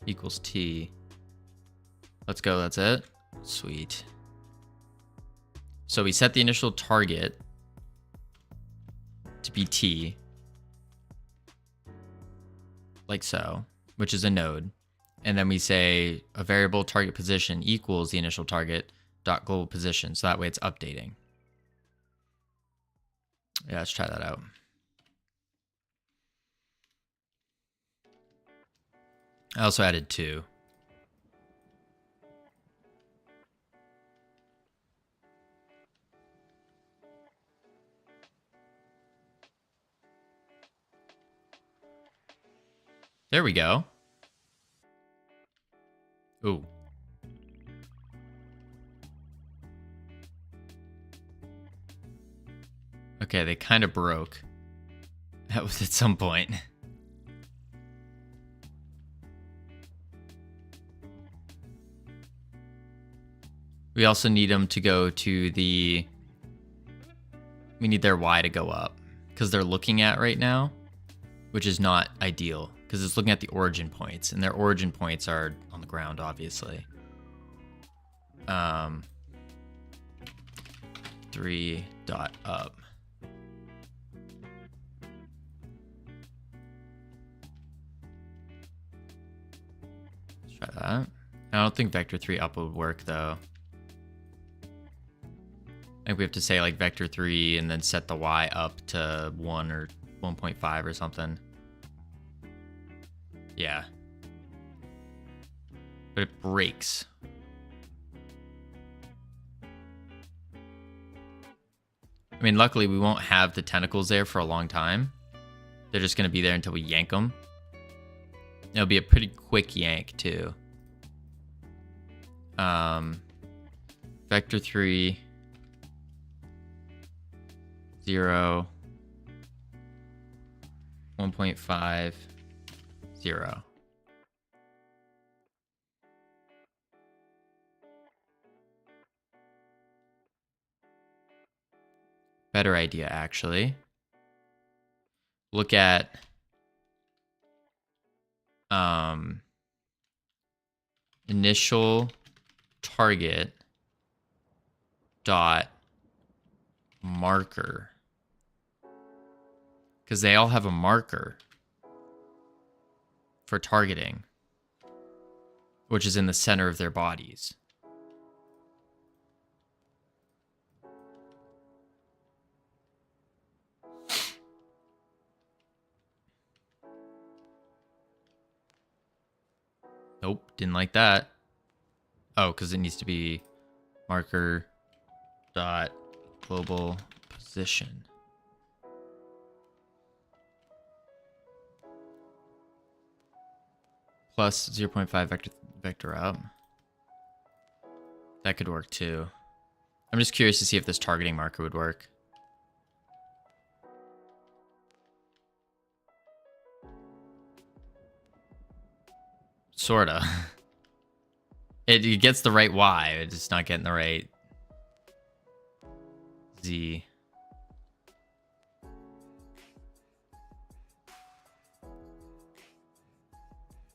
equals t. Let's go. That's it. Sweet. So we set the initial target to be t, like so, which is a node. And then we say a variable target position equals the initial target dot global position. So that way it's updating. Yeah, let's try that out. I also added 2. There we go. Ooh. Okay, they kind of broke. That was at some point. We also need them to go to the... We need their Y to go up because they're looking at right now, which is not ideal because it's looking at the origin points, and their origin points are on the ground, obviously. 3 dot up. Let's try that. I don't think vector 3 up would work though. I think we have to say like vector 3 and then set the Y up to 1 or 1.5 or something. Yeah. But it breaks. I mean, luckily we won't have the tentacles there for a long time. They're just going to be there until we yank them. It'll be a pretty quick yank too. Vector 3, 0, 1.5, 0. Better idea, actually. Look at initial target dot marker, because they all have a marker for targeting, which is in the center of their bodies. Nope, didn't like that. Oh, because it needs to be marker dot global position. Plus 0.5 vector up. That could work too. I'm just curious to see if this targeting marker would work. Sorta. It gets the right Y, it's just not getting the right Z.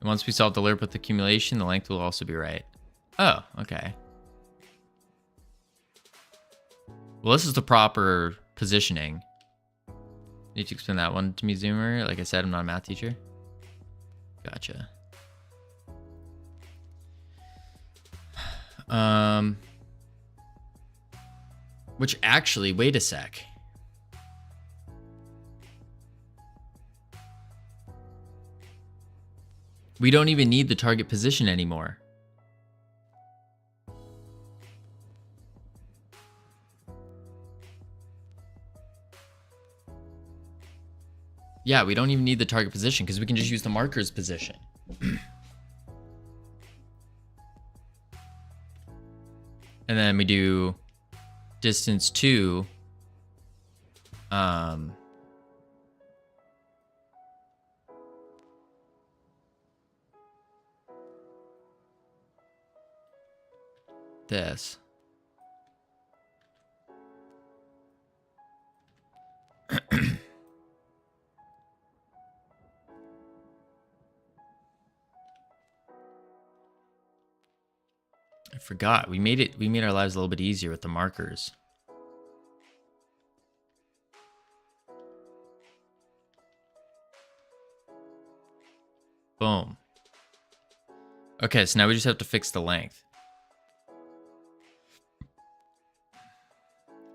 And once we solve the lerp with accumulation, the length will also be right. Oh, okay. Well, this is the proper positioning. Need to explain that one to me, Zoomer. Like I said, I'm not a math teacher. Gotcha. Which actually, wait a sec. We don't even need the target position anymore. Yeah, we don't even need the target position because we can just use the marker's position. And then we do distance 2. This. I forgot. We made our lives a little bit easier with the markers. Boom. Okay, so now we just have to fix the length.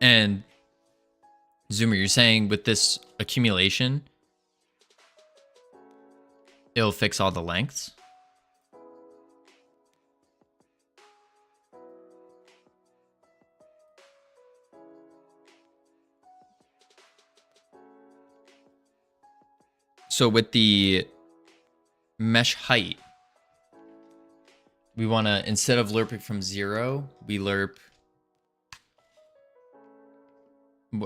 And Zoomer, you're saying with this accumulation, it'll fix all the lengths? So with the mesh height, we want to, instead of lerping from 0, we lerp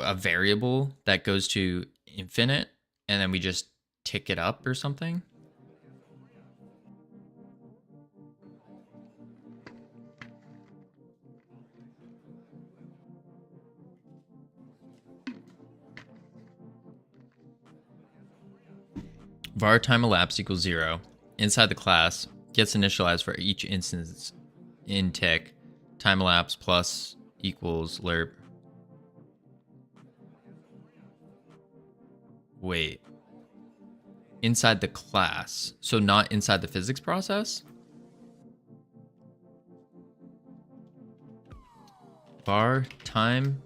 a variable that goes to infinite, and then we just tick it up or something. Var time elapsed equals 0. Inside the class gets initialized for each instance in tick. Time elapsed plus equals lerp. Wait. Inside the class. So not inside the physics process? Var time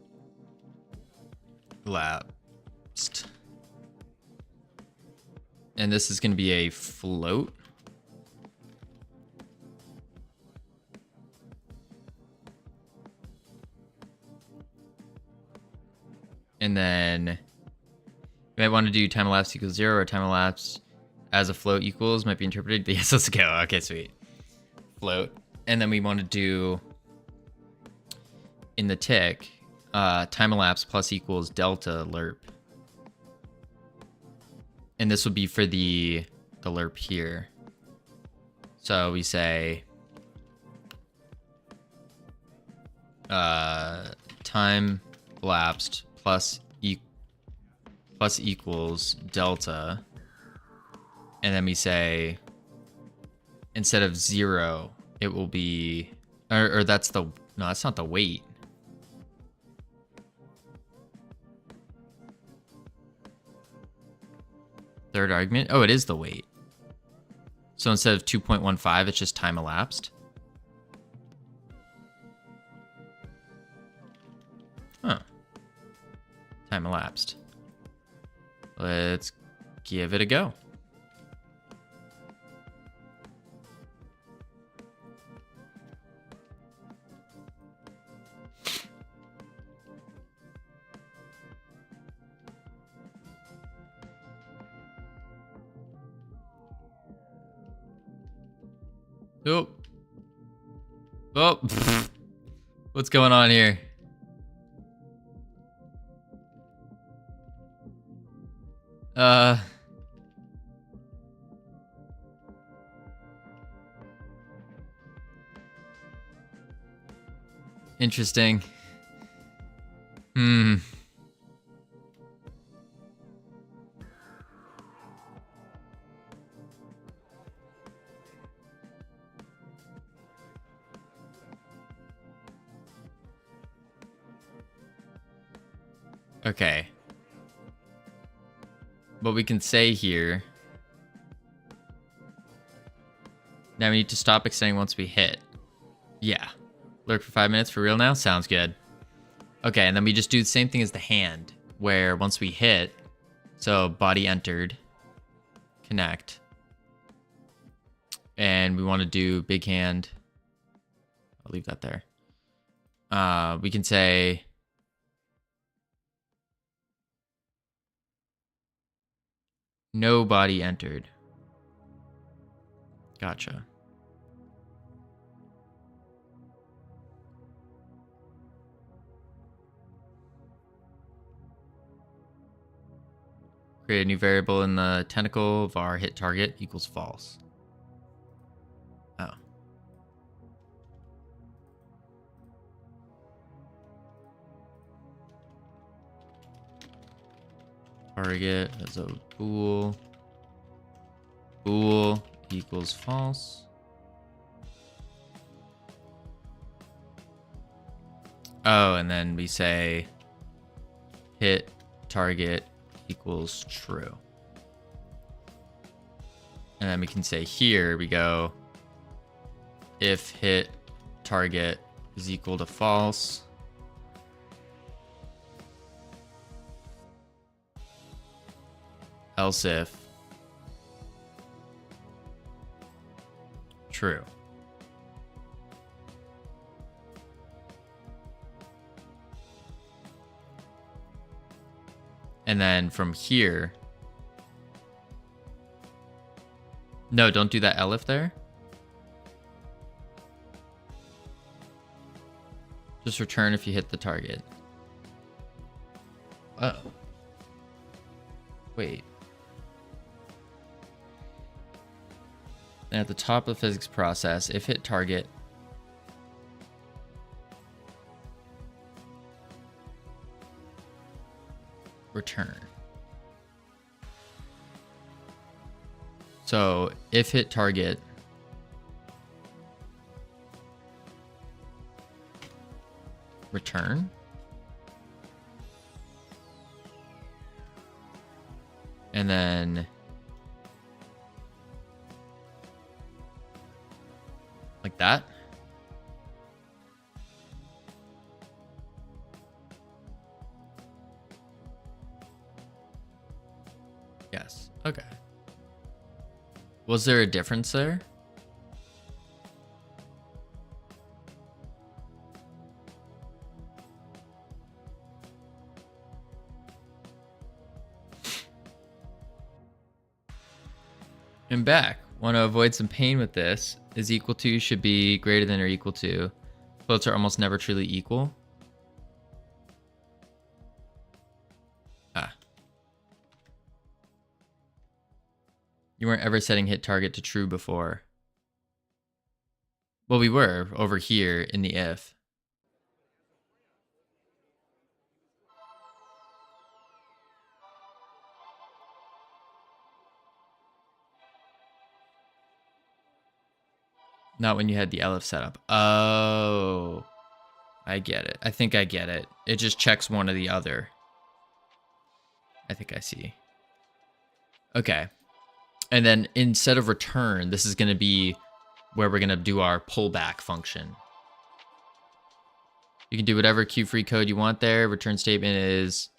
elapsed. And this is going to be a float. And then you might want to do time elapsed equals 0 or time elapsed as a float equals might be interpreted. But yes, let's go. Okay, sweet. Float. And then we want to do in the tick, time elapsed plus equals delta lerp. And this will be for the lerp here. So we say time elapsed plus equals delta. And then we say instead of 0, it will be or that's the no, that's not the weight. Third argument. Oh, it is the weight. So instead of 2.15, it's just time elapsed. Huh. Time elapsed. Let's give it a go. Oh. Oh. What's going on here? Interesting. Okay. What we can say here. Now we need to stop extending once we hit. Yeah. Lurk for 5 minutes for real now? Sounds good. Okay, and then we just do the same thing as the hand, where once we hit, so body entered, connect, and we want to do big hand. I'll leave that there. We can say no body entered. Gotcha. Create a new variable in the tentacle var hit target equals false. Oh. Target as a bool. Bool equals false. Oh, and then we say hit target equals true. And then we can say here we go if hit target is equal to false, else if true. And then from here, no, don't do that elif there. Just return if you hit the target. Oh. Wait. And at the top of the physics process, if hit target, return. So if hit target, return, and then like that. Yes. Okay. Was there a difference there? I'm back. Want to avoid some pain with this. Is equal to should be greater than or equal to. Floats are almost never truly equal. You weren't ever setting hit target to true before. Well, we were over here in the if. Not when you had the elif set up. Oh, I get it. I think I get it. It just checks one or the other. I think I see. Okay. And then instead of return, this is going to be where we're going to do our pullback function. You can do whatever queue-free code you want there. Return statement is,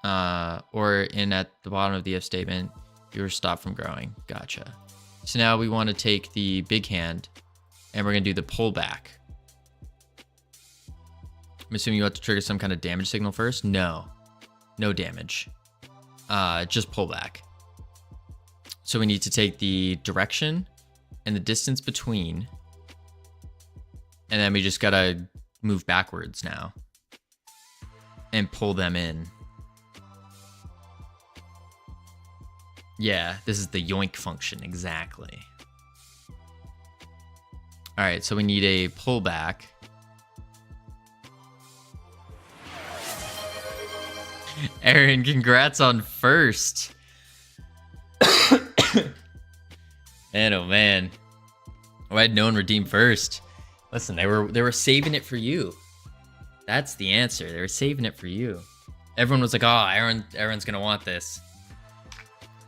or in at the bottom of the if statement, you're stopped from growing. Gotcha. So now we want to take the big hand and we're going to do the pullback. I'm assuming you have to trigger some kind of damage signal first. No damage. Just pullback. So we need to take the direction and the distance between, and then we just gotta move backwards now and pull them in. Yeah, this is the yoink function, exactly. All right, so we need a pullback. Aaron, congrats on first. Man, oh man. Oh, I had no one redeem first. Listen, they were saving it for you. That's the answer. They were saving it for you. Everyone was like, oh, Aaron's gonna want this.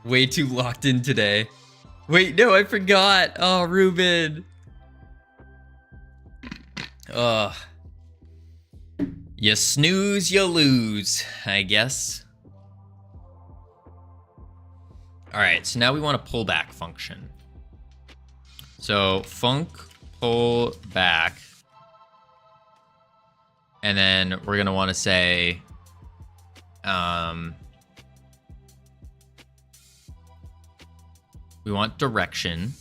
Way too locked in today. Wait, no, I forgot. Oh, Ruben. Ugh. You snooze, you lose, I guess. All right, so now we want a pullback function. So func pull back. And then we're gonna want to say, we want direction.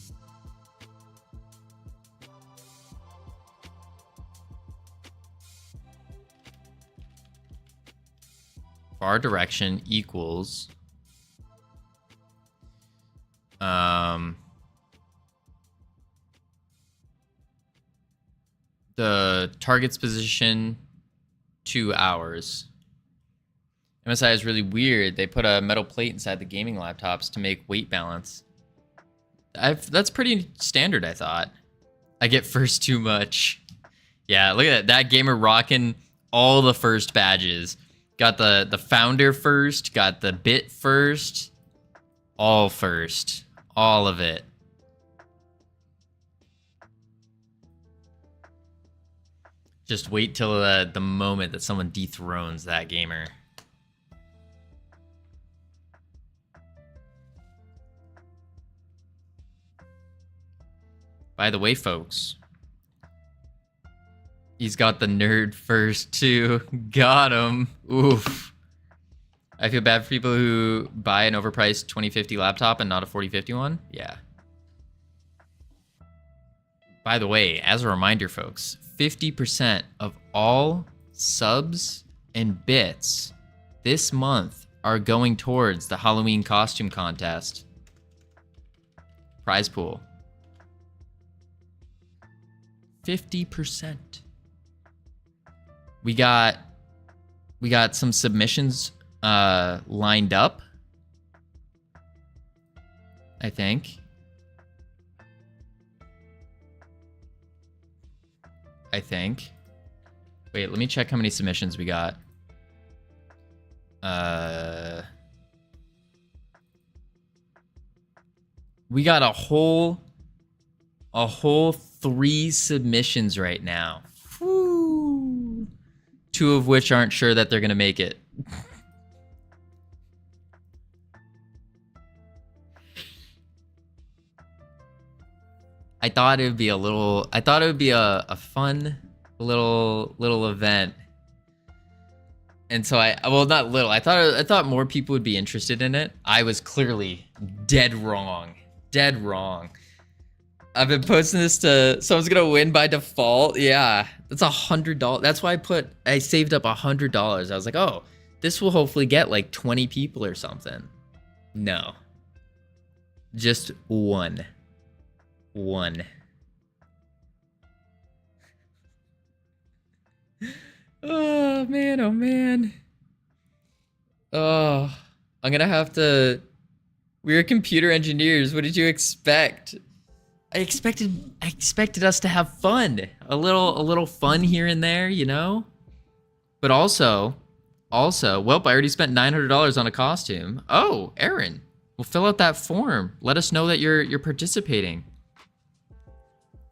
Var direction equals the target's position 2 hours. MSI is really weird. They put a metal plate inside the gaming laptops to make weight balance. That's pretty standard, I thought. I get first too much. Yeah, look at that. That gamer rocking all the first badges. Got the founder first, got the bit first, all first. All of it. Just wait till the moment that someone dethrones that gamer. By the way, folks, he's got the nerd first too. Got him. Oof. I feel bad for people who buy an overpriced 2050 laptop and not a 4050 one. Yeah. By the way, as a reminder, folks, 50% of all subs and bits this month are going towards the Halloween costume contest. Prize pool. 50%. We got some submissions lined up, I think. Wait, let me check how many submissions we got. We got a whole 3 submissions right now. Whew. 2 of which aren't sure that they're gonna make it. I thought it would be a fun little event. And so I thought more people would be interested in it. I was clearly dead wrong. I've been posting this to someone's gonna win by default. Yeah, that's $100. That's why I saved up $100. I was like, oh, this will hopefully get like 20 people or something. No, just one. Oh man. Oh, I'm gonna have to. We're computer engineers. What did you expect? I expected us to have fun, a little fun here and there, you know. But also, well, I already spent $900 on a costume. Oh, Aaron, well, fill out that form. Let us know that you're participating.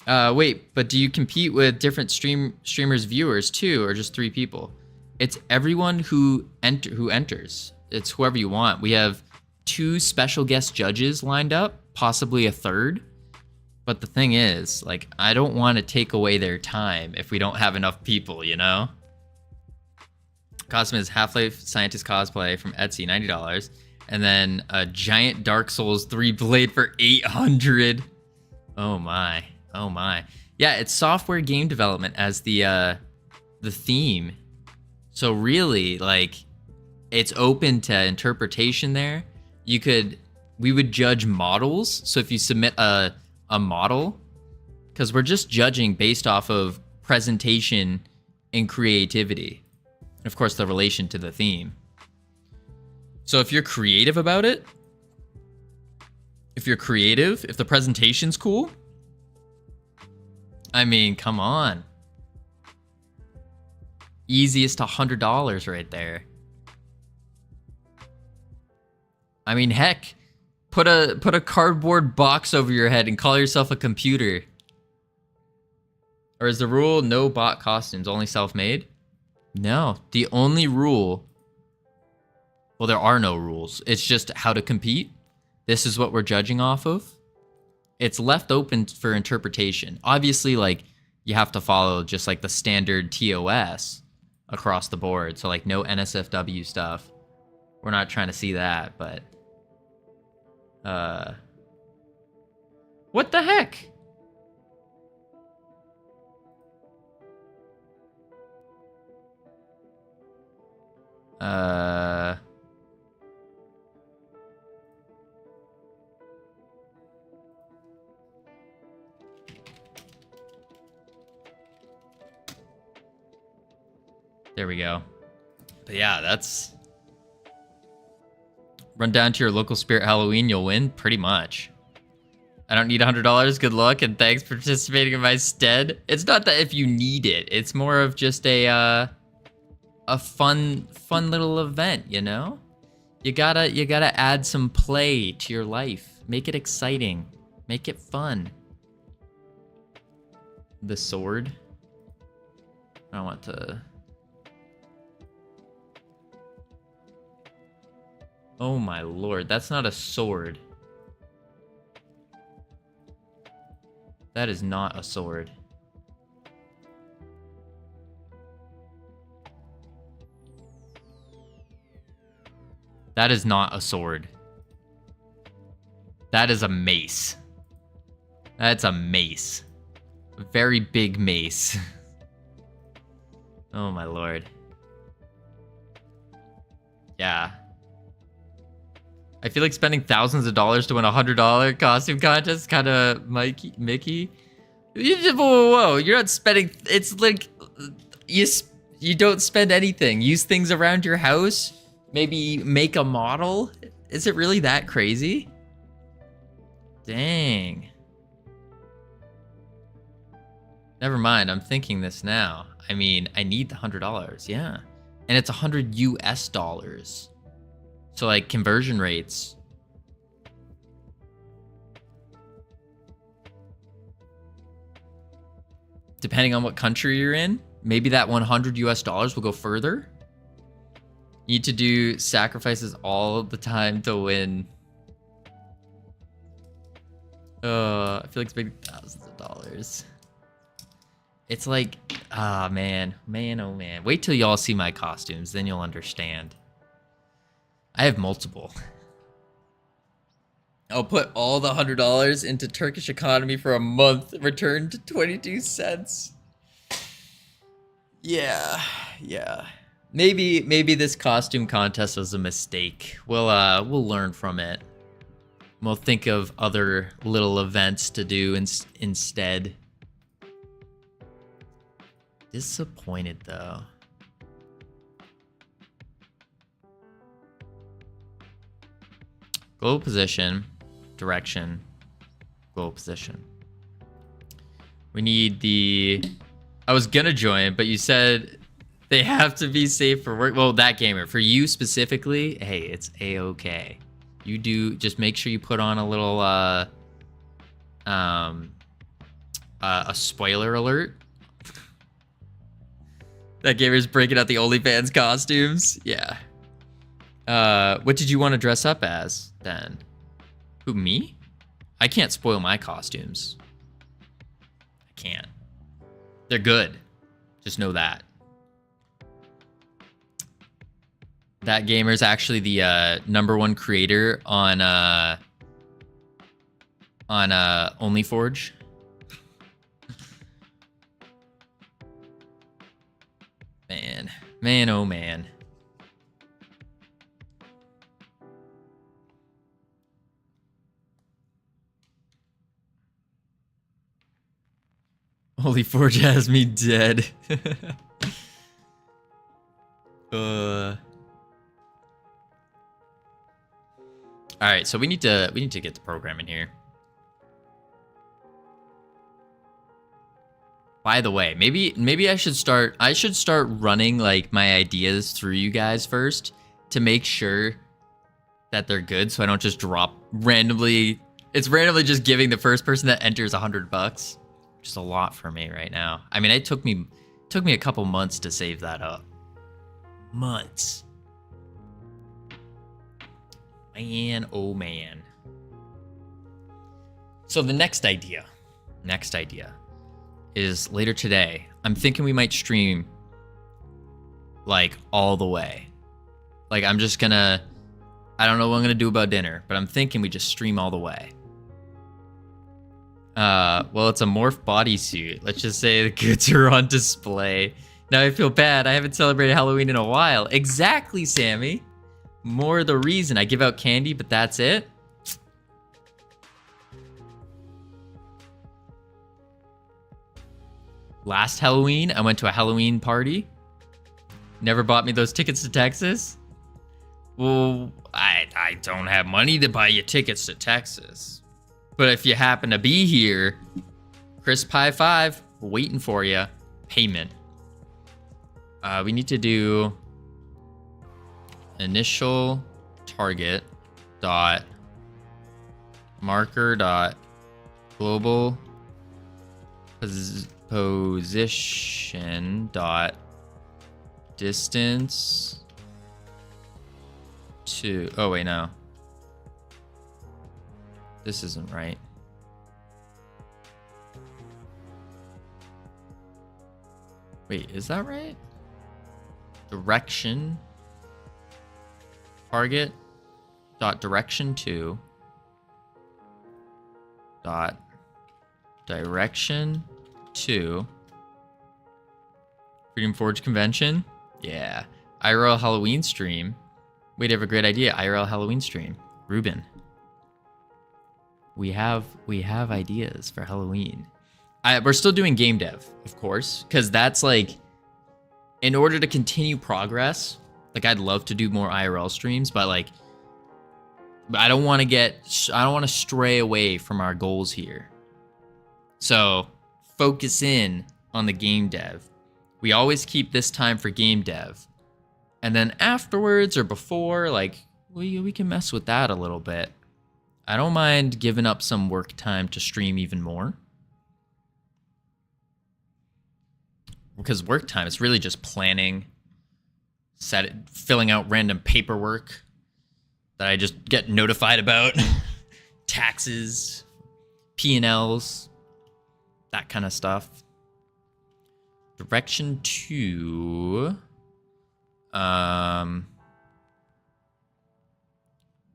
Wait, but do you compete with different streamers' viewers too, or just 3 people? It's everyone who enters. It's whoever you want. We have 2 special guest judges lined up, possibly a 3rd. But the thing is, like, I don't want to take away their time if we don't have enough people, you know? Costume is Half-Life Scientist cosplay from Etsy, $90. And then a giant Dark Souls 3 blade for $800. Oh my. Yeah, it's software game development as the theme. So really, like, it's open to interpretation there. We would judge models. So if you submit a model, because we're just judging based off of presentation and creativity. And of course, the relation to the theme. So if you're creative about it, if the presentation's cool, I mean, come on. Easiest $100 right there. I mean, heck, put a cardboard box over your head and call yourself a computer. Or is the rule no bot costumes, only self-made? No, the only rule, well, there are no rules. It's just how to compete. This is what we're judging off of. It's left open for interpretation. Obviously, like, you have to follow just like the standard TOS across the board. So like no NSFW stuff. We're not trying to see that, but what the heck? There we go. But yeah, that's... Run down to your local Spirit Halloween, you'll win, pretty much. I don't need $100, good luck, and thanks for participating in my stead. It's not that if you need it, it's more of just a fun little event, you know? You gotta add some play to your life. Make it exciting. Make it fun. The sword. I want to... Oh my lord, that's not a sword. That is not a sword. That is not a sword. That is a mace. That's a mace. A very big mace. Oh my lord. Yeah. I feel like spending thousands of dollars to win a $100 costume contest kind of Mickey. Whoa, you're not spending. It's like you don't spend anything. Use things around your house. Maybe make a model. Is it really that crazy? Dang. Never mind. I'm thinking this now. I mean, I need the $100. Yeah, and it's $100 US. So like conversion rates. Depending on what country you're in, maybe that $100 US will go further. You need to do sacrifices all the time to win. I feel like spending thousands of dollars. It's like, ah, man, oh man. Wait till y'all see my costumes, then you'll understand. I have multiple. I'll put all the $100 into Turkish economy for a month, return to 22 cents. Yeah. Maybe this costume contest was a mistake. We'll learn from it. We'll think of other little events to do instead. Disappointed though. Global position, direction, global position. We need the... I was gonna join, but you said they have to be safe for work. Well, that gamer. For you specifically, hey, it's A-okay. You do... Just make sure you put on a little... a spoiler alert. That gamer's breaking out the OnlyFans costumes. Yeah. What did you want to dress up as, then? Who, me? I can't spoil my costumes. I can't. They're good. Just know that. That gamer's actually the #1 creator on OnlyForge. Man, oh man. OnlyForge has me dead. All right, so we need to get the program in here. By the way, maybe I should start running like my ideas through you guys first to make sure that they're good, so I don't just drop randomly. It's randomly just giving the first person that enters $100, which is a lot for me right now. I mean, it took me a couple months to save that up. Months. Man, oh man. So the next idea is later today. I'm thinking we might stream like all the way. Like I'm just gonna, I don't know what I'm gonna do about dinner, but I'm thinking we just stream all the way. Well, it's a morph bodysuit. Let's just say the goods are on display. Now I feel bad. I haven't celebrated Halloween in a while. Exactly, Sammy. More the reason. I give out candy, but that's it. Last Halloween, I went to a Halloween party. Never bought me those tickets to Texas. Well, I don't have money to buy you tickets to Texas. But if you happen to be here, Crisp High Five, waiting for you. Payment. We need to do initial target dot marker dot global position dot distance to, oh wait, no, this isn't right. Wait, is that right? Direction target dot direction to dot direction to Freedom Forge convention. Yeah. IRL Halloween stream. Wait, I have a great idea. IRL Halloween stream. Ruben. We have ideas for Halloween. We're still doing game dev, of course, because that's like, in order to continue progress, like I'd love to do more IRL streams, but like, I don't want to stray away from our goals here. So focus in on the game dev. We always keep this time for game dev. And then afterwards or before, like, we can mess with that a little bit. I don't mind giving up some work time to stream even more. Because work time is really just planning, filling out random paperwork that I just get notified about. Taxes, P&Ls, that kind of stuff. Direction to...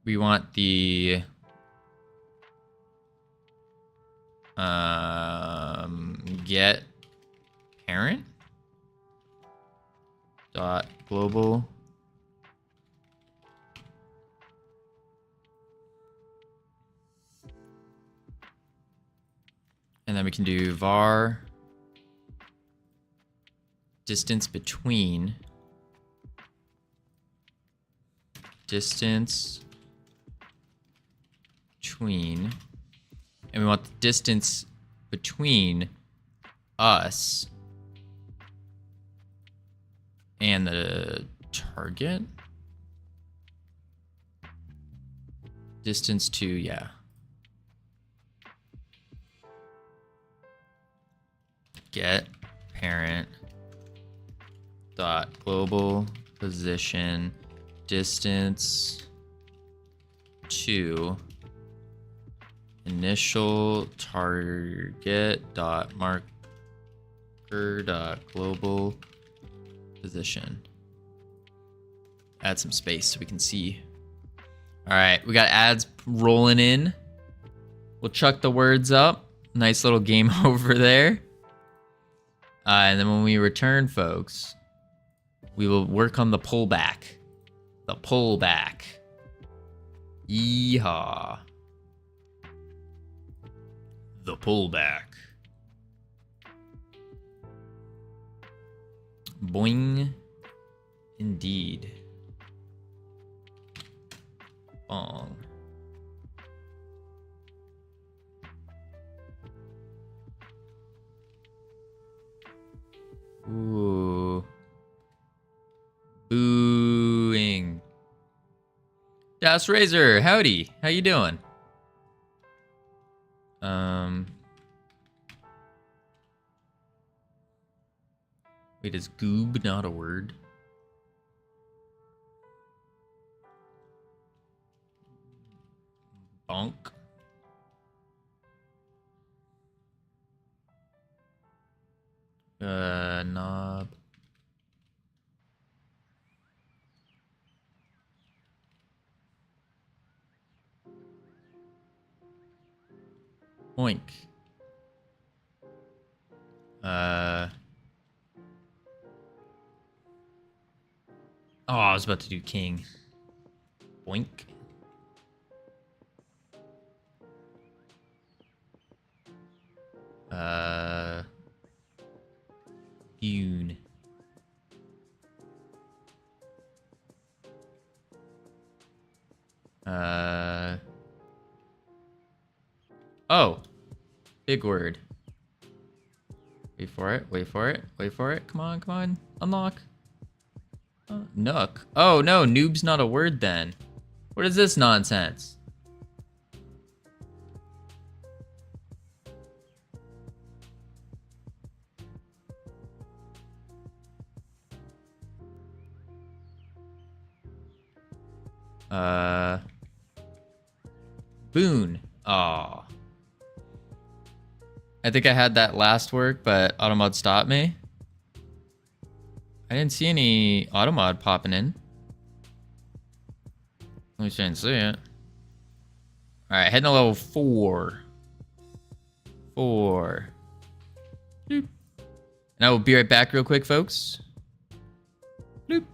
we want the... get parent dot global and then we can do var distance between and we want the distance between us and the target. Distance to, yeah. Get parent dot global position distance to initial target dot marker dot global position. Add some space so we can see. All right, we got ads rolling in. We'll chuck the words up. Nice little game over there. And then when we return, folks, we will work on the pullback. The pullback. Yeehaw. The pullback. Boing. Indeed. Bong. Ooh. Booing. Fast Razor, howdy. How you doing? Wait, is goob not a word? Bonk. Knob. Oink. Oh, I was about to do king. Boink. Yoon. Oh. Big word. Wait for it, wait for it, wait for it. Come on, come on. Unlock. Nook. Oh no, noob's not a word then. What is this nonsense? Boon. Aw. I think I had that last work, but Automod stopped me. I didn't see any Automod popping in. At least I didn't see it. Alright, heading to level 4. 4. Bloop. And I will be right back real quick, folks. Bloop.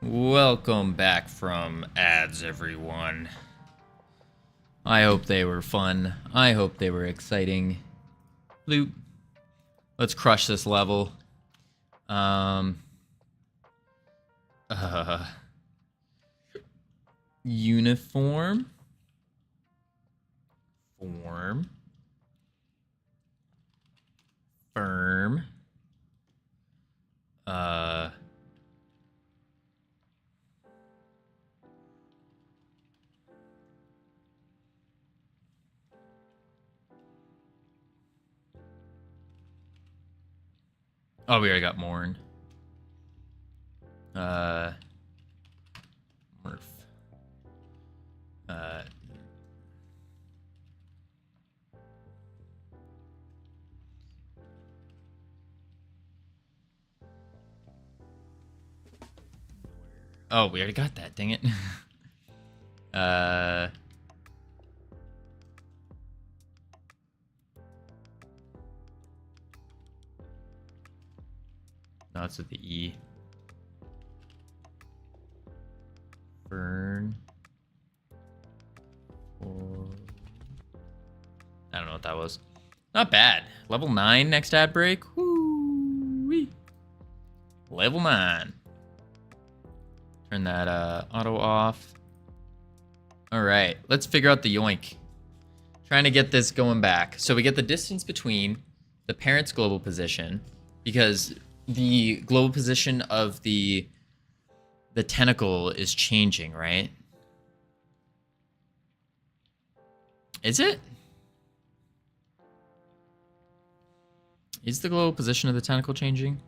Welcome back from ads, everyone. I hope they were fun. I hope they were exciting. Loot. Let's crush this level. Uniform. Form. Firm. Oh, we already got Morn. Murph. Oh, we already got that, dang it. No, it's with the E. Fern. I don't know what that was. Not bad. Level 9 next ad break. Woo-wee. Level 9. Turn that auto off. All right, let's figure out the yoink. Trying to get this going back. So we get the distance between the parent's global position, because the global position of the tentacle is changing, right? Is it? Is the global position of the tentacle changing?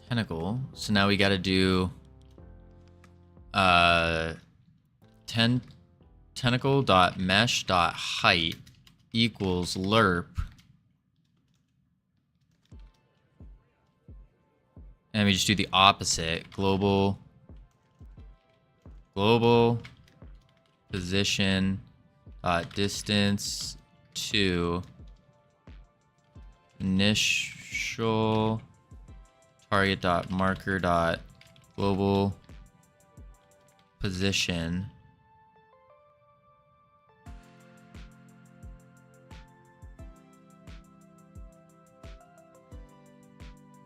Tentacle. So now we got to do tentacle dot mesh dot height equals lerp, and we just do the opposite. Global position dot distance to initial target dot marker dot global position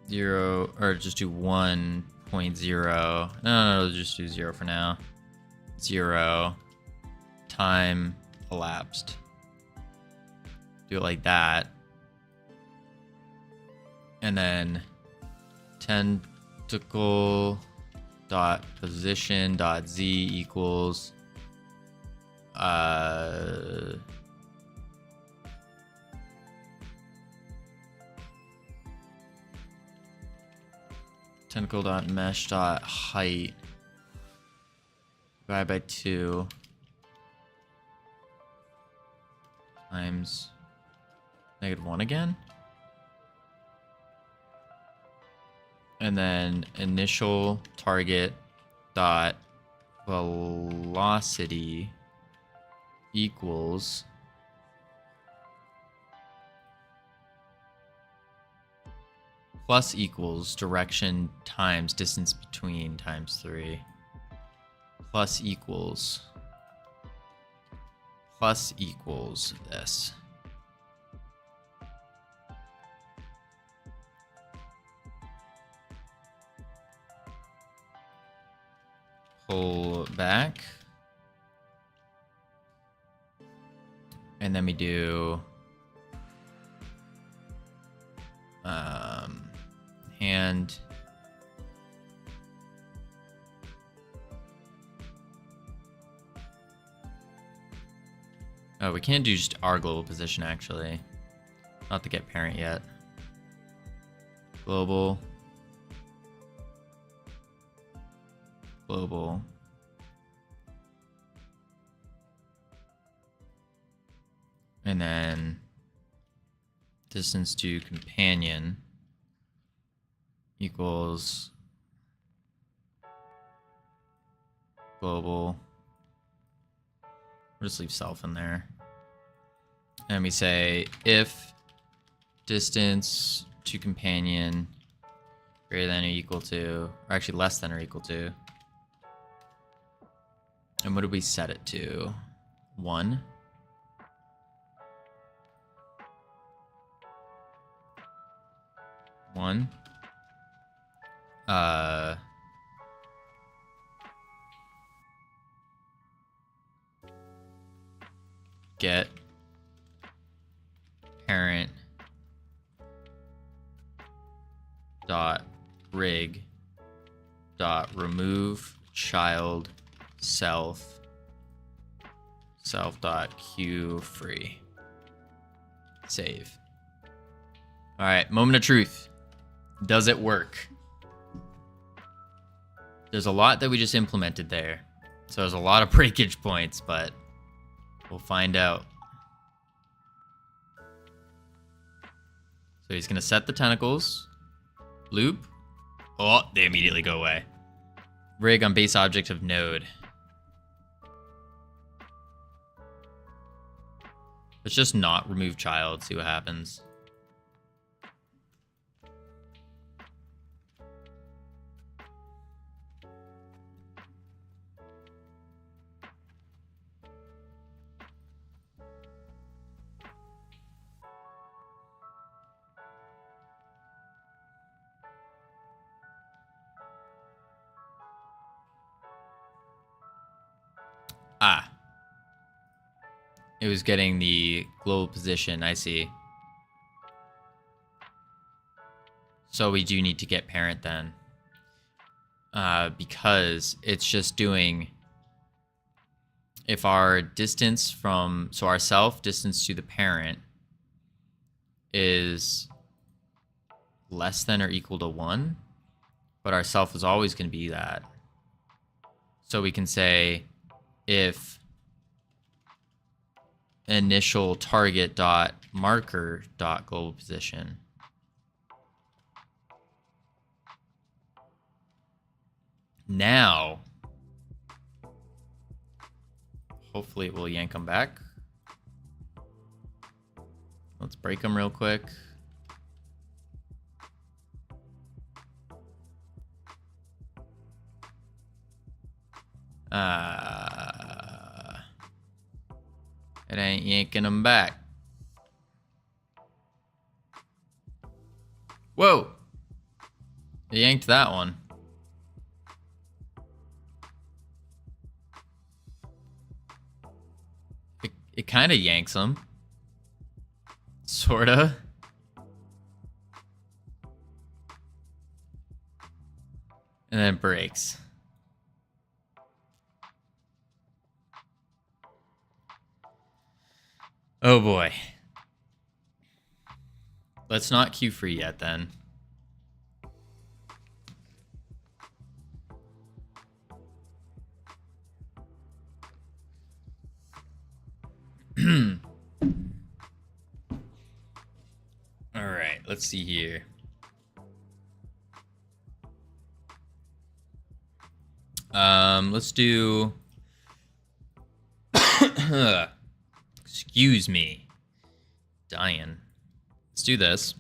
zero, or just do 1.0. No, just do 0 for now. 0 time elapsed. Do it like that, and then tentacle dot position dot z equals tentacle dot mesh dot height divided by 2 times -1 again. And then initial target dot velocity equals plus equals direction times distance between times 3 plus equals this. Pull back, and then we do hand oh, we can't do just our global position actually. Not to get parent yet. global, global, and then distance to companion equals global. We'll just leave self in there. And we say if distance to companion greater than or equal to, or actually less than or equal to. And what did we set it to? 1. Get parent dot rig dot remove child self dot queue free. Save. All right, moment of truth. Does it work? There's a lot that we just implemented there. So there's a lot of breakage points, but we'll find out. So he's gonna set the tentacles. Loop. Oh, they immediately go away. Rig on base object of node. Let's just not remove child, see what happens. Ah. It was getting the global position, I see. So we do need to get parent then. Because it's just doing, if our distance from, so our self distance to the parent is less than or equal to 1, but our self is always going to be that. So we can say if initial target dot marker dot global position now, hopefully it will yank them back. Let's break them real quick. It ain't yanking them back. Whoa! It yanked that one. It kind of yanks them. Sorta. And then it breaks. Oh boy. Let's not queue free yet then. All right, let's see here. Let's do excuse me. Dying. Let's do this.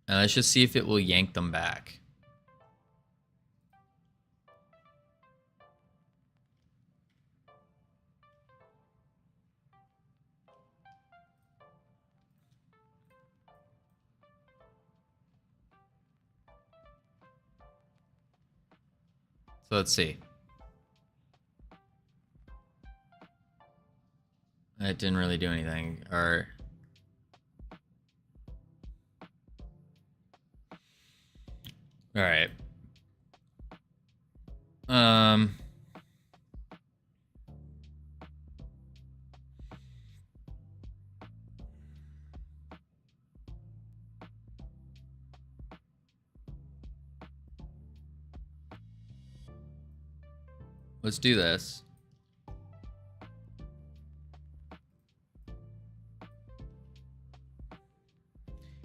And let's just see if it will yank them back. So let's see. It didn't really do anything, or... Alright. Let's do this.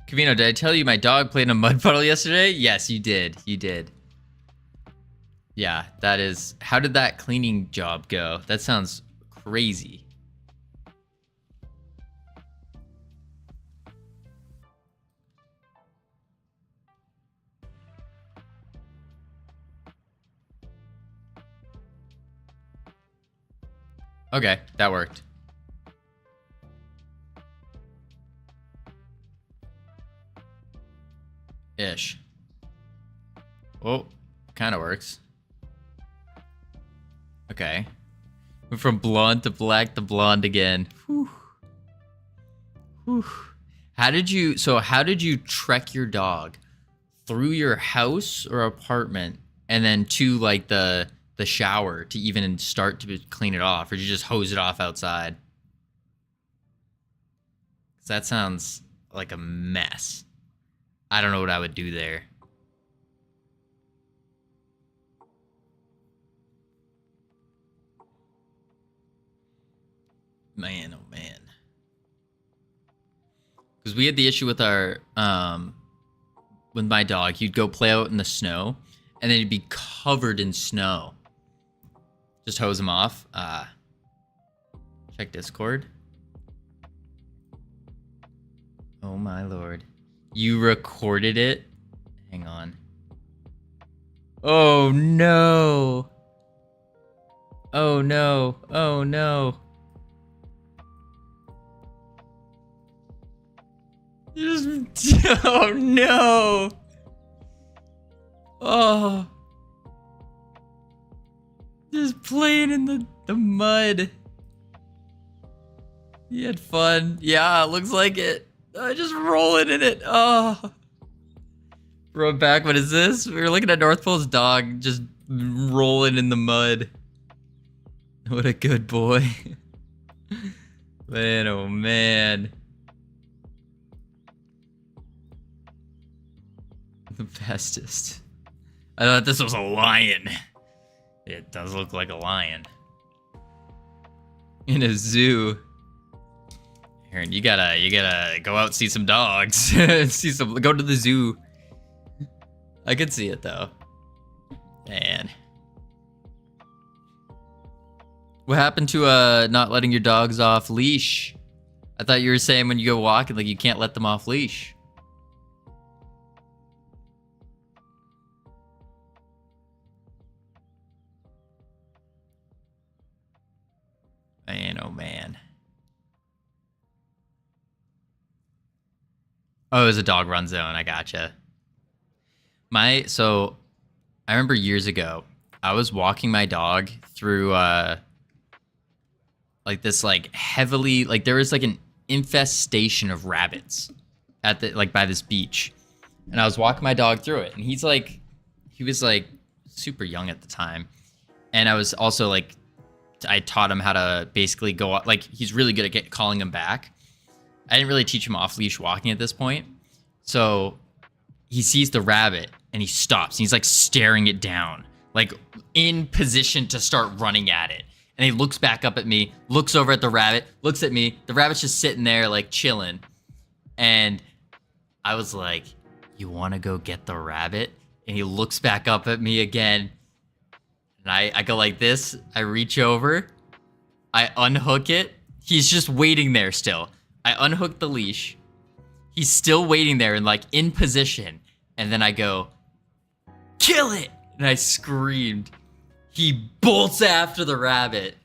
Covino, did I tell you my dog played in a mud puddle yesterday? Yes, you did. You did. Yeah, that is... How did that cleaning job go? That sounds crazy. Okay, that worked. Ish. Oh, kind of works. Okay. Went from blonde to black to blonde again. Whew. Whew. How did you trek your dog through your house or apartment and then to like the shower to even start to clean it off, or did you just hose it off outside? 'Cause that sounds like a mess. I don't know what I would do there. Man, oh man. Because we had the issue with our, with my dog. He'd go play out in the snow, and then he'd be covered in snow. Just hose him off. Check Discord. Oh my lord. You recorded it? Hang on. Oh no. Oh no. Oh no. Oh no. Oh. Just playing in the mud. He had fun. Yeah, looks like it. Just rolling in it. Oh. Run back. What is this? We were looking at North Pole's dog just rolling in the mud. What a good boy. Man, oh man. The bestest. I thought this was a lion. It does look like a lion. In a zoo. Aaron, you gotta go out and see some dogs. Go to the zoo. I could see it though. Man. What happened to not letting your dogs off leash? I thought you were saying when you go walking, like you can't let them off leash. Man, oh man. Oh, it was a dog run zone. I gotcha. So I remember years ago, I was walking my dog through like this like heavily, like there was like an infestation of rabbits at the like by this beach. And I was walking my dog through it, and he was like super young at the time. And I was also like, I taught him how to basically go, like he's really good at calling him back. I didn't really teach him off leash walking at this point. So he sees the rabbit and he stops and he's like staring it down, like in position to start running at it. And he looks back up at me, looks over at the rabbit, looks at me. The rabbit's just sitting there like chilling. And I was like, you want to go get the rabbit? And he looks back up at me again. And I go like this. I reach over. I unhook it. He's just waiting there still. I unhook the leash. He's still waiting there and like in position. And then I go, kill it! And I screamed. He bolts after the rabbit.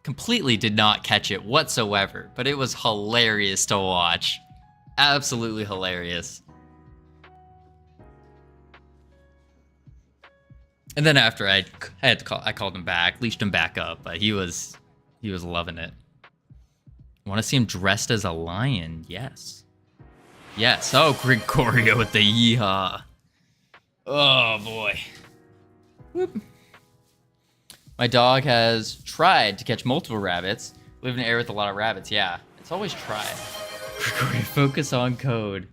Completely did not catch it whatsoever, but it was hilarious to watch. Absolutely hilarious. And then after I called him back, leashed him back up, but he was loving it. Want to see him dressed as a lion? Yes. Yes. Oh, Gregorio with the yeehaw. Oh boy. Whoop. My dog has tried to catch multiple rabbits. Live in an area with a lot of rabbits. Yeah, it's always tried. Gregorio, focus on code.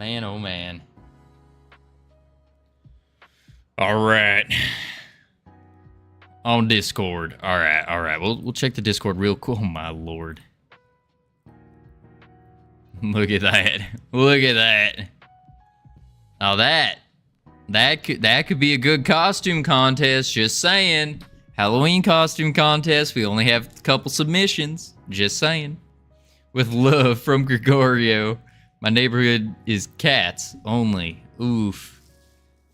Man, oh man. All right. On Discord. All right. We'll check the Discord real quick. Oh my lord. Look at that. Look at that. Now that could be a good costume contest. Just saying. Halloween costume contest. We only have a couple submissions. Just saying. With love from Gregorio. My neighborhood is cats only. Oof.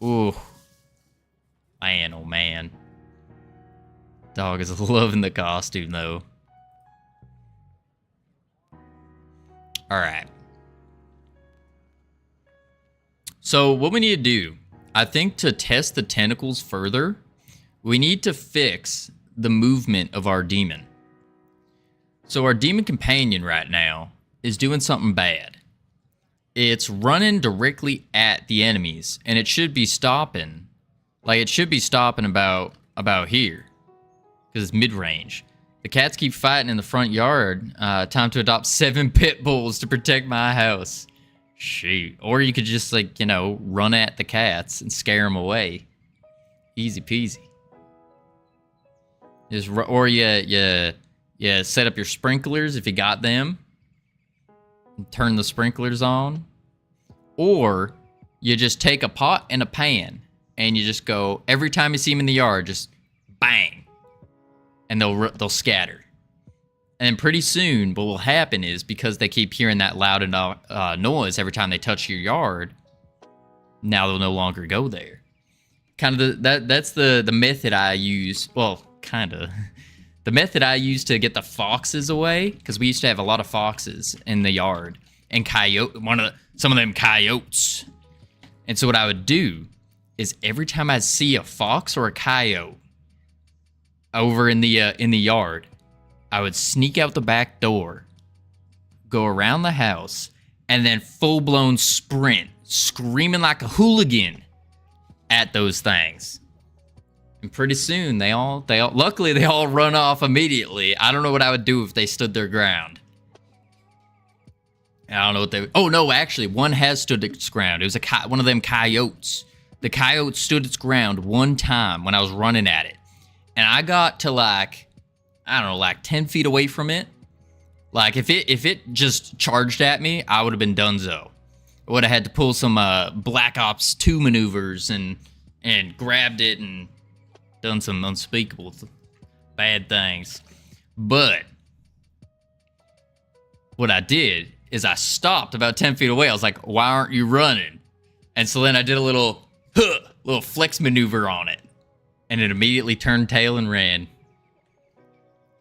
Oof. Man, oh man. Dog is loving the costume though. Alright. So what we need to do, I think to test the tentacles further, we need to fix the movement of our demon. So our demon companion right now is doing something bad. It's running directly at the enemies, and it should be stopping. Like, it should be stopping about here. Because it's mid-range. The cats keep fighting in the front yard. Time to adopt 7 pit bulls to protect my house. Shoot. Or you could just, like, you know, run at the cats and scare them away. Easy peasy. Or you set up your sprinklers if you got them. Turn the sprinklers on. Or you just take a pot and a pan and you just go, every time you see them in the yard, just bang. And they'll scatter. And pretty soon what will happen is, because they keep hearing that loud noise every time they touch your yard, now they'll no longer go there. Kind of that's the method I use. Well, kind of. The method I use to get the foxes away, because we used to have a lot of foxes in the yard, and some of them coyotes. And so what I would do is every time I see a fox or a coyote over in the yard, I would sneak out the back door, go around the house, and then full-blown sprint, screaming like a hooligan at those things. And pretty soon, luckily they all run off immediately. I don't know what I would do if they stood their ground. I don't know what they... Oh, no, actually, one has stood its ground. It was one of them coyotes. The coyote stood its ground one time when I was running at it. And I got to, like, I don't know, like 10 feet away from it. Like, if it just charged at me, I would have been donezo. I would have had to pull some Black Ops 2 maneuvers and grabbed it and done some unspeakable bad things. But what I did is I stopped about 10 feet away. I was like, why aren't you running? And so then I did a little flex maneuver on it. And it immediately turned tail and ran.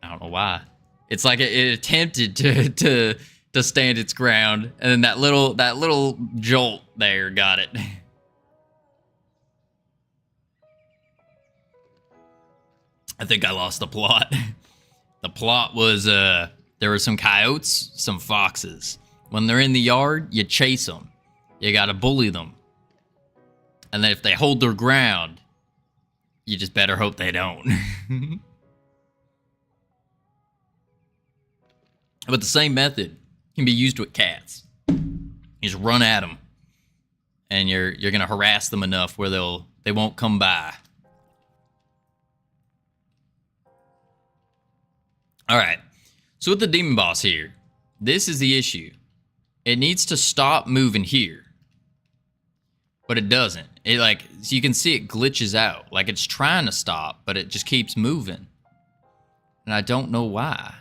I don't know why. It's like it attempted to stand its ground, and then that little jolt there got it. I think I lost the plot. The plot was there were some coyotes, some foxes. When they're in the yard, you chase them. You gotta bully them. And then if they hold their ground, you just better hope they don't. But the same method can be used with cats. You just run at them, and you're gonna harass them enough where they won't come by. All right. So with the demon boss here, this is the issue. It needs to stop moving here, but it doesn't. So you can see it glitches out. Like it's trying to stop, but it just keeps moving. And I don't know why.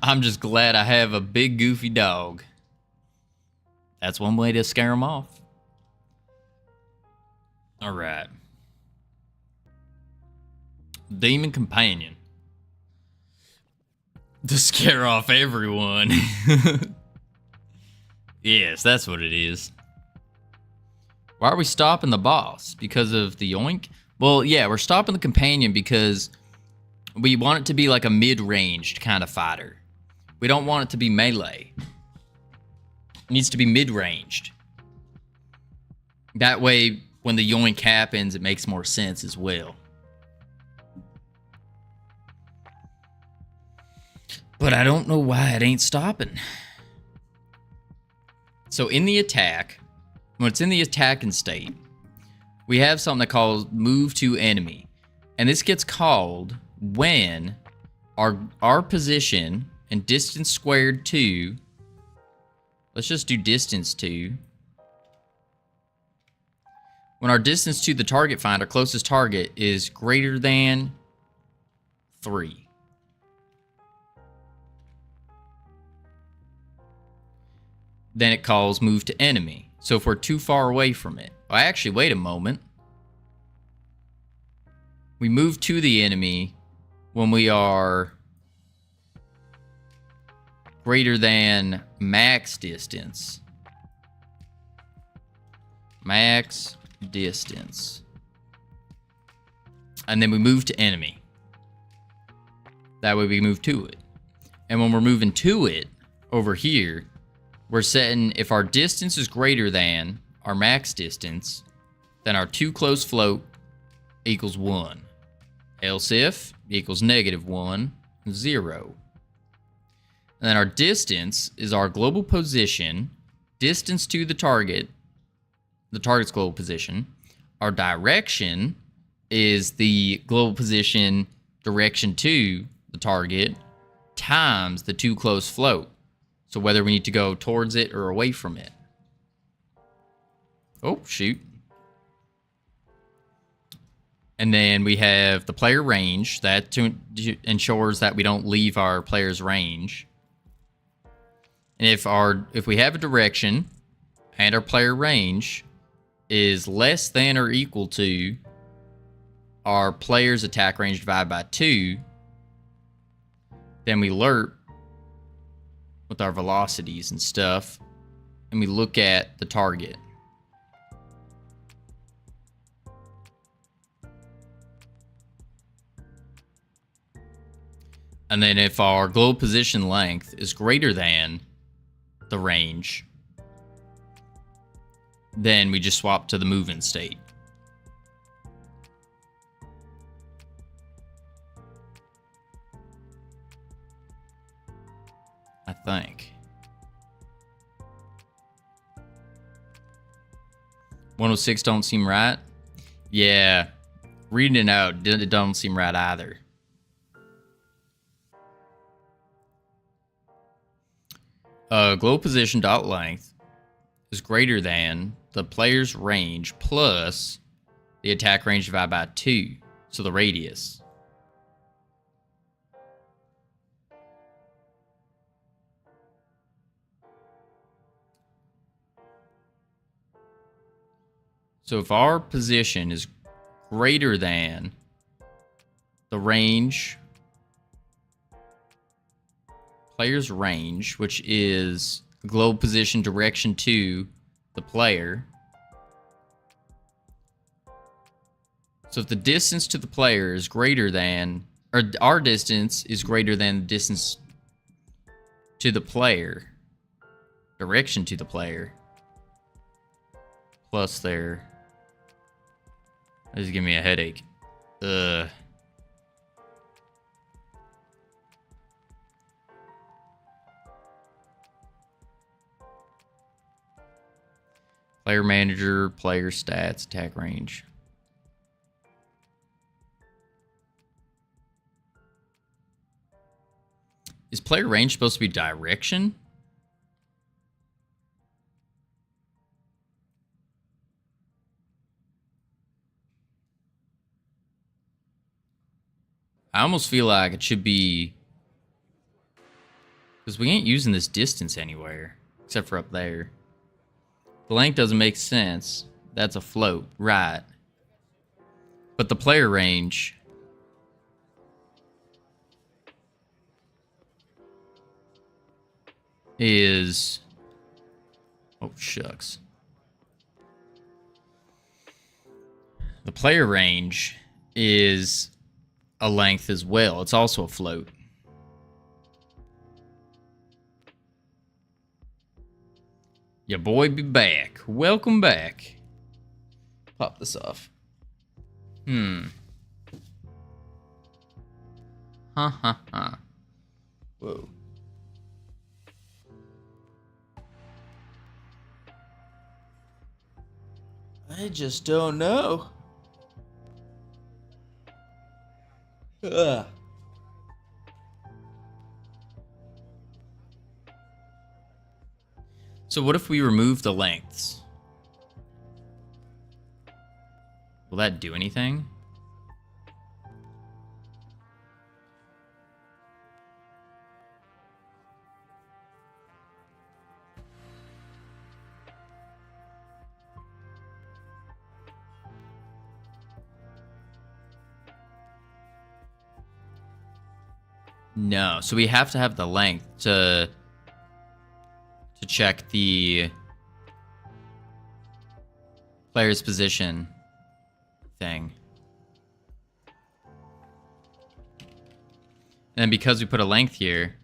I'm just glad I have a big goofy dog. That's one way to scare him off. All right. Demon companion. To scare off everyone. Yes, that's what it is. Why are we stopping the boss? Because of the yoink? Well, yeah, we're stopping the companion because we want it to be like a mid-ranged kind of fighter. We don't want it to be melee. It needs to be mid-ranged. That way, when the yoink happens, it makes more sense as well. But I don't know why it ain't stopping. So in the attack, when it's in the attacking state, we have something that calls move to enemy. And this gets called when our position and distance squared to, let's just do distance to. When our distance to the target find, our closest target, is greater than 3. Then it calls move to enemy. So if we're too far away from it, well, actually, wait a moment. We move to the enemy when we are greater than max distance. Max distance. And then we move to enemy. That way we move to it. And when we're moving to it, over here, we're setting, if our distance is greater than our max distance, then our too close float equals 1. Else if equals -1, 0. And then our distance is our global position, distance to the target's global position. Our direction is the global position, direction to the target, times the too close float. So whether we need to go towards it or away from it. Oh, shoot. And then we have the player range. That ensures that we don't leave our player's range. And if we have a direction and our player range is less than or equal to our player's attack range divided by 2, then we lerp with our velocities and stuff, and we look at the target. And then if our global position length is greater than the range, then we just swap to the move-in state. I think. 106 don't seem right. Yeah, reading it out, it don't seem right either. Global position dot length is greater than the player's range plus the attack range divided by 2, so the radius. So if our position is greater than the range, player's range, which is global position direction to the player. So if the distance to the player is greater than, or our distance is greater than the distance to the player, direction to the player, plus their, this is giving me a headache. Ugh. Player manager, player stats, attack range. Is player range supposed to be direction? I almost feel like it should be, because we ain't using this distance anywhere except for up there. The length doesn't make sense. That's a float, right? But the player range is, oh shucks. The player range is a length as well. It's also a float. Your boy be back. Welcome back. Pop this off. Ha ha ha. Whoa. I just don't know. Ugh. So what if we remove the lengths? Will that do anything? No, so we have to have the length to check the player's position thing. And because we put a length here,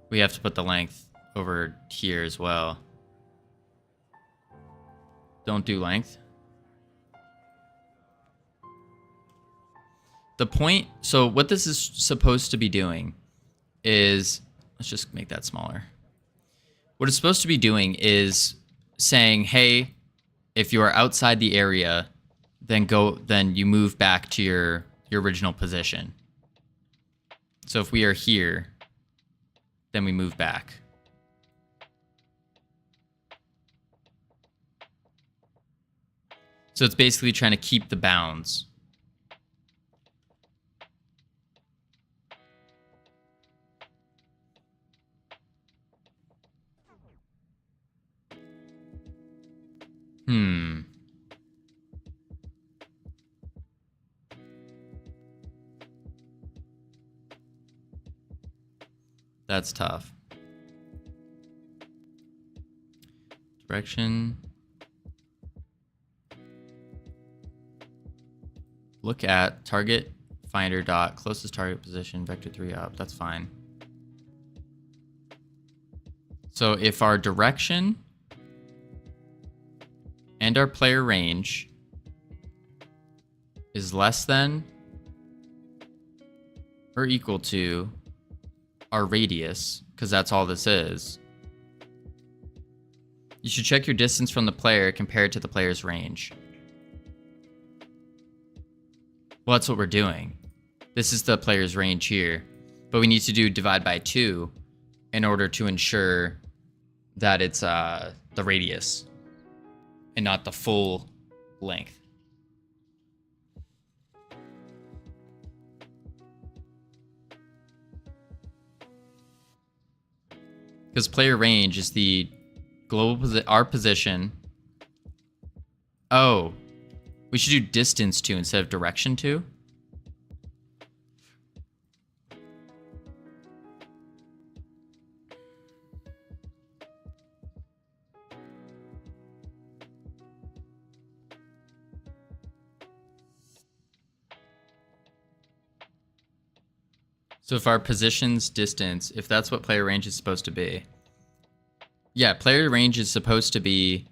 we have to put the length over here as well. Don't do length. The point, so what this is supposed to be doing is, let's just make that smaller. What it's supposed to be doing is saying, hey, if you are outside the area, then you move back to your original position. So if we are here, then we move back. So it's basically trying to keep the bounds. That's tough. Direction. Look at target finder dot closest target position vector 3 up. That's fine. So if our direction and our player range is less than or equal to our radius, because that's all this is, you should check your distance from the player compared to the player's range. Well, that's what we're doing. This is the player's range here, but we need to do divide by 2 in order to ensure that it's the radius and not the full length. Because player range is the global our position. Oh, we should do distance 2 instead of direction 2. So if our position's distance, if that's what player range is supposed to be. Yeah, player range is supposed to be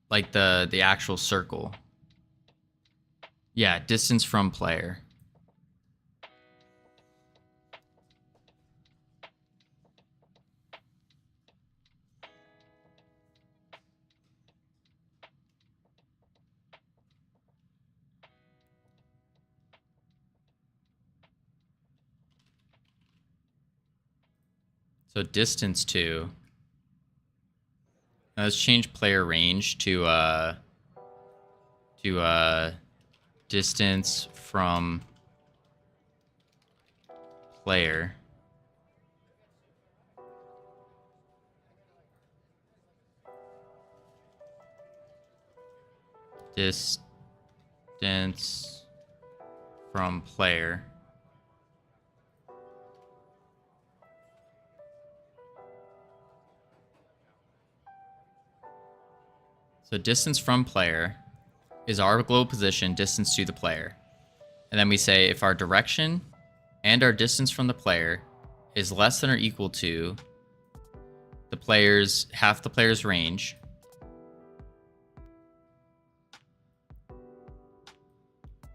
like the actual circle. Yeah, distance from player. So distance 2. Now let's change player range to distance from player. Distance from player. So distance from player is our global position, distance to the player. And then we say if our direction and our distance from the player is less than or equal to the player's, half the player's range,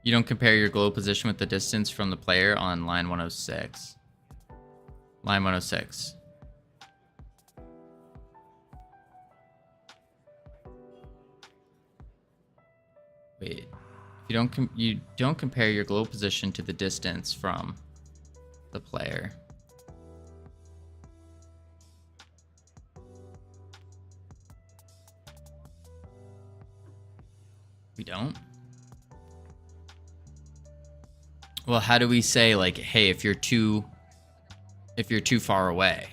you don't compare your global position with the distance from the player on line 106. Line 106. Wait. You don't compare your global position to the distance from the player. We don't? Well, how do we say, like, hey, if you're too far away?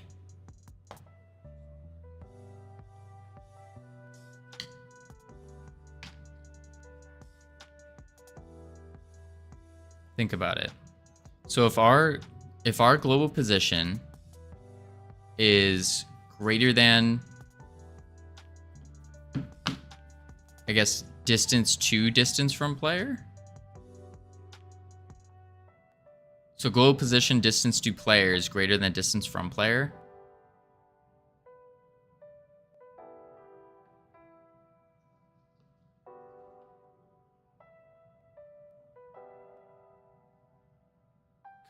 Think about it. So if our global position is greater than, I guess, distance to distance from player. So global position distance to player is greater than distance from player.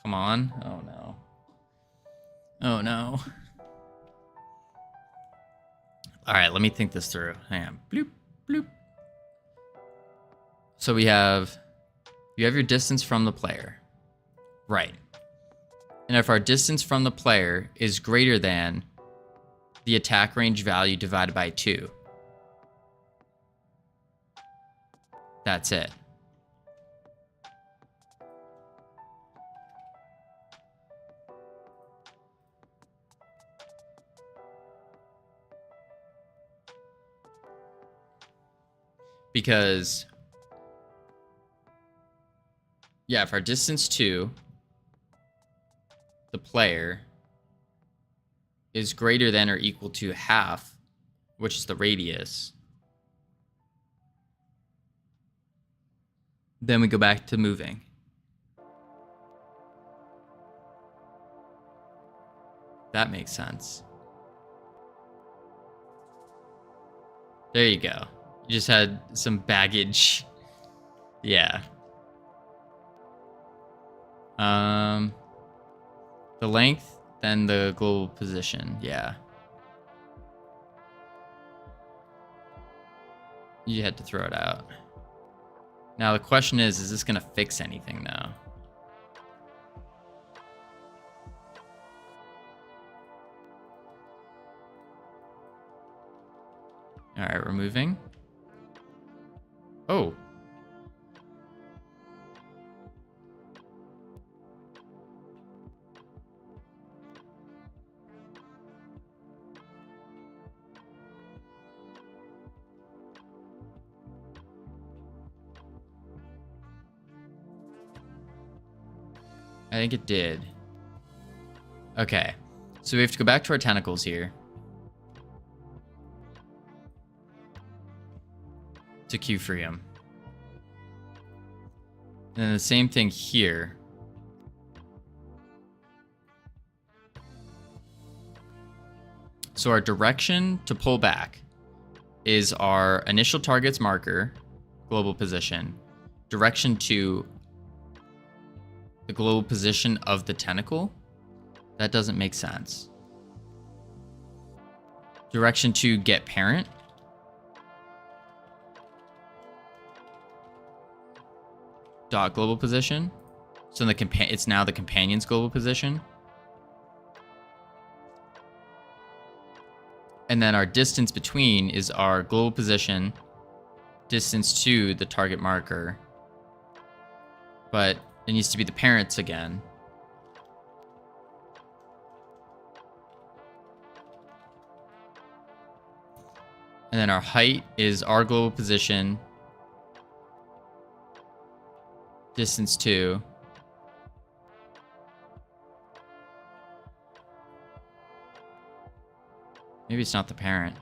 Come on. Oh no. Oh no. All right, let me think this through. Hang on. Bloop, bloop. So you have your distance from the player. Right. And if our distance from the player is greater than the attack range value divided by 2, that's it. Because, yeah, if our distance to the player is greater than or equal to half, which is the radius, then we go back to moving. That makes sense. There you go. You just had some baggage. Yeah. The length, then the global position. Yeah. You had to throw it out. Now the question is this gonna fix anything though? All right, we're moving. Oh. I think it did. Okay. So we have to go back to our tentacles here. To queue free them. And then the same thing here. So our direction to pull back is our initial target's marker, global position, direction to the global position of the tentacle. That doesn't make sense. Direction to get parent. Dot global position. So it's now the companion's global position. And then our distance between is our global position, distance to the target marker. But it needs to be the parents again. And then our height is our global position, distance to. Maybe it's not the parent.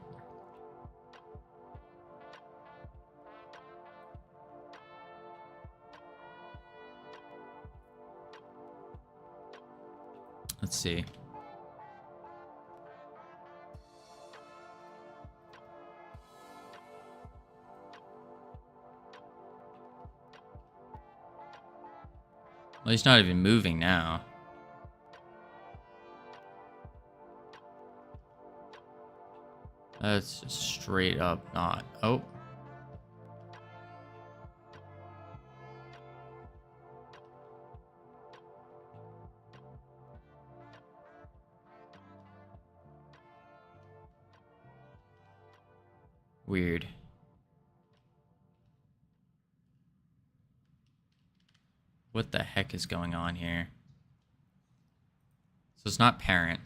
Let's see. Well, he's not even moving now. That's just straight up not. Oh. Weird. What the heck is going on here? So it's not parent.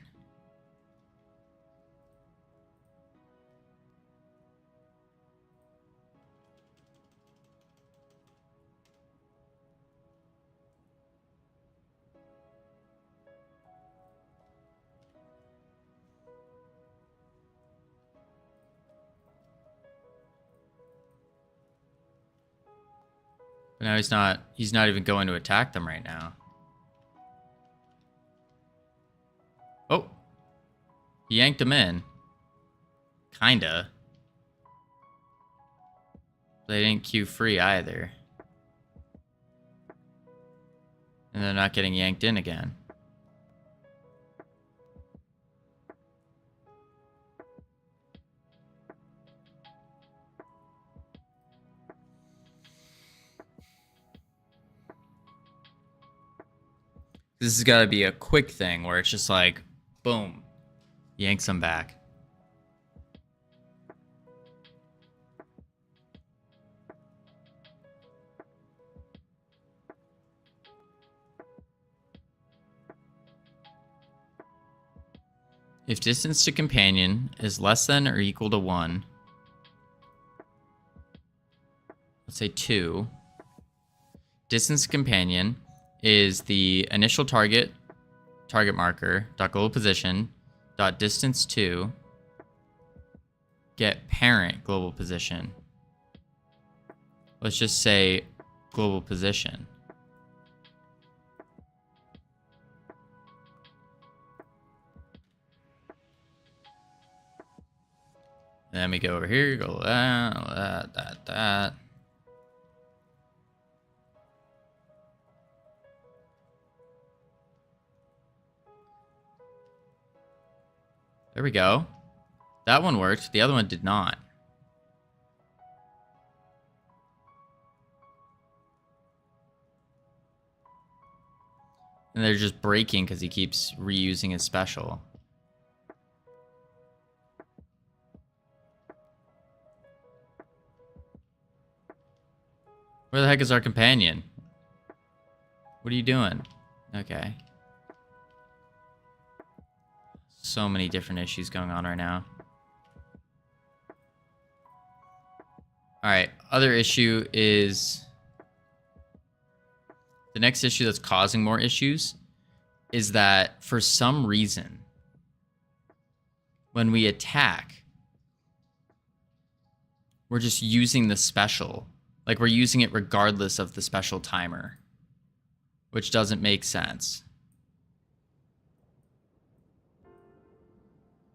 But now he's not even going to attack them right now. Oh. He yanked him in. Kinda. They didn't queue free either. And they're not getting yanked in again. This has got to be a quick thing where it's just like, boom, yanks them back. If distance to companion is less than or equal to 1, let's say 2, distance to companion is the initial target marker dot global position dot distance to get parent global position. Let's just say global position. And then we go over here, go that. There we go. That one worked. The other one did not. And they're just breaking because he keeps reusing his special. Where the heck is our companion? What are you doing? Okay. So many different issues going on right now. Alright, other issue is... The next issue that's causing more issues is that for some reason, when we attack, we're just using the special. Like we're using it regardless of the special timer, which doesn't make sense.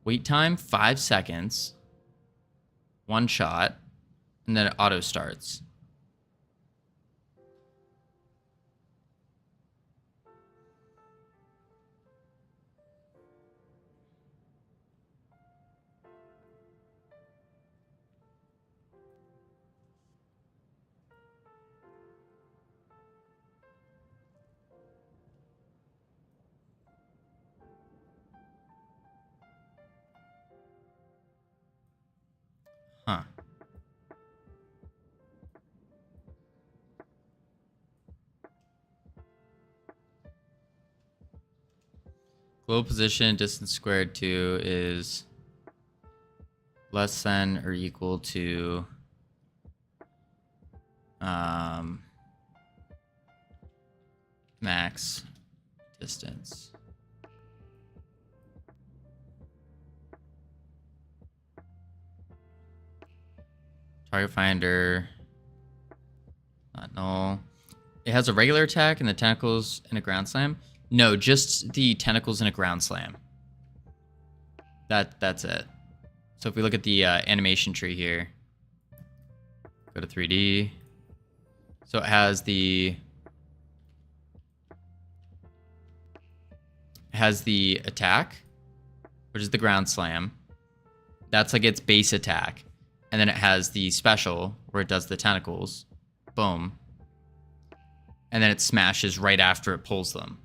Wait time, 5 seconds. 1 shot. And then it auto starts. Huh. Global position distance squared to is less than or equal to max distance. Target finder, not null. It has a regular attack and the tentacles and a ground slam. No, just the tentacles and a ground slam. That's it. So if we look at the animation tree here, go to 3D. So it has the attack, which is the ground slam. That's like its base attack. And then it has the special where it does the tentacles. Boom. And then it smashes right after it pulls them.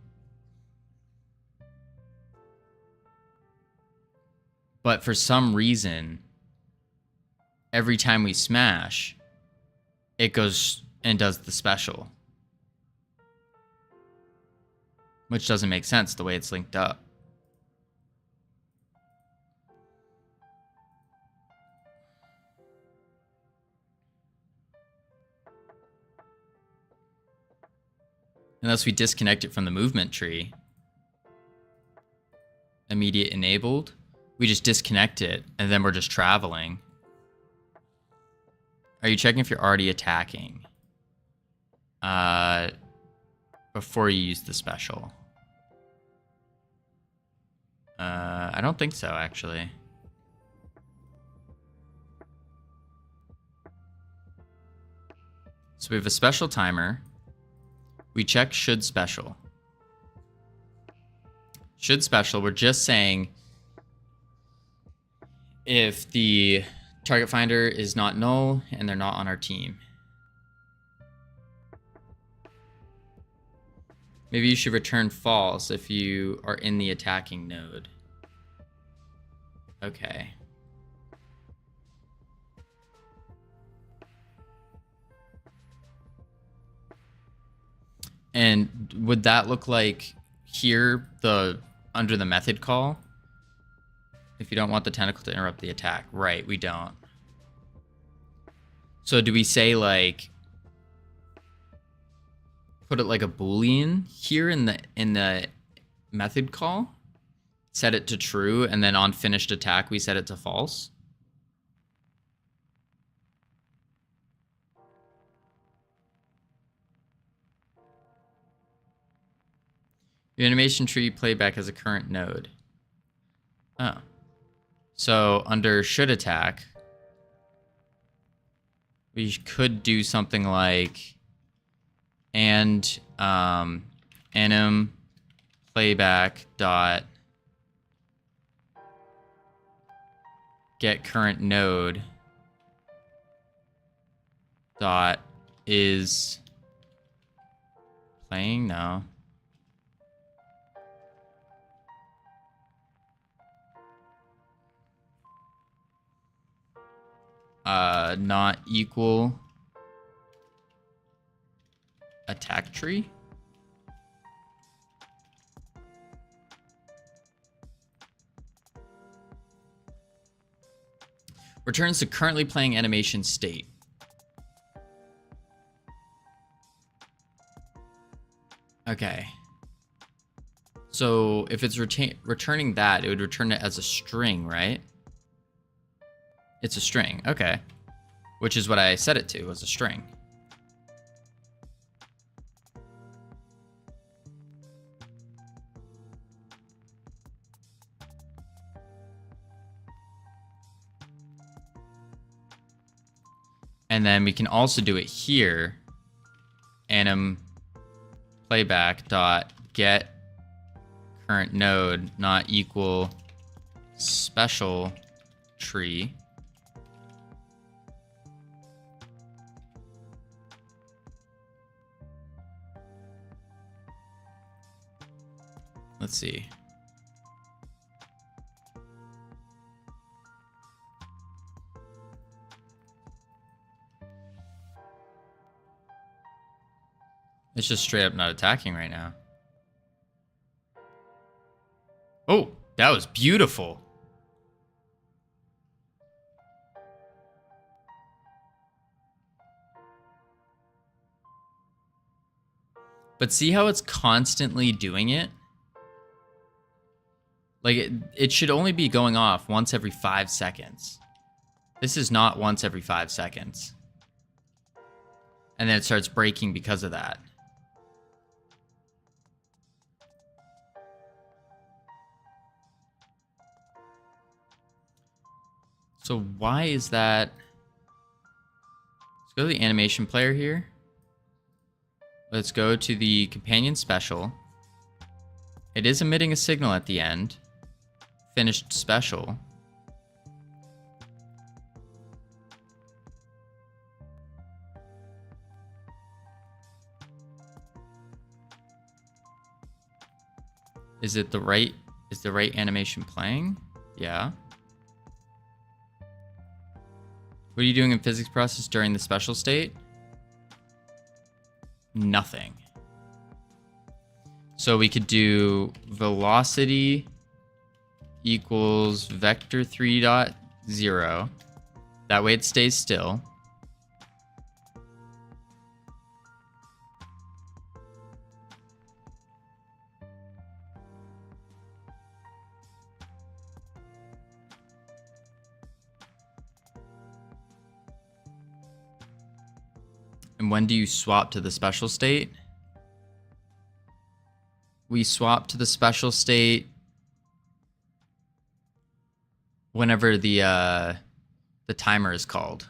But for some reason, every time we smash, it goes and does the special. Which doesn't make sense the way it's linked up. Unless we disconnect it from the movement tree. Immediate enabled. We just disconnect it, and then we're just traveling. Are you checking if you're already attacking? Before you use the special. I don't think so, actually. So we have a special timer. We check should special. Should special, we're just saying if the target finder is not null and they're not on our team. Maybe you should return false if you are in the attacking node. Okay. And would that look like here, under the method call? If you don't want the tentacle to interrupt the attack. Right, we don't. So do we say like, put it like a Boolean here in the method call? Set it to true, and then on finished attack, we set it to false? Your animation tree playback has a current node. Oh. So under should attack, we could do something like and anim playback dot get current node dot is playing? No. Not equal attack tree. Returns the currently playing animation state. Okay. So if it's returning that, it would return it as a string, right? It's a string, okay. Which is what I set it to, was a string. And then we can also do it here. Anim playback dot get current node not equal special tree. Let's see. It's just straight up not attacking right now. Oh, that was beautiful. But see how it's constantly doing it? Like, it should only be going off once every 5 seconds. This is not once every 5 seconds. And then it starts breaking because of that. So why is that? Let's go to the animation player here. Let's go to the companion special. It is emitting a signal at the end. Finished special. Is the right animation playing? Yeah. What are you doing in physics process during the special state? Nothing. So we could do velocity equals vector 3 dot 0. That way it stays still. And when do you swap to the special state? We swap to the special state whenever the timer is called.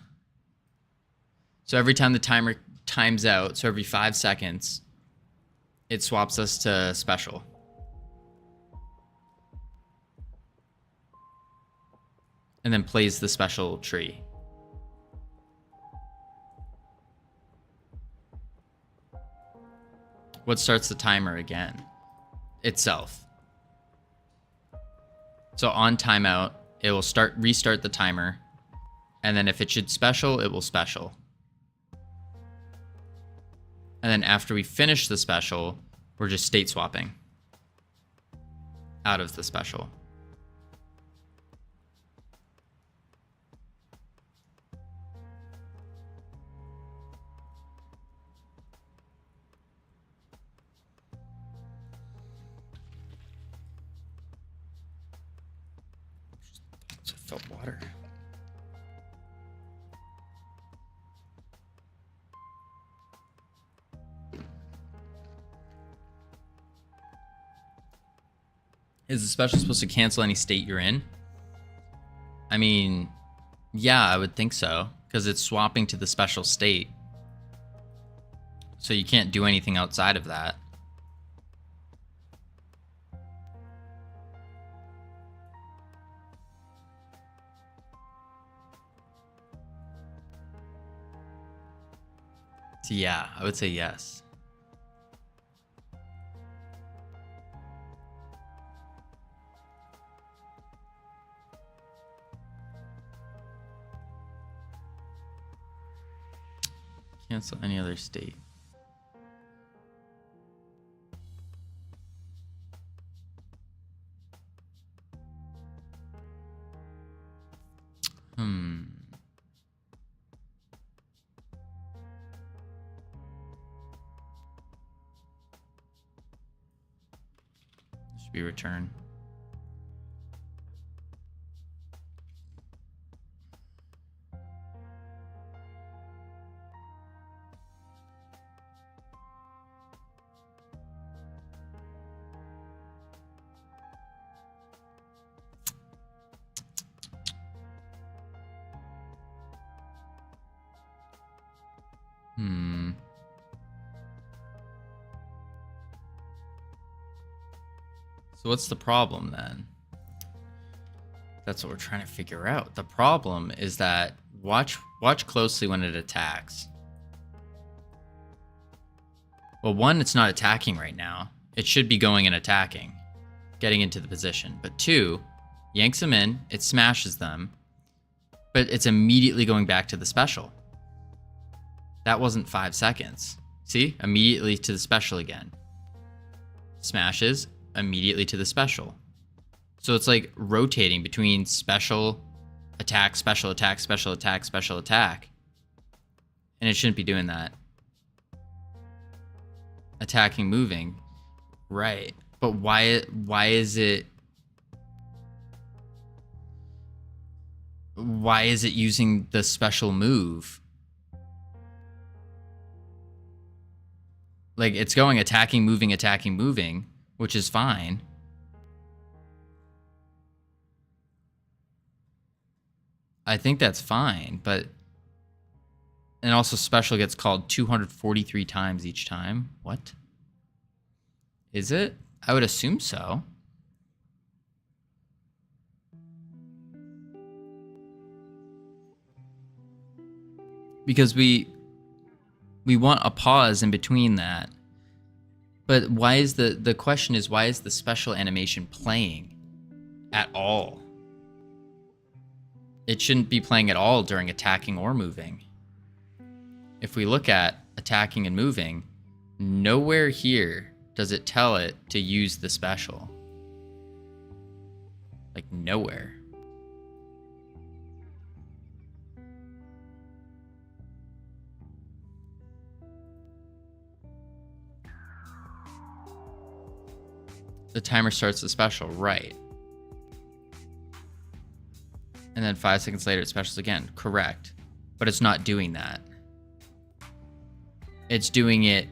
So every time the timer times out, so every 5 seconds, it swaps us to special. And then plays the special tree. What starts the timer again? Itself. So on timeout, it will restart the timer, and then if it should special, it will special. And then after we finish the special, we're just state swapping out of the special. Felt water. Is the special supposed to cancel any state you're in? I mean, yeah, I would think so, because it's swapping to the special state. So you can't do anything outside of that. So yeah, I would say yes. Cancel any other state. Should be return. So what's the problem then? That's what we're trying to figure out. The problem is that watch closely when it attacks. Well, one, it's not attacking right now. It should be going and attacking, getting into the position. But two, yanks them in, it smashes them, but it's immediately going back to the special. That wasn't 5 seconds. See? Immediately to the special again. Smashes, immediately to the special. So it's like rotating between special attack, special attack, special attack, special attack. And it shouldn't be doing that. Attacking, moving. Right. But why is it using the special move? Like, it's going attacking, moving, which is fine. I think that's fine, but... And also special gets called 243 times each time. What? Is it? I would assume so. Because we want a pause in between that. But why is the question is, why is the special animation playing at all? it shouldn't be playing at all during attacking or moving. If we look at attacking and moving, nowhere here does it tell it to use the special. Like, nowhere. The timer starts the special, right. And then 5 seconds later, it specials again. Correct. But it's not doing that. It's doing it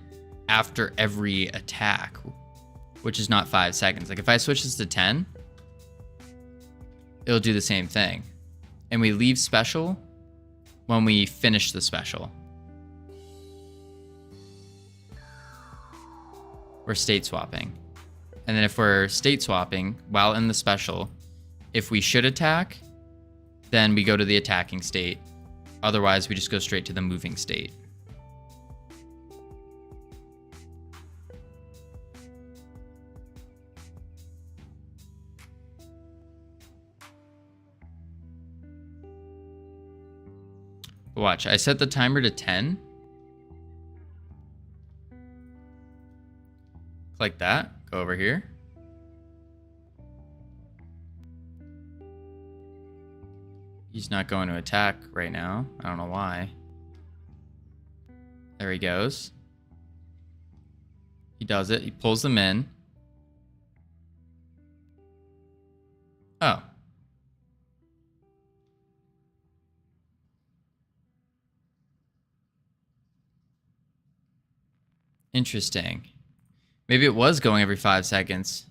after every attack, which is not 5 seconds. Like, if I switch this to 10, it'll do the same thing. And we leave special when we finish the special. We're state swapping. And then if we're state swapping while in the special, if we should attack, then we go to the attacking state. Otherwise, we just go straight to the moving state. Watch, I set the timer to 10. Like that, go over here. He's not going to attack right now. I don't know why. There he goes. He does it. He pulls them in. Oh. Interesting. Maybe it was going every 5 seconds.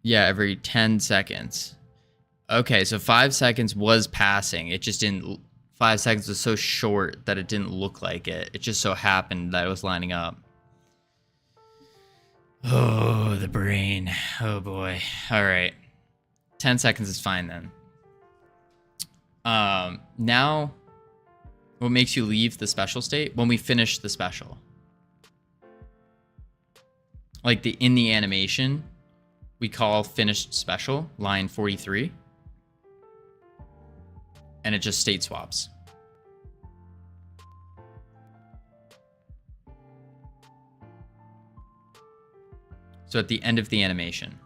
Yeah, every 10 seconds. Okay, so 5 seconds was passing. It just didn't... 5 seconds was so short that it didn't look like it. It just so happened that it was lining up. Oh, the brain. Oh, boy. All right. 10 seconds is fine, then. Now, what makes you leave the special state? When we finish the special. Like, in the animation, we call finished special, line 43. And it just state swaps. So at the end of the animation.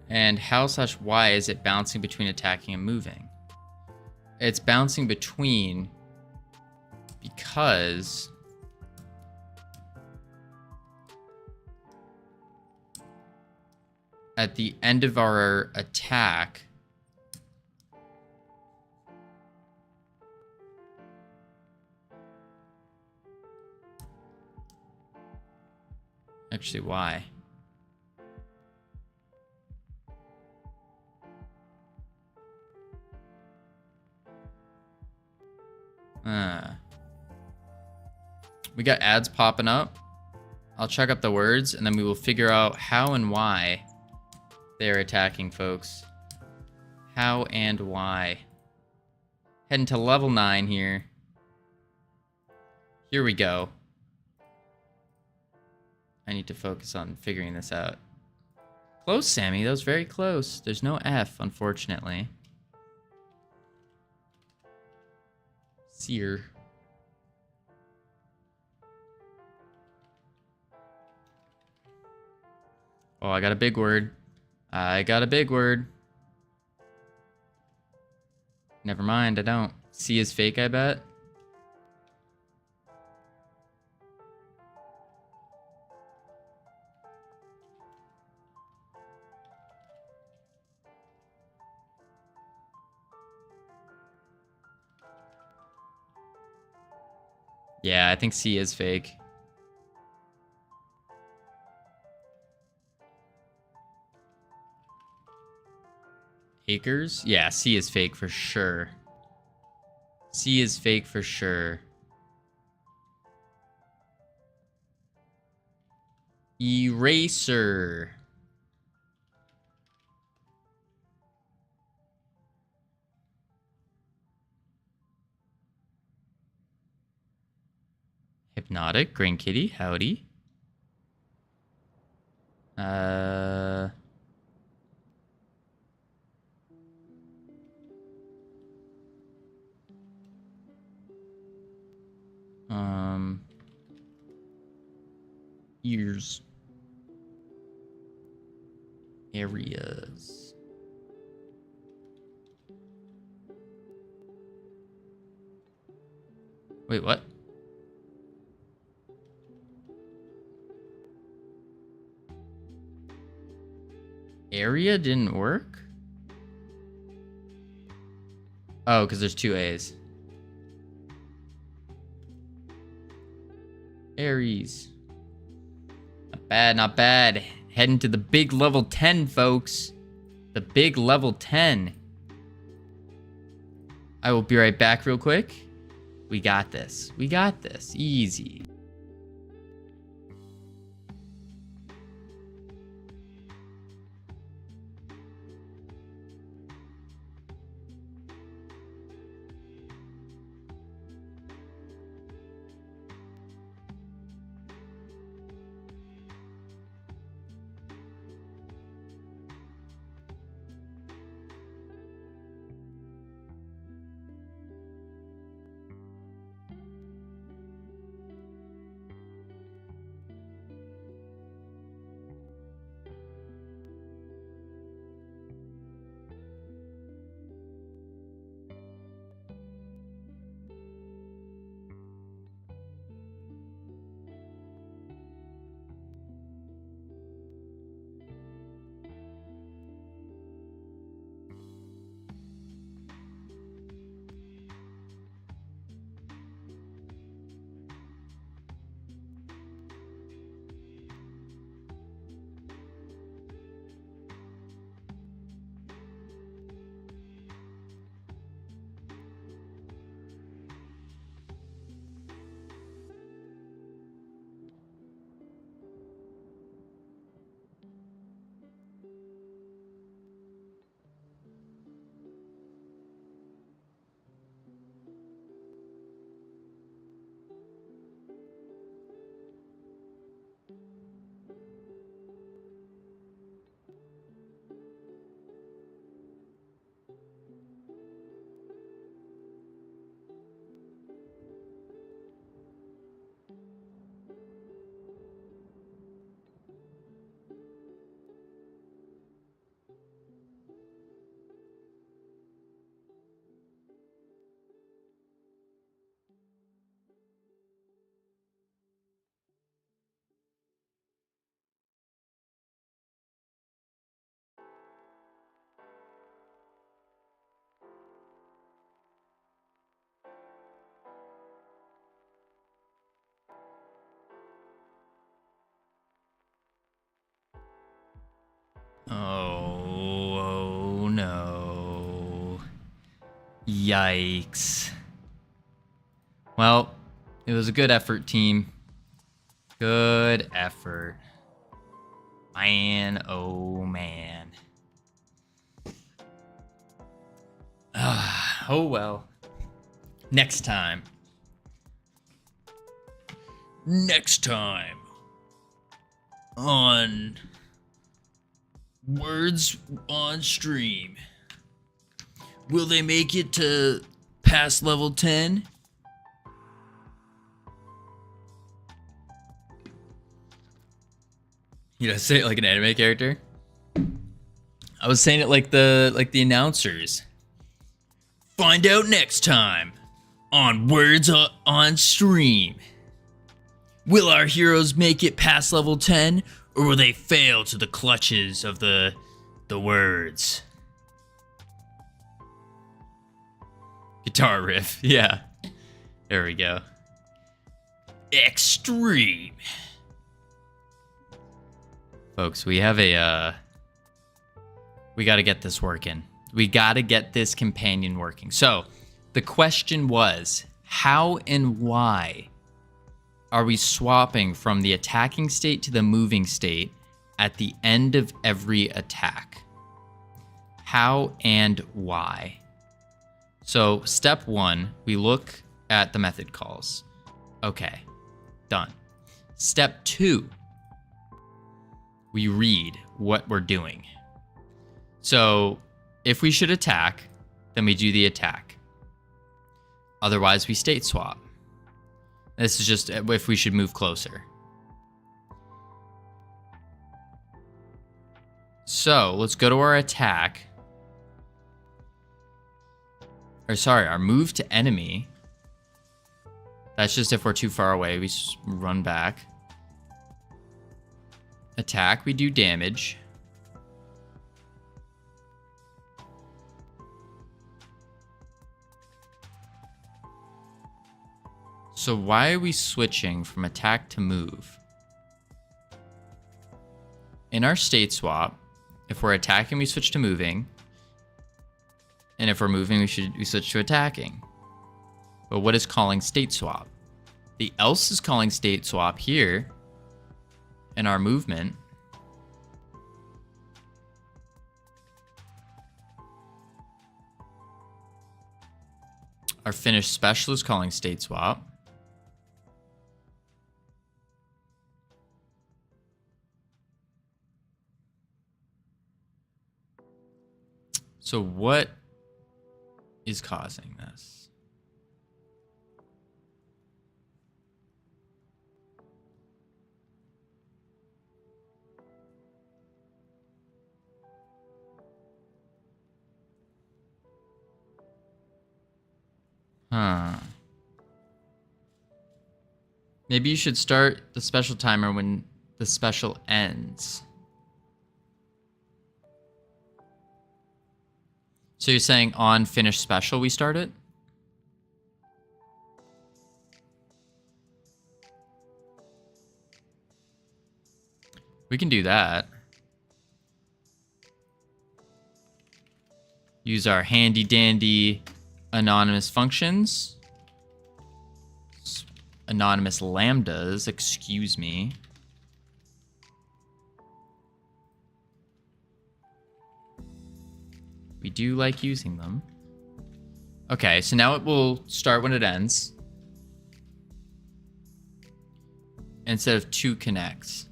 And how/why is it bouncing between attacking and moving? It's bouncing between because at the end of our attack, actually, why? We got ads popping up. I'll check up the words and then we will figure out how and why they're attacking folks. How and why. Heading to level 9 here. Here we go. I need to focus on figuring this out. Close, Sammy. That was very close. There's no F, unfortunately. Seer. Oh, I got a big word. I got a big word. Never mind, I don't. C is fake, I bet. Yeah, I think C is fake. Acres? Yeah, C is fake for sure. C is fake for sure. Eraser. Hypnotic, Green Kitty, howdy. Ears. Areas. Wait, what? Area didn't work? Oh, because there's two A's. Aries. Not bad, not bad. Heading to the big level 10, folks. The big level 10. I will be right back real quick. We got this. We got this. Easy. Oh no. Yikes. Well, it was a good effort, team. Good effort. Man, oh man. Oh well. Next time. Next time. On Words on Stream. Will they make it to past level 10? You know, say it like an anime character. I was saying it like the announcers. Find out next time on Words on Stream. Will our heroes make it past level 10, or will they fail to the clutches of the words? Guitar riff, yeah. There we go. Extreme. Folks, we have we gotta get this working. We gotta get this companion working. So, the question was, how and why are we swapping from the attacking state to the moving state at the end of every attack? How and why? So step 1, we look at the method calls. Okay, done. Step 2, we read what we're doing. So if we should attack, then we do the attack. Otherwise, we state swap. This is just if we should move closer. So let's go to our attack. Or sorry, our move to enemy. That's just if we're too far away, we run back. Attack, we do damage. So why are we switching from attack to move? In our state swap, if we're attacking, we switch to moving. And if we're moving, we switch to attacking. But what is calling state swap? The else is calling state swap here in our movement. Our finished special is calling state swap. So what is causing this? Maybe you should start the special timer when the special ends. So you're saying on finish special we start it? We can do that. Use our handy dandy anonymous functions. Anonymous lambdas, excuse me. We do like using them. Okay, so now it will start when it ends. Instead of 2 connects.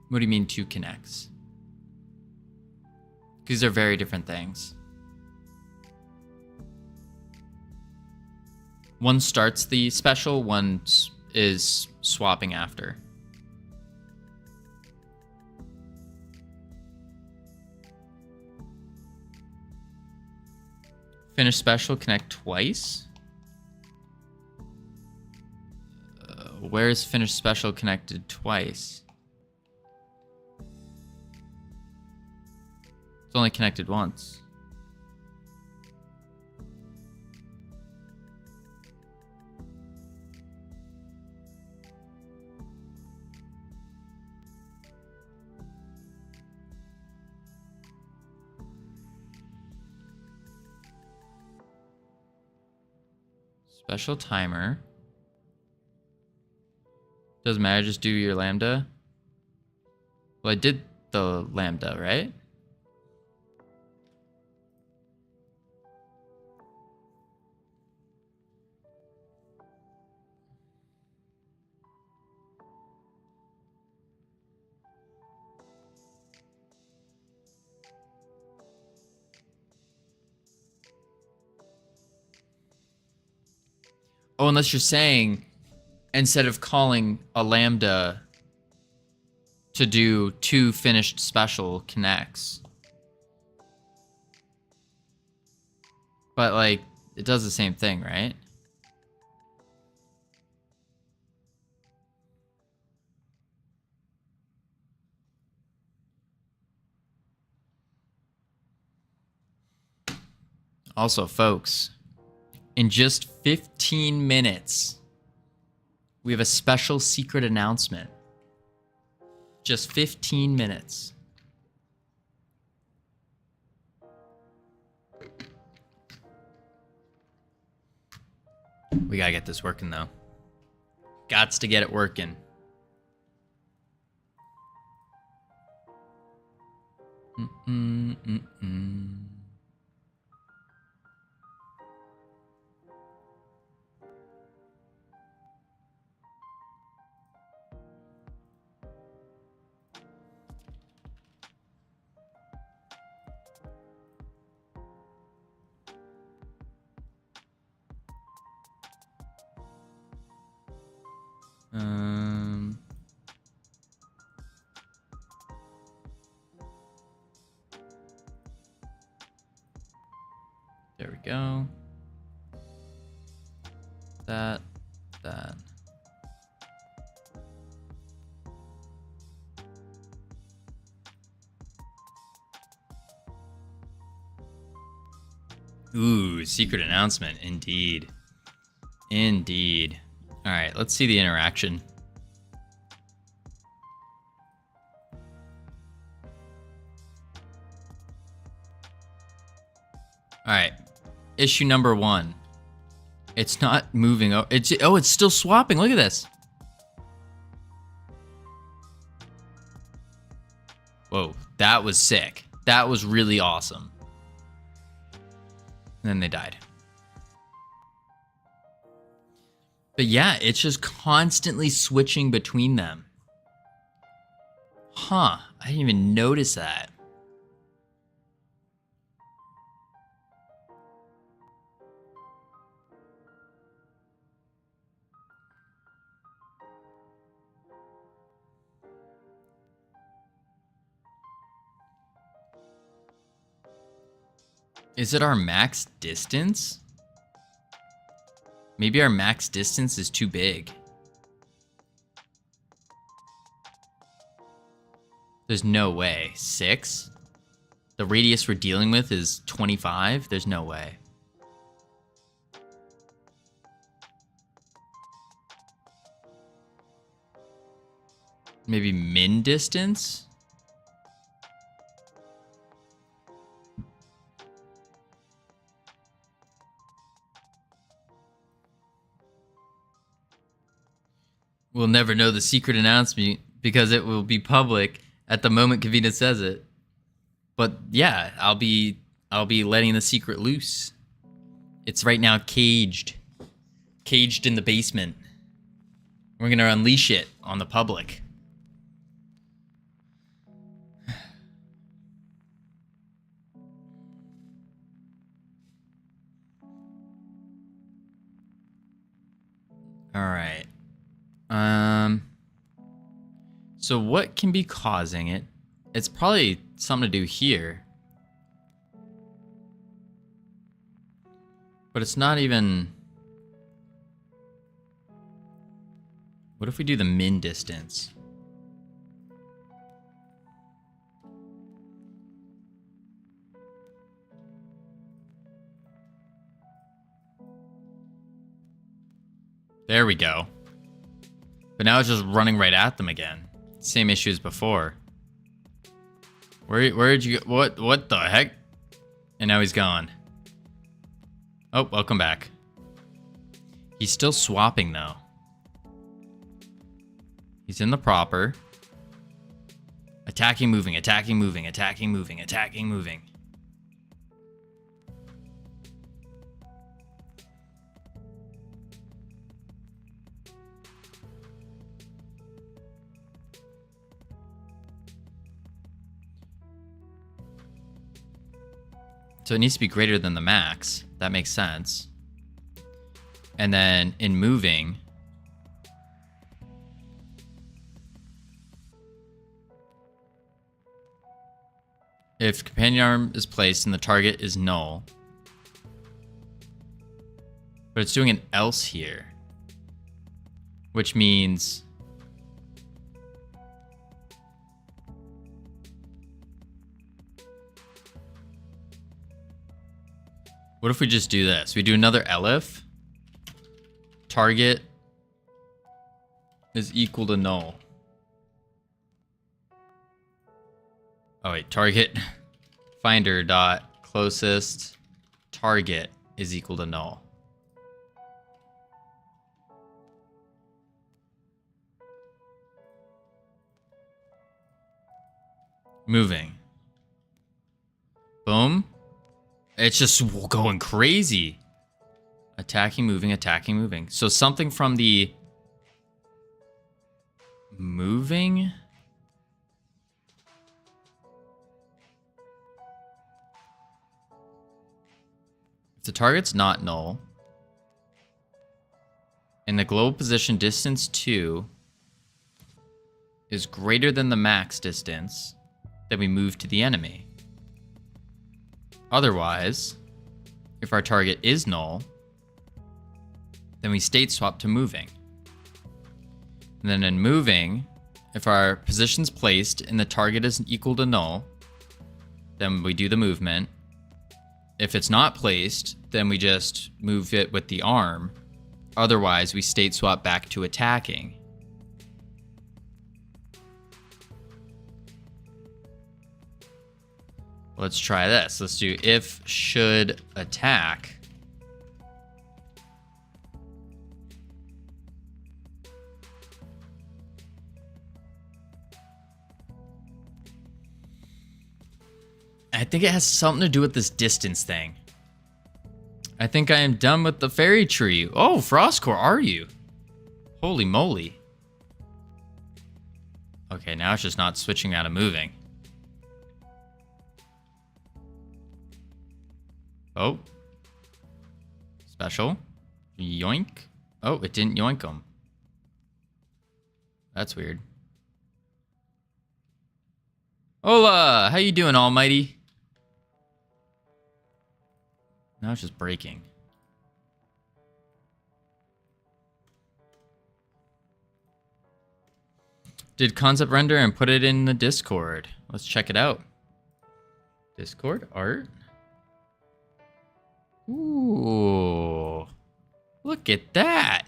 What do you mean 2 connects? Because they're very different things. One starts the special, one is swapping after. Finish special, connect twice. Where is finish special connected twice? It's only connected once. Special timer. Doesn't matter, just do your lambda. Well, I did the lambda, right? Oh, unless you're saying, instead of calling a lambda to do 2 finished special connects. But, like, it does the same thing, right? Also, folks, in just 15 minutes, we have a special secret announcement. Just 15 minutes. We gotta get this working though. Gots to get it working. There we go. That. Ooh, secret announcement. Indeed. Indeed. All right, let's see the interaction. All right. Issue number 1. It's not moving. It's still swapping. Look at this. Whoa, that was sick. That was really awesome. And then they died. But yeah, it's just constantly switching between them. Huh, I didn't even notice that. Is it our max distance? Maybe our max distance is too big. There's no way. 6? The radius we're dealing with is 25? There's no way. Maybe min distance? We'll never know the secret announcement because it will be public at the moment Covino says it. But yeah, I'll be letting the secret loose. It's right now caged in the basement. We're gonna unleash it on the public. All right. So what can be causing it? It's probably something to do here. But it's not even... What if we do the min distance? There we go. But now it's just running right at them again. Same issue as before. Where'd you go? What the heck? And now he's gone. Oh, welcome back. He's still swapping though. He's in the proper. Attacking, moving, attacking, moving, attacking, moving, attacking, moving. So it needs to be greater than the max. That makes sense. And then in moving, if companion arm is placed and the target is null, but it's doing an else here, which means what if we just do this? We do another elif. Target is equal to null. Oh wait, target finder dot closest target is equal to null. Moving. Boom. It's just going crazy. Attacking, moving, attacking, moving. So something from the moving. If the target's not null, and the global position distance 2 is greater than the max distance, then we move to the enemy. Otherwise, if our target is null, then we state swap to moving. And then in moving, if our position's placed and the target is equal to null, then we do the movement. If it's not placed, then we just move it with the arm. Otherwise, we state swap back to attacking. Let's try this. Let's do if should attack. I think it has something to do with this distance thing. I think I am done with the fairy tree. Oh, Frostcore, are you? Holy moly. Okay, now it's just not switching out of moving. Oh. Special. Yoink. Oh, it didn't yoink him. That's weird. Hola! How you doing, Almighty? Now it's just breaking. Did concept render and put it in the Discord. Let's check it out. Discord art. Ooh. Look at that.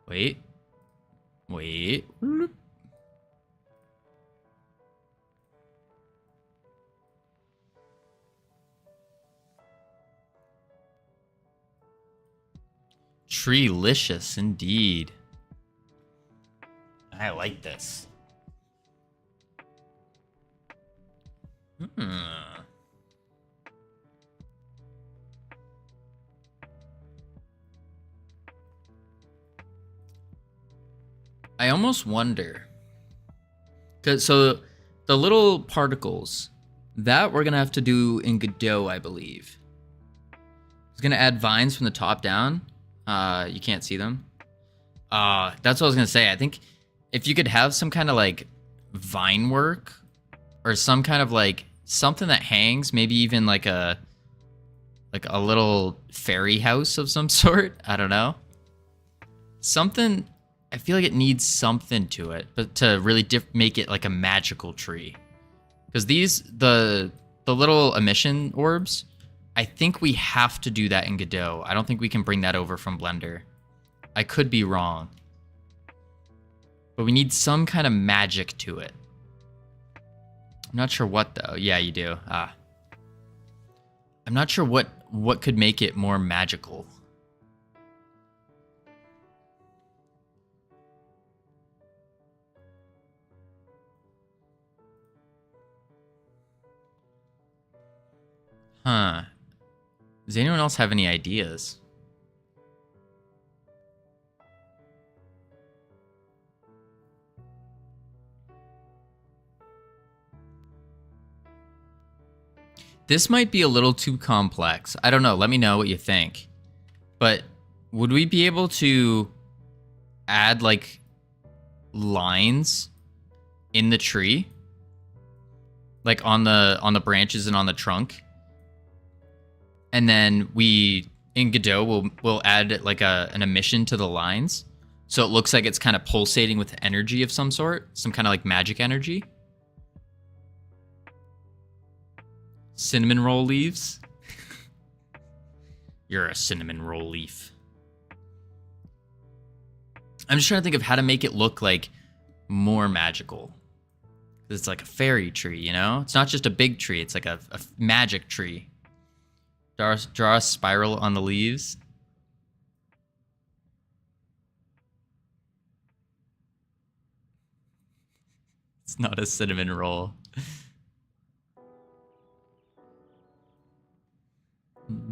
Wait. Wait. Treelicious indeed. I like this. I almost wonder. So the little particles, that we're gonna have to do in Godot, I believe. It's gonna add vines from the top down. You can't see them. That's what I was gonna say. I think if you could have some kind of like vine work or some kind of like something that hangs, maybe even like a little fairy house of some sort. I don't know. Something. I feel like it needs something to it, but to really make it like a magical tree. Because the little emission orbs, I think we have to do that in Godot. I don't think we can bring that over from Blender. I could be wrong. But we need some kind of magic to it. I'm not sure what though. Yeah, you do. I'm not sure what could make it more magical. Huh. Does anyone else have any ideas? This might be a little too complex. I don't know. Let me know what you think. But would we be able to add like lines in the tree? Like on the branches and on the trunk? And then we, in Godot, we'll add like an emission to the lines. So it looks like it's kind of pulsating with energy of some sort. Some kind of like magic energy. Cinnamon roll leaves. You're a cinnamon roll leaf. I'm just trying to think of how to make it look like more magical. It's like a fairy tree, you know? It's not just a big tree. It's like a magic tree. Draw a spiral on the leaves. It's not a cinnamon roll.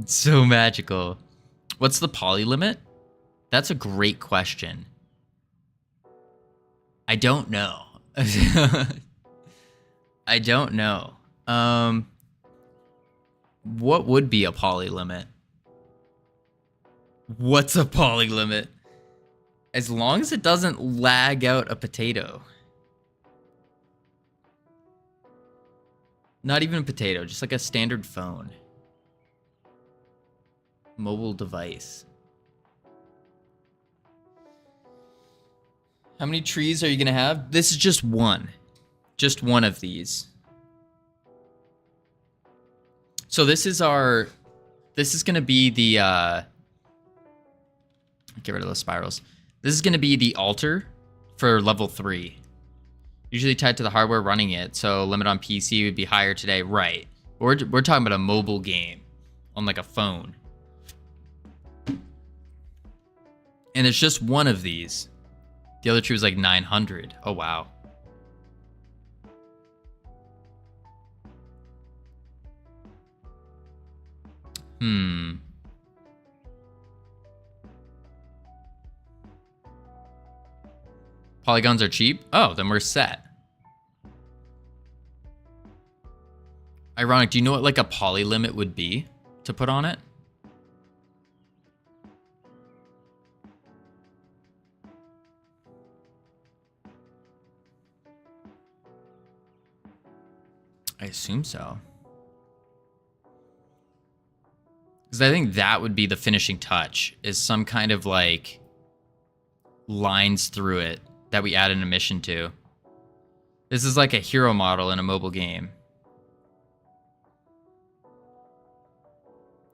It's so magical. What's the poly limit? That's a great question. I don't know. I don't know. What would be a poly limit? What's a poly limit? As long as it doesn't lag out a potato. Not even a potato, just like a standard phone. Mobile device. How many trees are you gonna have? This is just one. Just one of these. So this is gonna be the, get rid of those spirals. This is gonna be the altar for level 3. Usually tied to the hardware running it, so limit on PC would be higher today. Right. We're talking about a mobile game on like a phone. And there's just one of these. The other tree was like 900. Oh, wow. Polygons are cheap? Oh, then we're set. Ironic, do you know what like a poly limit would be to put on it? I assume so. Because I think that would be the finishing touch, is some kind of like lines through it that we add an emission to. This is like a hero model in a mobile game.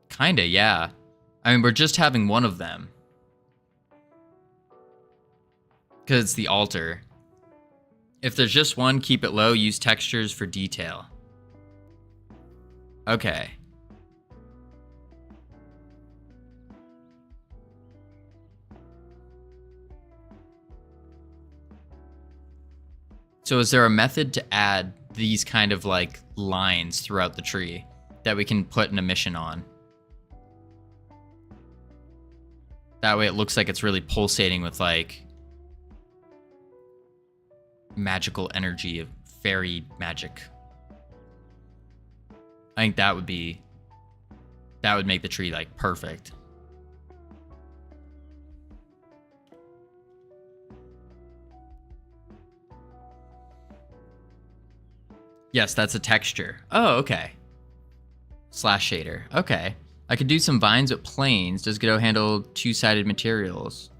Kinda, yeah. I mean, we're just having one of them. Because it's the altar. If there's just one, keep it low, use textures for detail. Okay. So is there a method to add these kind of like lines throughout the tree that we can put an emission on? That way it looks like it's really pulsating with like magical energy of fairy magic. I think that would make the tree like perfect. Yes, that's a texture. Oh, okay. Slash shader. Okay. I could do some vines with planes. Does Godot handle two-sided materials?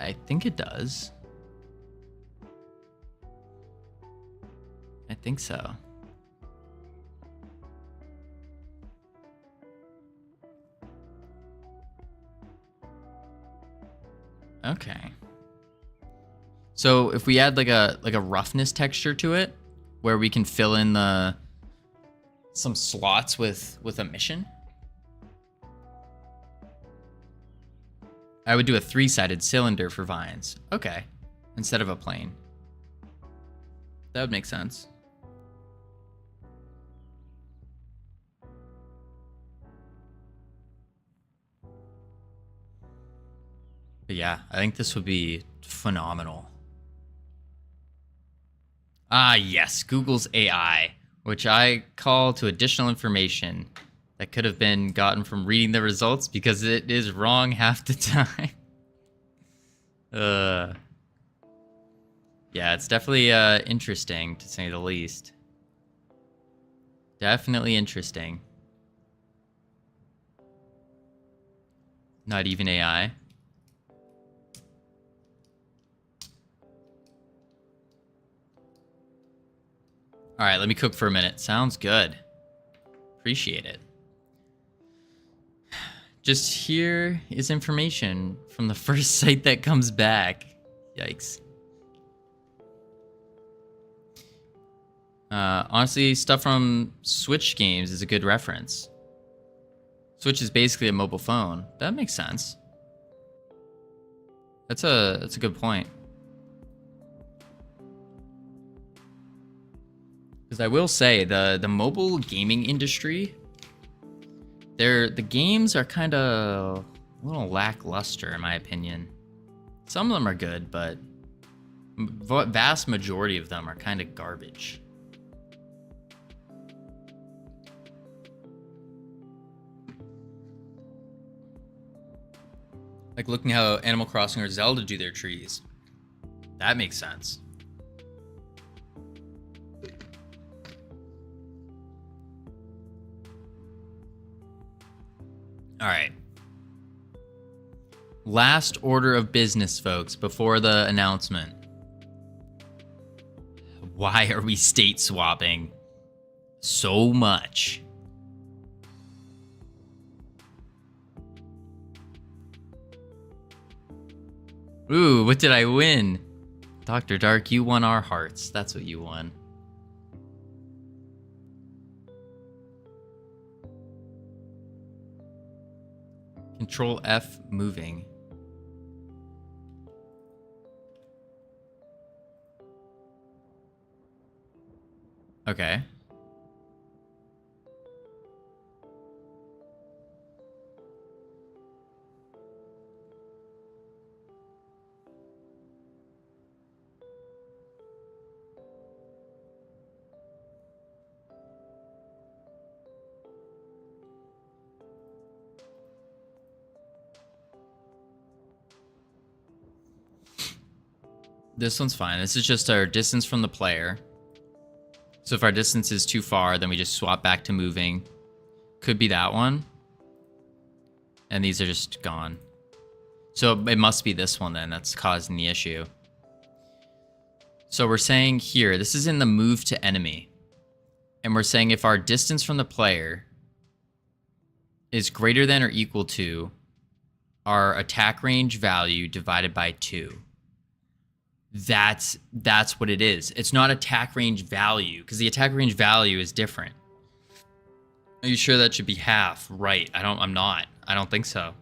I think it does. I think so. Okay. So if we add like a roughness texture to it, where we can fill in some slots with emission, I would do a 3-sided cylinder for vines. Okay, instead of a plane. That would make sense. But yeah, I think this would be phenomenal. Ah, yes, Google's AI, which I call to additional information that could have been gotten from reading the results because it is wrong half the time. Yeah, it's definitely interesting to say the least. Definitely interesting. Not even AI. All right, let me cook for a minute. Sounds good. Appreciate it. Just here is information from the first site that comes back. Yikes. Honestly, stuff from Switch games is a good reference. Switch is basically a mobile phone. That makes sense. That's a good point. Because I will say the mobile gaming industry, the games are kind of a little lackluster in my opinion. Some of them are good, but vast majority of them are kind of garbage. Like looking how Animal Crossing or Zelda do their trees. That makes sense. All right. Last order of business, folks, before the announcement. Why are we state swapping so much? Ooh, what did I win? Dr. Dark, you won our hearts. That's what you won. Control F moving. Okay. This one's fine. This is just our distance from the player. So if our distance is too far, then we just swap back to moving. Could be that one. And these are just gone. So it must be this one then that's causing the issue. So we're saying here, this is in the move to enemy. And we're saying if our distance from the player is greater than or equal to our attack range value divided by 2. That's what it is. It's not attack range value, because the attack range value is different. Are you sure that should be half? Right. I'm not. I don't think so.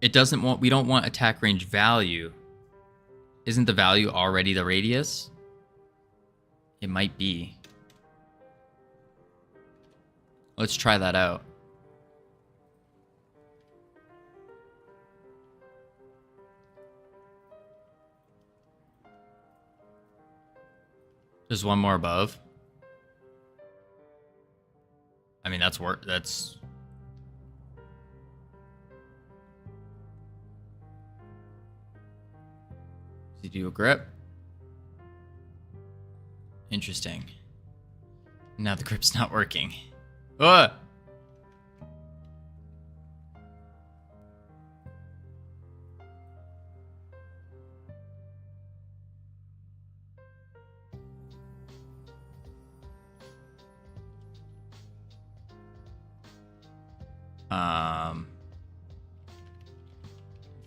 We don't want attack range value. Isn't the value already the radius? It might be. Let's try that out. There's one more above. I mean, that's work. That's. Does he do a grip? Interesting. Now the grip's not working. Ugh!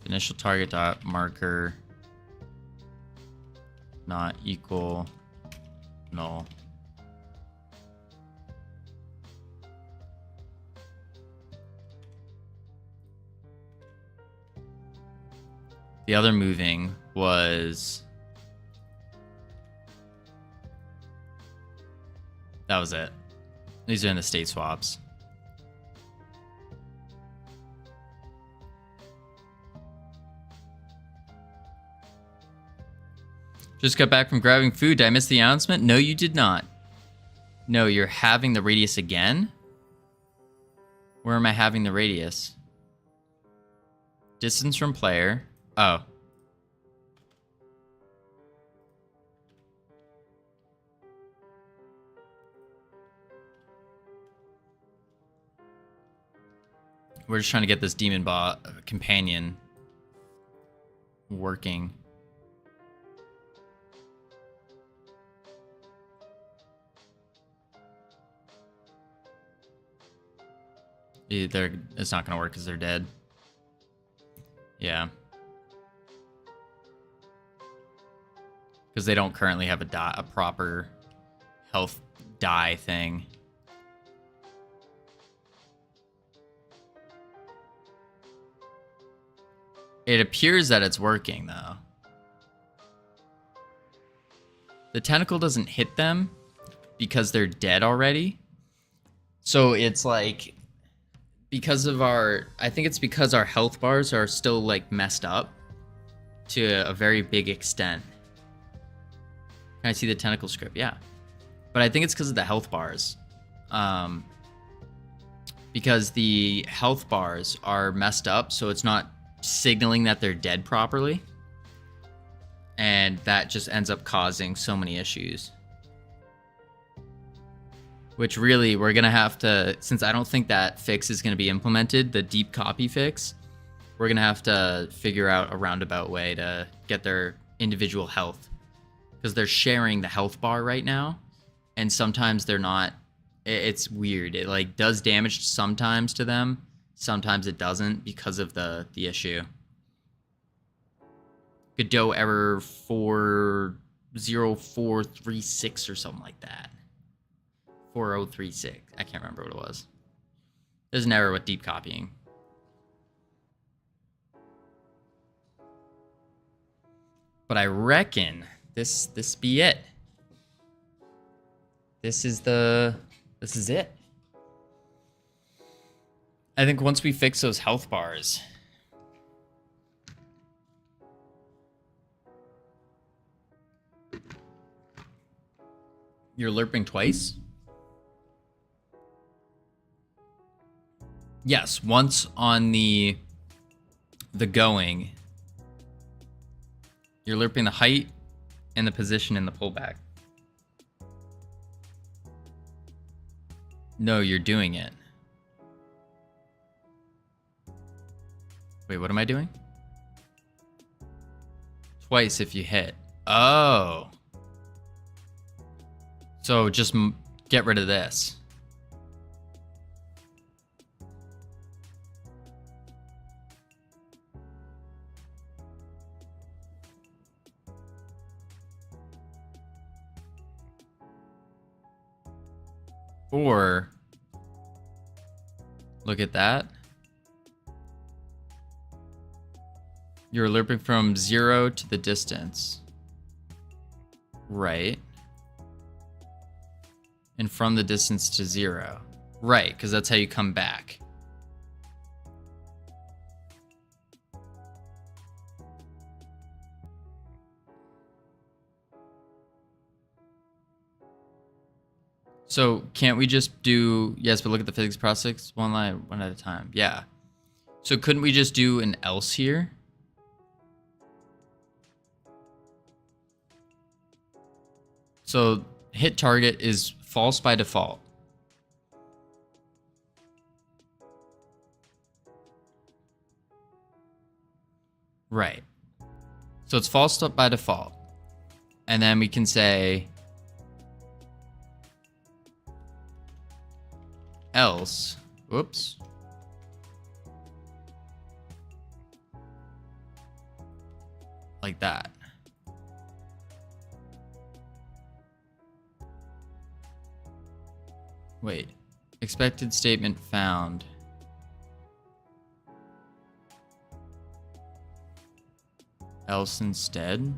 Initial target dot marker not equal null. The other moving was that was it. These are in the state swaps. Just got back from grabbing food. Did I miss the announcement? No, you did not. No, you're having the radius again? Where am I having the radius? Distance from player. Oh. We're just trying to get this demon bot companion working. It's not going to work because they're dead. Yeah. Because they don't currently have a proper health die thing. It appears that it's working, though. the tentacle doesn't hit them because they're dead already. So it's like, because of I think it's because our health bars are still like messed up to a very big extent. Can I see the tentacle script? Yeah. But I think it's because of the health bars. Because the health bars are messed up, so it's not signaling that they're dead properly. And that just ends up causing so many issues. Which really, we're going to have to, since I don't think that fix is going to be implemented, the deep copy fix, we're going to have to figure out a roundabout way to get their individual health. Because they're sharing the health bar right now, and sometimes they're not. It's weird. It like does damage sometimes to them, sometimes it doesn't because of the issue. Godot error 40436 or something like that. 4036. I can't remember what it was. There's an error with deep copying. But I reckon this be it. This is it. I think once we fix those health bars, you're lerping twice? Yes, once on the going. You're lerping the height and the position in the pullback. No, you're doing it. Wait, what am I doing? Twice if you hit. Oh. So just get rid of this. Or, look at that. You're lerping from 0 to the distance. Right. And from the distance to 0. Right, because that's how you come back. So can't we just do, yes, but look at the physics process one at a time. Yeah. So couldn't we just do an else here? So hit target is false by default. Right. So it's false by default. And then we can say else, whoops, like that. Wait, expected statement found. Else instead.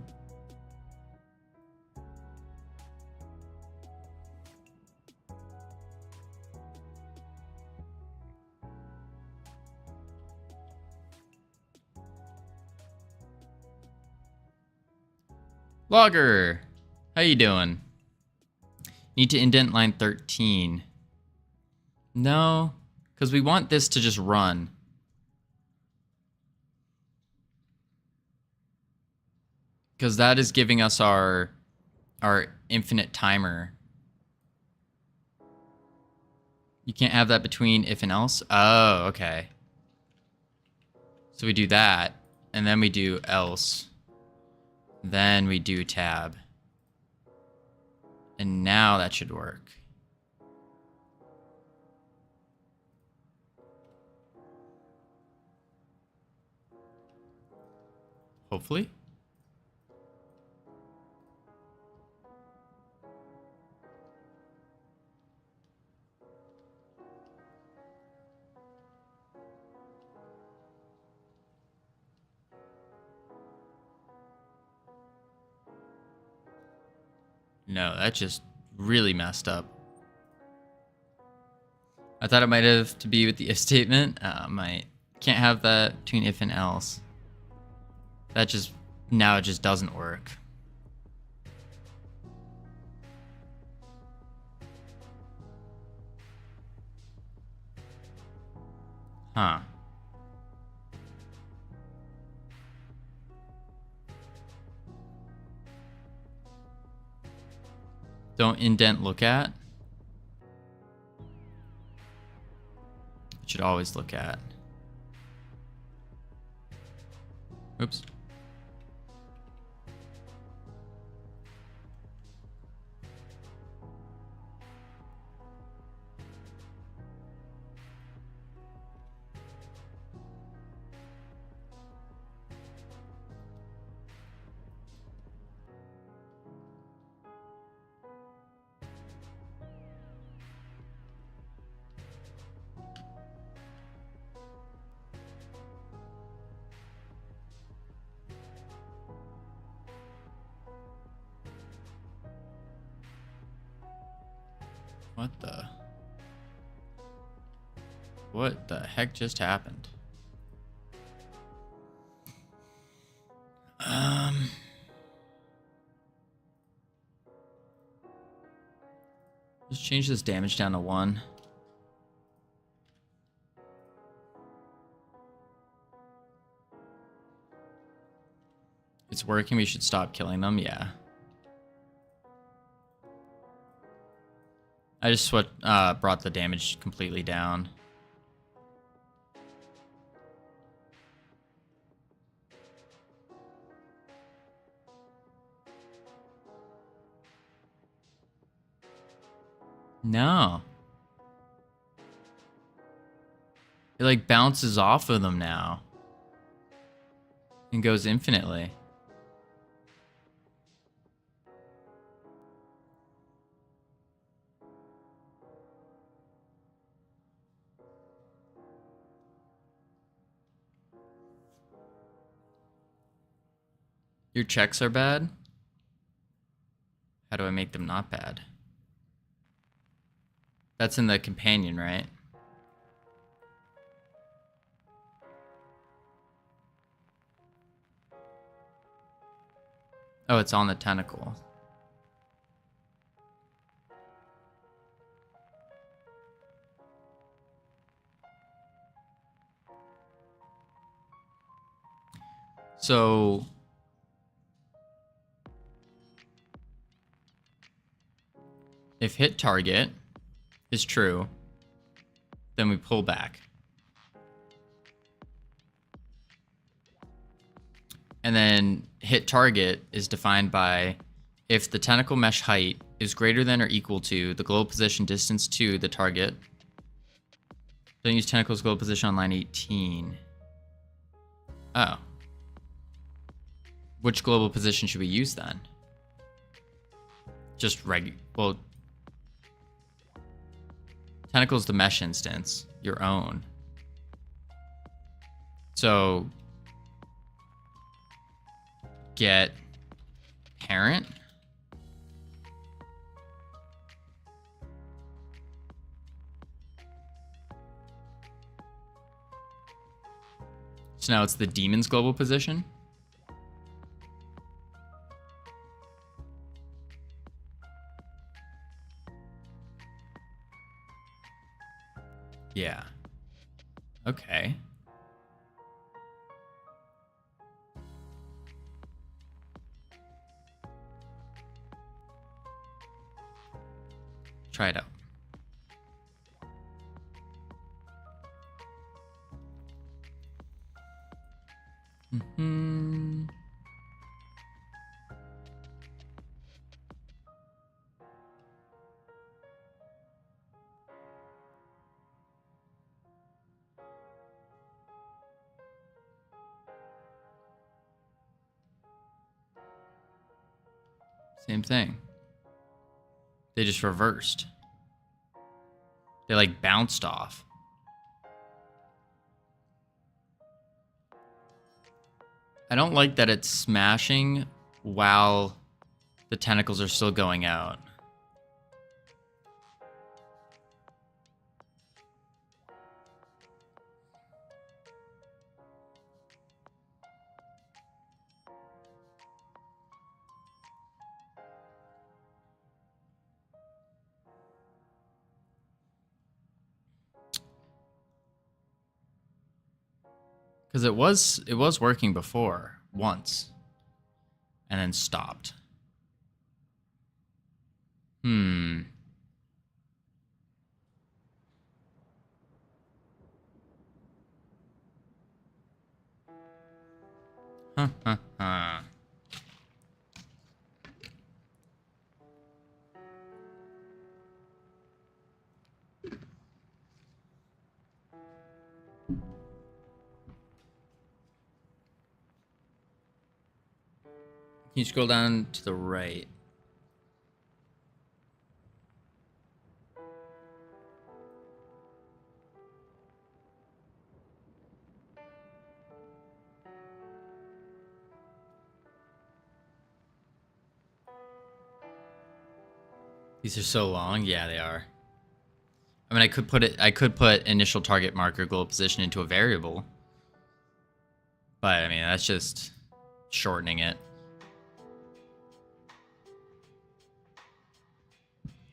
Logger, how you doing? Need to indent line 13. No, because we want this to just run. Because that is giving us our infinite timer. You can't have that between if and else? Oh, okay. So we do that, and then we do else. Then we do tab. And now that should work. Hopefully. No, that just really messed up. I thought it might have to be with the if statement. Can't have that between if and else. That just, now it just doesn't work. Huh. Don't indent look at. It should always look at. Oops. What the heck just happened? Let's change this damage down to 1. It's working, we should stop killing them, yeah. I just brought the damage completely down. No. It like bounces off of them now. And goes infinitely. Your checks are bad? How do I make them not bad? That's in the companion, right? Oh, it's on the tentacle. So if hit target is true, then we pull back. And then hit target is defined by if the tentacle mesh height is greater than or equal to the global position distance to the target. Don't use tentacles global position on line 18. Oh. Which global position should we use then? Just well, tentacle's the mesh instance, your own. So get parent. So now it's the demon's global position. Yeah. Okay. Try it out. Same thing. They just reversed. They like bounced off. I don't like that it's smashing while The tentacles are still going out. Because it was working before once, and then stopped. Huh, huh, huh. Can you scroll down to the right? These are so long. Yeah, they are. I mean, I could put initial target marker goal position into a variable. But I mean, that's just shortening it.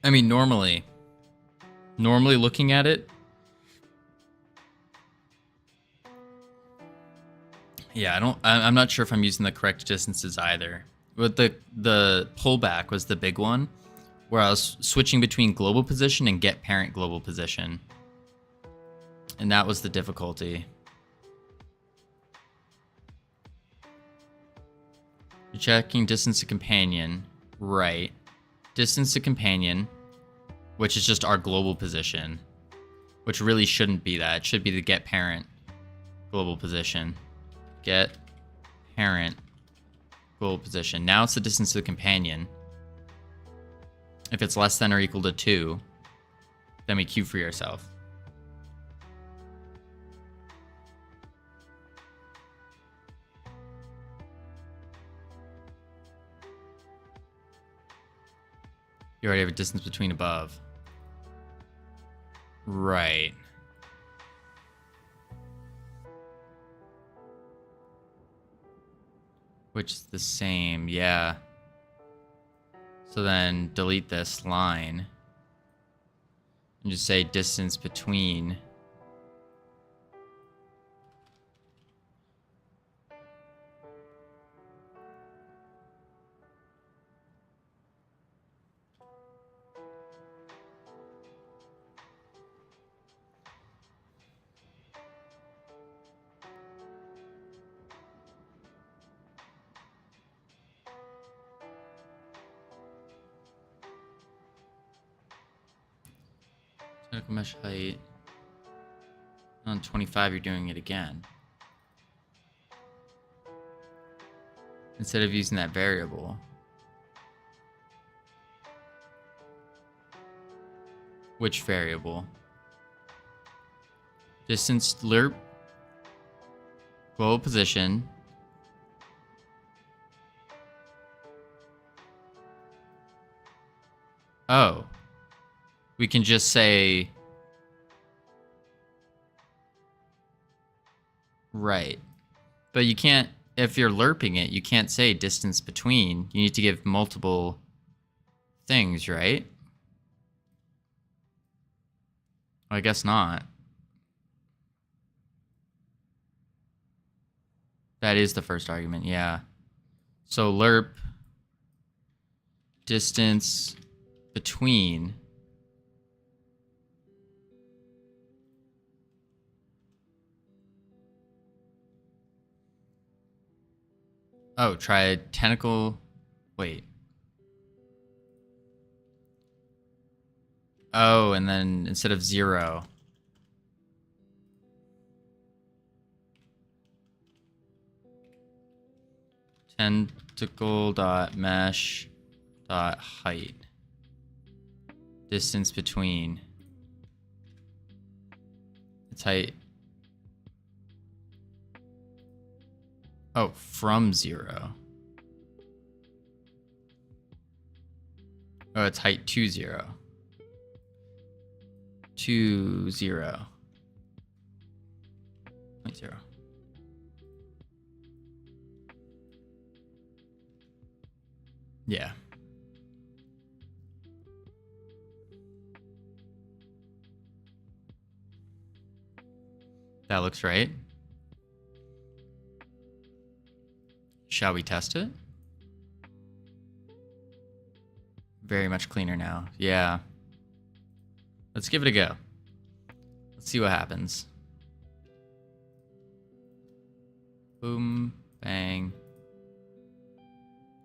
I mean, normally looking at it, yeah, I'm not sure if I'm using the correct distances either. But the pullback was the big one, where I was switching between global position and get parent global position. And that was the difficulty. You're checking distance to companion, right. Distance to companion, which is just our global position, which really shouldn't be that. It should be the get parent global position. Get parent global position. Now it's the distance to the companion. If it's less than or equal to 2, then we queue free ourselves. You already have a distance between above. Right. Which is the same, yeah. So then delete this line and just say distance between. Tentacle mesh height. On 25, you're doing it again. Instead of using that variable. Which variable? Distance lerp. Global position. Oh. We can just say... Right. But you can't... If you're lerping it, you can't say distance between. You need to give multiple things, right? I guess not. That is the first argument, yeah. So lerp distance between oh, try tentacle. Wait. Oh, and then instead of 0. Tentacle dot mesh dot height. Distance between. Its height. Oh, from 0. Oh, it's height 20. 20. 0. Yeah. That looks right. Shall we test it? Very much cleaner now. Yeah. Let's give it a go. Let's see what happens. Boom, bang.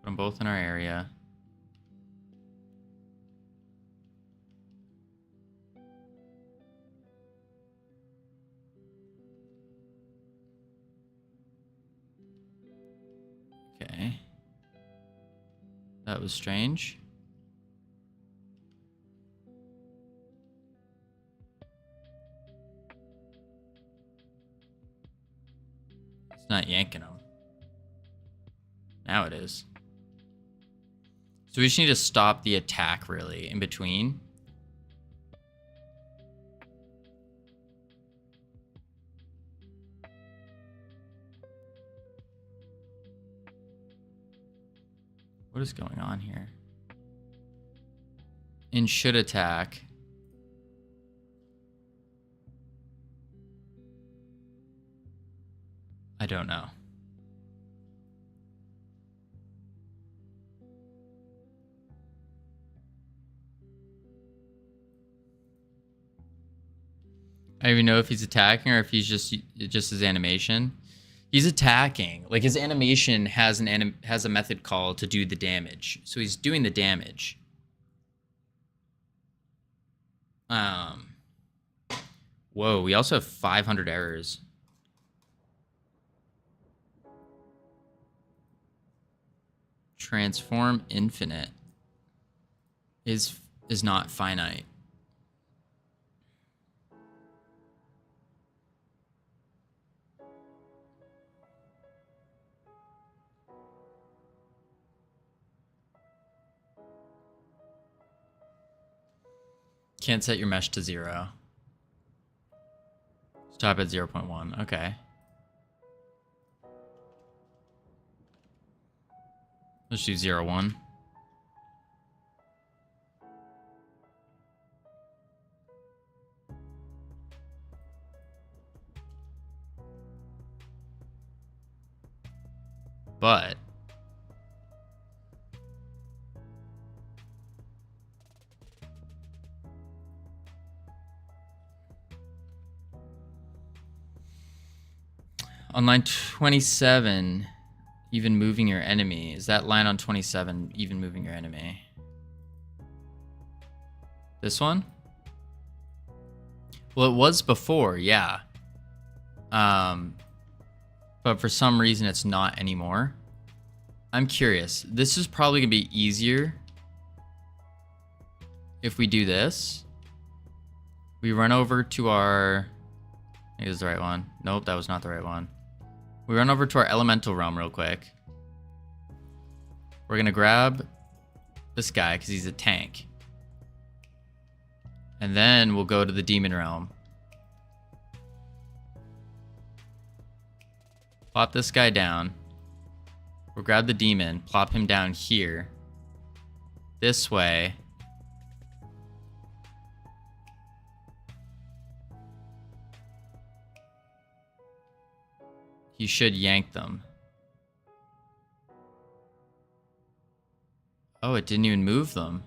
Put them both in our area. Okay. That was strange. It's not yanking them. Now it is. So we just need to stop the attack, really, in between. What is going on here? In should attack. I don't know. I don't even know if he's attacking or if he's just his animation. He's attacking. Like his animation has a method call to do the damage. So he's doing the damage. Whoa, we also have 500 errors. Transform infinite is not finite. Can't set your mesh to 0. Stop at 0.1. Okay. Let's do 0.1. But on line 27, even moving your enemy. Is that line on 27 even moving your enemy? This one? Well, it was before, yeah. But for some reason it's not anymore. I'm curious. This is probably gonna be easier if we do this. We run over to our... I think this is the right one. Nope, that was not the right one. We run over to our elemental realm real quick. We're gonna grab this guy because he's a tank. And then we'll go to the demon realm. Plop this guy down. We'll grab the demon, plop him down here. This way. He should yank them. Oh, it didn't even move them.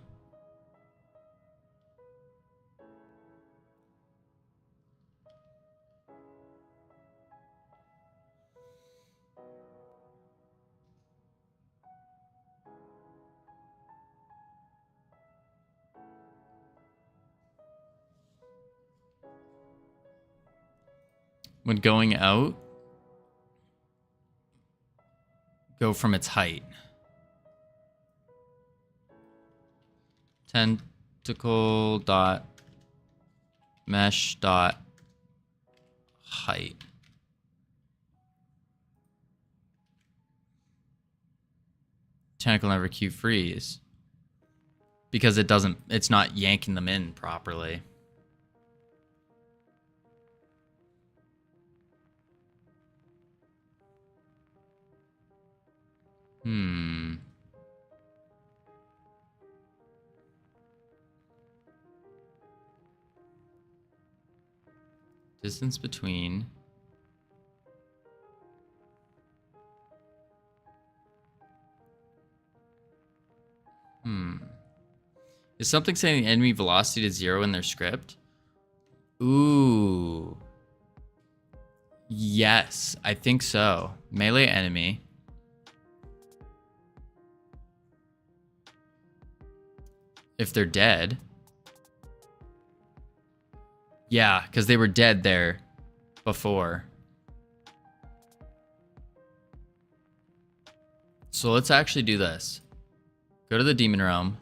When going out, go from its height. Tentacle dot mesh dot height. Tentacle never Q freeze. because it's not yanking them in properly. Distance between. Is something saying enemy velocity to 0 in their script? Ooh. Yes, I think so. Melee enemy. If they're dead. Yeah, because they were dead there before. So let's actually do this. Go to the Demon Realm.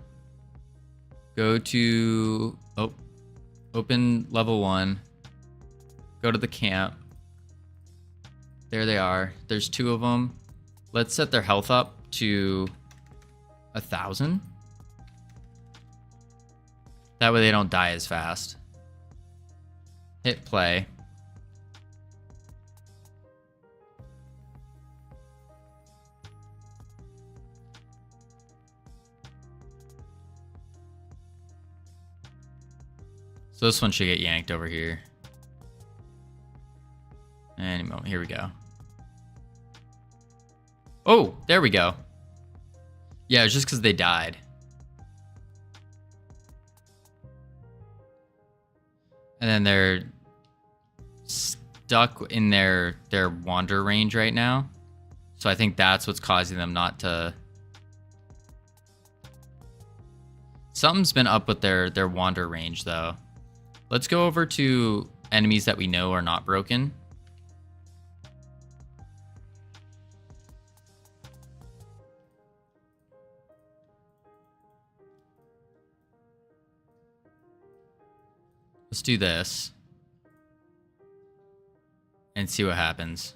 Go to... Oh. Open level 1. Go to the camp. There they are. There's 2 of them. Let's set their health up to 1,000. That way they don't die as fast. Hit play. So this one should get yanked over here. Any moment. Here we go. Oh, there we go. Yeah, it's just because they died. And then they're stuck in their wander range right now. So I think that's what's causing them not to... Something's been up with their wander range, though. Let's go over to enemies that we know are not broken. Let's do this. And see what happens.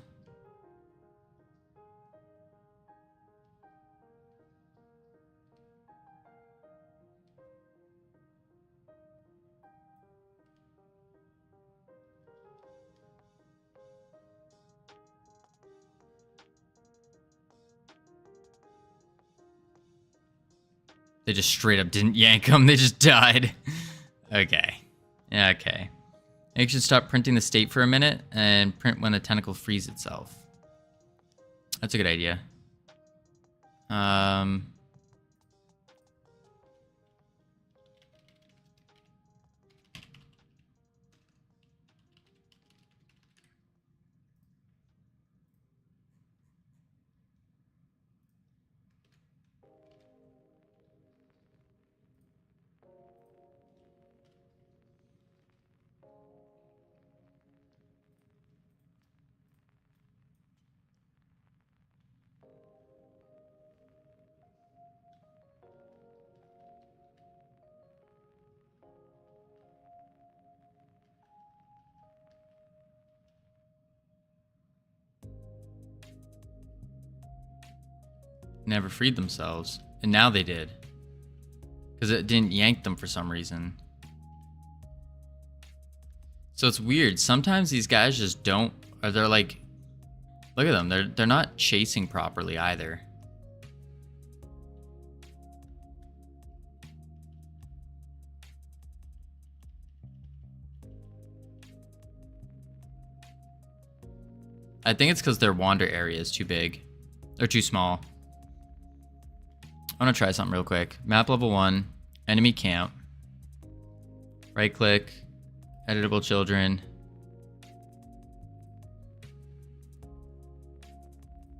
They just straight up didn't yank them. They just died. Okay. Okay. You should stop printing the state for a minute and print when the tentacle frees itself. That's a good idea. Never freed themselves. And now they did. Because it didn't yank them for some reason. So it's weird. Sometimes these guys just don't... Or they're like... Look at them. They're not chasing properly either. I think it's because their wander area is too big. Or too small. I want to try something real quick. Map level 1. Enemy camp. Right click. Editable children.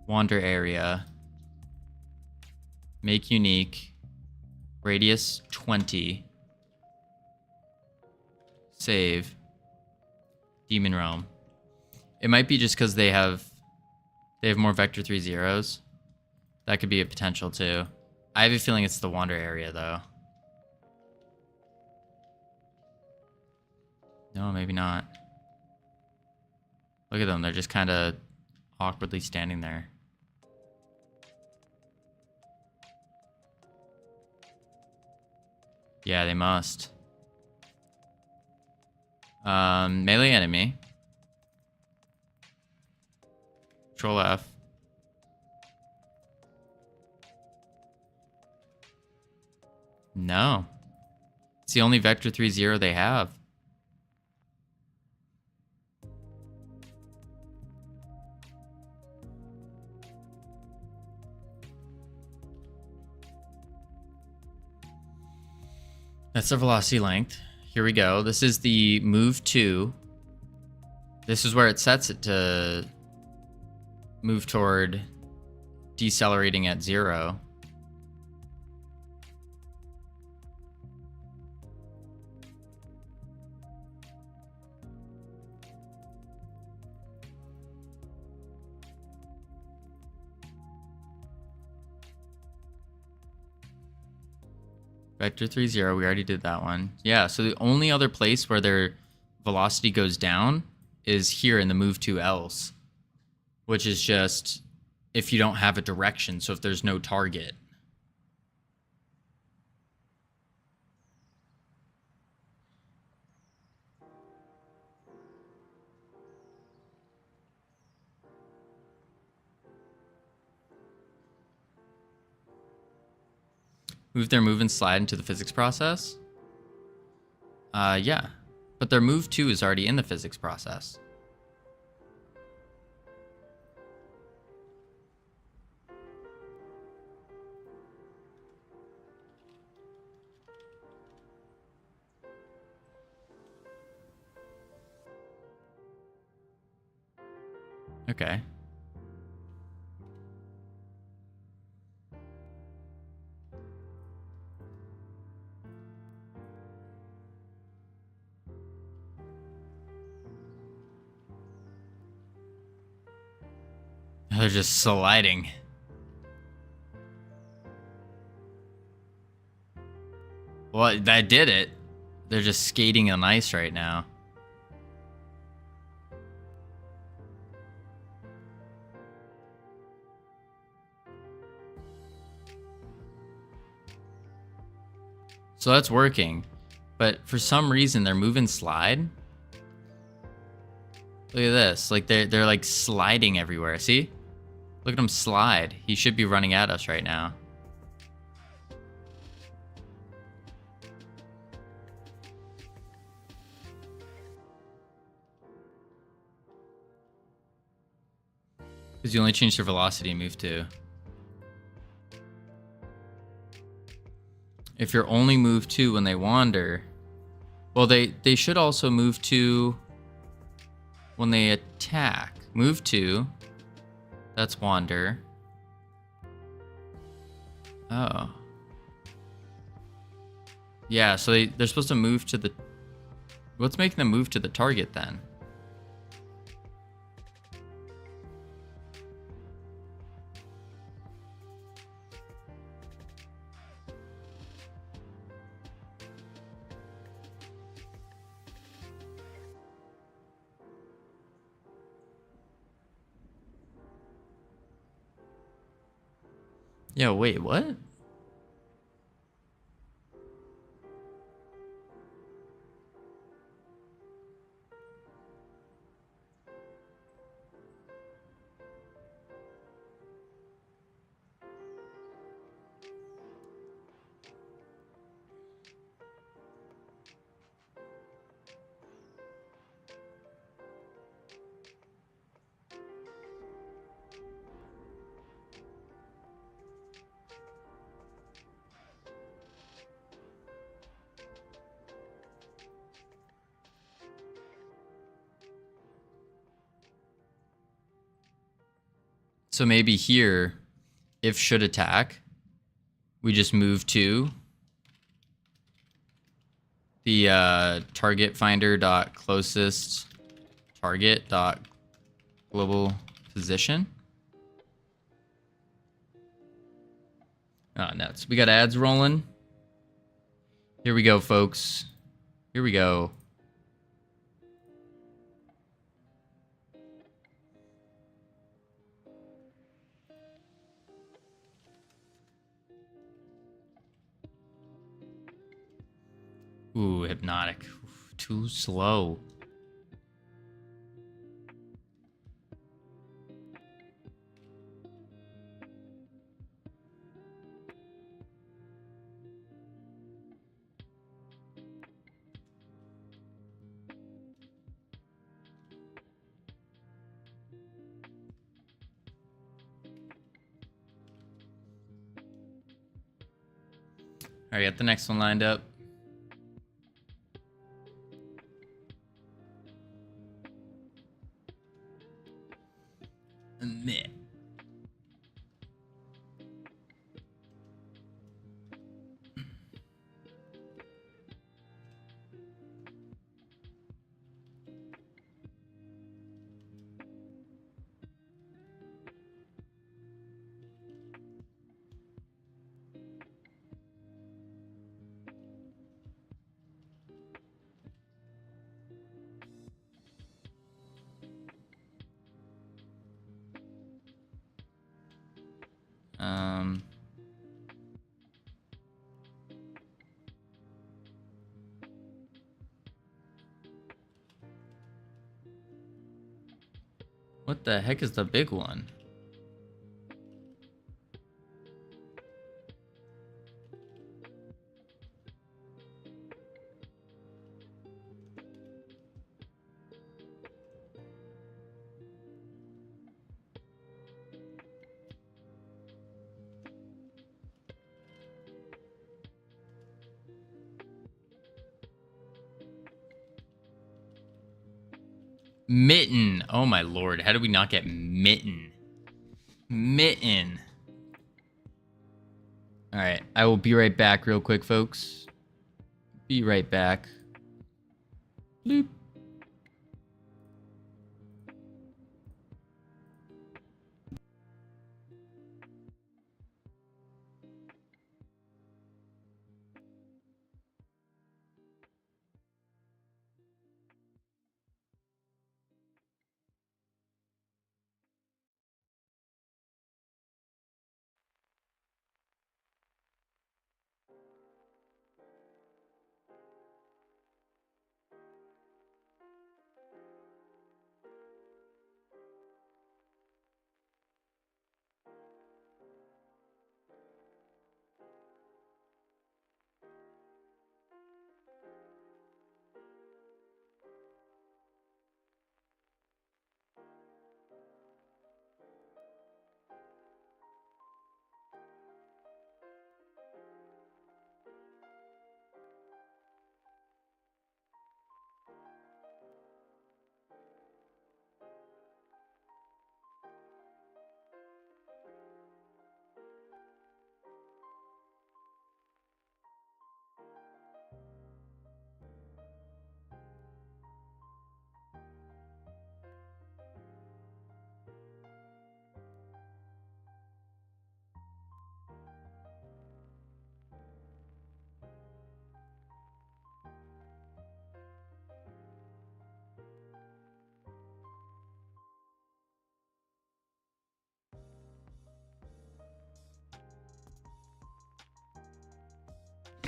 Wander area. Make unique. Radius 20. Save. Demon Realm. It might be just because they have more vector 3 zeros. That could be a potential too. I have a feeling it's the wander area though. No, maybe not. Look at them. They're just kind of awkwardly standing there. Yeah, they must. Melee enemy. Control F. No. It's the only Vector 3-0 they have. That's the velocity length. Here we go. This is the move 2. This is where it sets it to move toward decelerating at 0. Vector 3-0, we already did that one. Yeah, so the only other place where their velocity goes down is here in the move to else, which is just if you don't have a direction, so if there's no target. Move their move and slide into the physics process? Yeah. But their move 2 is already in the physics process. Okay. They're just sliding. Well, that did it. They're just skating on ice right now. So that's working. But for some reason, they're moving slide. Look at this. Like they're like sliding everywhere. See? Look at him slide. He should be running at us right now. Because you only changed their velocity and move 2. If you're only move 2 when they wander, well, they should also move 2 when they attack. Move 2. That's wander. Oh. Yeah, so they're supposed to move to the... What's making them move to the target then? Yeah, wait, what? So maybe here, if should attack, we just move to the target finder dot closest target dot global position. Oh, nuts. We got ads rolling. Here we go, folks. Here we go. Ooh, hypnotic. Oof, too slow. All right, got the next one lined up. Meh. Um. What the heck is the big one? Mitten. Oh my lord. How did we not get mitten? Mitten. All right. I will be right back real quick, folks. Be right back. Bloop.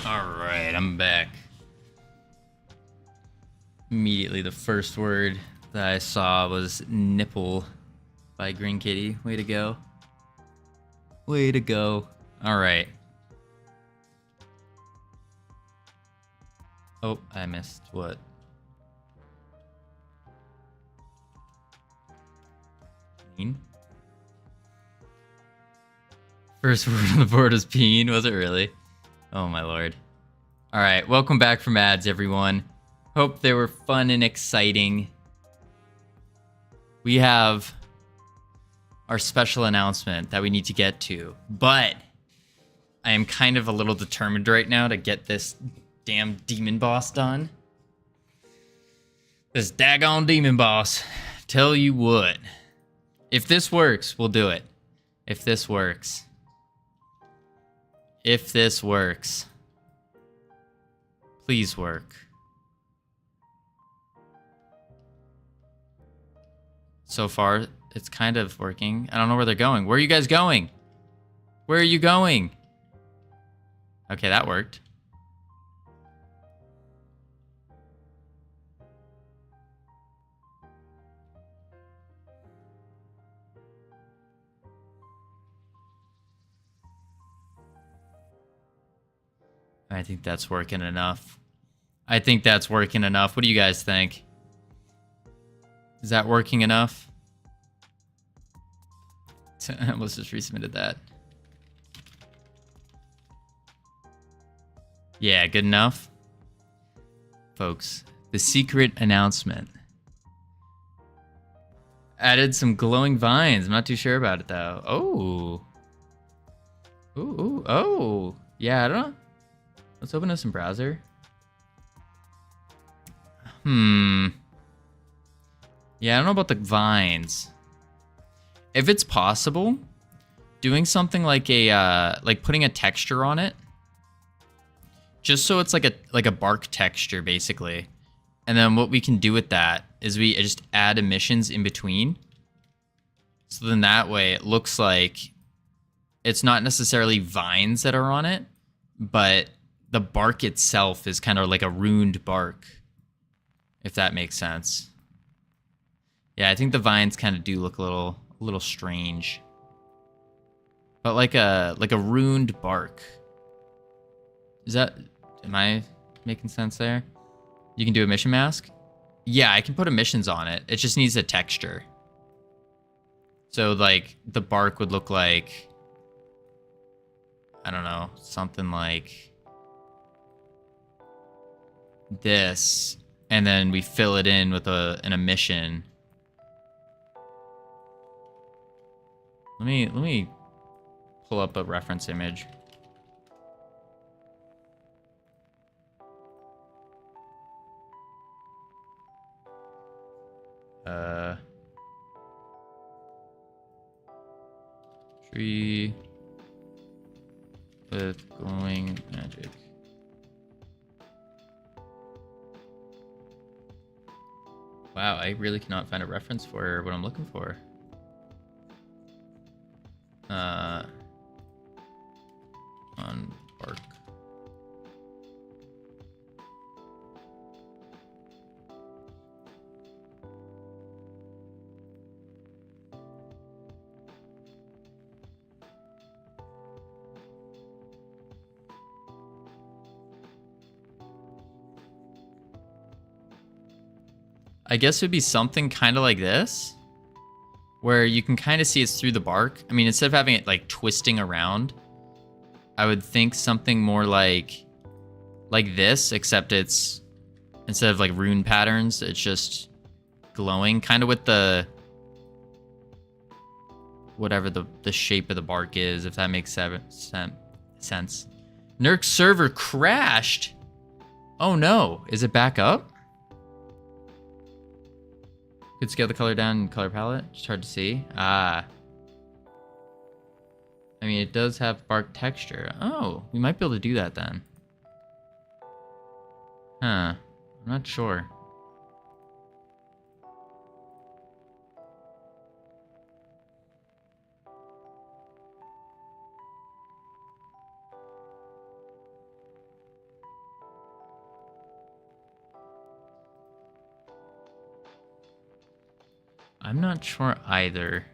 All right, I'm back. Immediately, the first word that I saw was nipple by Green Kitty. Way to go. Way to go. All right. Oh, I missed what? Peen? First word on the board was peen, was it really? Oh my lord. Alright, welcome back from ads, everyone. Hope they were fun and exciting. We have our special announcement that we need to get to, but I am kind of a little determined right now to get this damn demon boss done. This daggone demon boss. Tell you what. If this works, we'll do it. If this works. If this works. Please work. So far, it's kind of working. I don't know where they're going. Where are you guys going? Where are you going? Okay, that worked. I think that's working enough. I think that's working enough. What do you guys think? Is that working enough? I almost just resubmitted that. Yeah, good enough. Folks, the secret announcement. Added some glowing vines. I'm not too sure about it though. Oh. Ooh, oh. Yeah, I don't know. Let's open up some browser. Yeah, I don't know about the vines. If it's possible, doing something like a like putting a texture on it, just so it's like a bark texture basically. And then what we can do with that is we just add emissions in between. So then that way it looks like it's not necessarily vines that are on it, but the bark itself is kind of like a ruined bark, if that makes sense. Yeah, I think the vines kind of do look a little strange. But like a ruined bark. Am I making sense there? You can do emission mask? Yeah, I can put emissions on it. It just needs a texture. So like the bark would look like, I don't know, something like this, and then we fill it in with an emission. Let me pull up a reference image. Tree with glowing magic. Wow, I really cannot find a reference for what I'm looking for. On bark. I guess it would be something kind of like this, where you can kind of see it's through the bark. I mean, instead of having it like twisting around, I would think something more like this, except it's, instead of like rune patterns, it's just glowing, kind of with the, whatever the shape of the bark is, if that makes sense. Nurk server crashed. Oh no, is it back up? Could scale the color down in color palette. Just hard to see. I mean, it does have bark texture. Oh, we might be able to do that then. Huh. I'm not sure. I'm not sure either,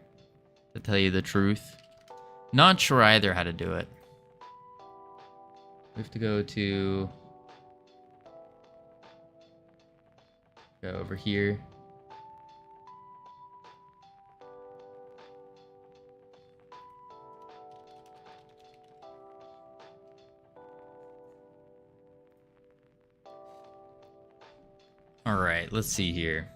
to tell you the truth. Not sure either how to do it. We have to go over here. All right, let's see here.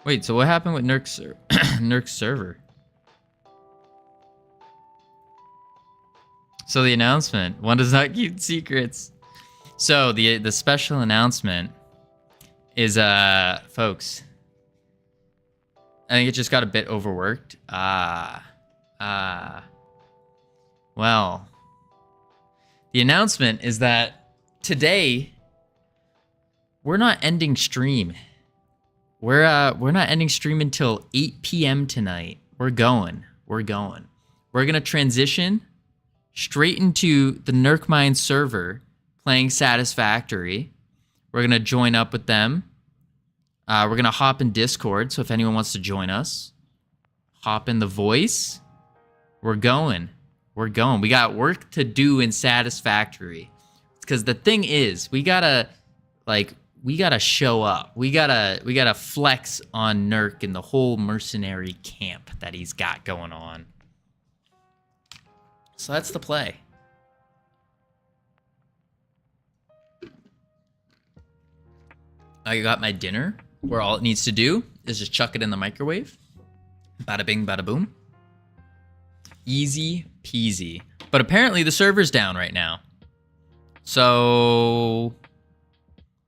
Wait, so what happened with Nurk's server? So the announcement, one does not keep secrets. So the special announcement is, folks, I think it just got a bit overworked. Well, the announcement is that today we're not ending stream. We're not ending stream until 8 p.m. tonight. We're going. We're gonna transition straight into the Nurkmine server, playing Satisfactory. We're gonna join up with them. We're gonna hop in Discord. So if anyone wants to join us, hop in the voice, We're going. We're going. We got work to do in Satisfactory. Because the thing is, we gotta show up. We gotta flex on Nurk and the whole mercenary camp that he's got going on. So that's the play. I got my dinner, where all it needs to do is just chuck it in the microwave. Bada bing, bada boom. Easy peasy. But apparently the server's down right now. So...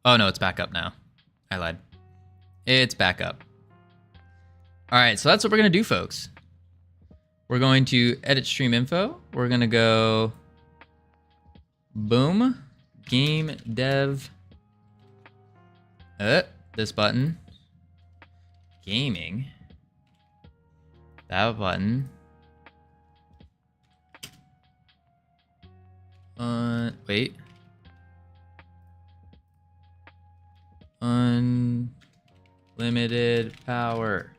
Oh no, it's back up now. I lied. It's back up. Alright, so that's what we're going to do, folks. We're going to edit stream info. We're going to go... Boom. Game dev... this button. Gaming. That button. Wait. Unlimited power.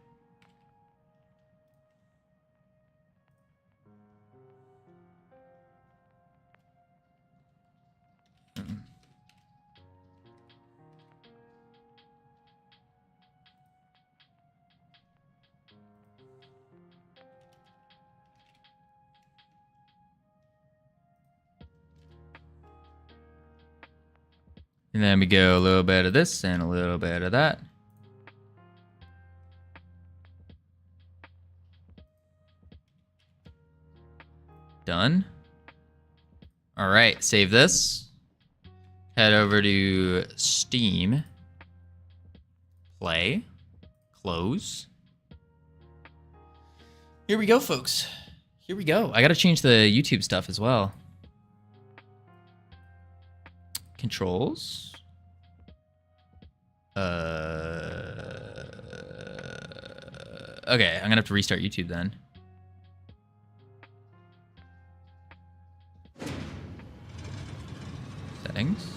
And then we go a little bit of this and a little bit of that. Done. All right, save this. Head over to Steam. Play. Close. Here we go, folks. Here we go. I gotta change the YouTube stuff as well. Controls. Okay, I'm gonna have to restart YouTube then. Settings.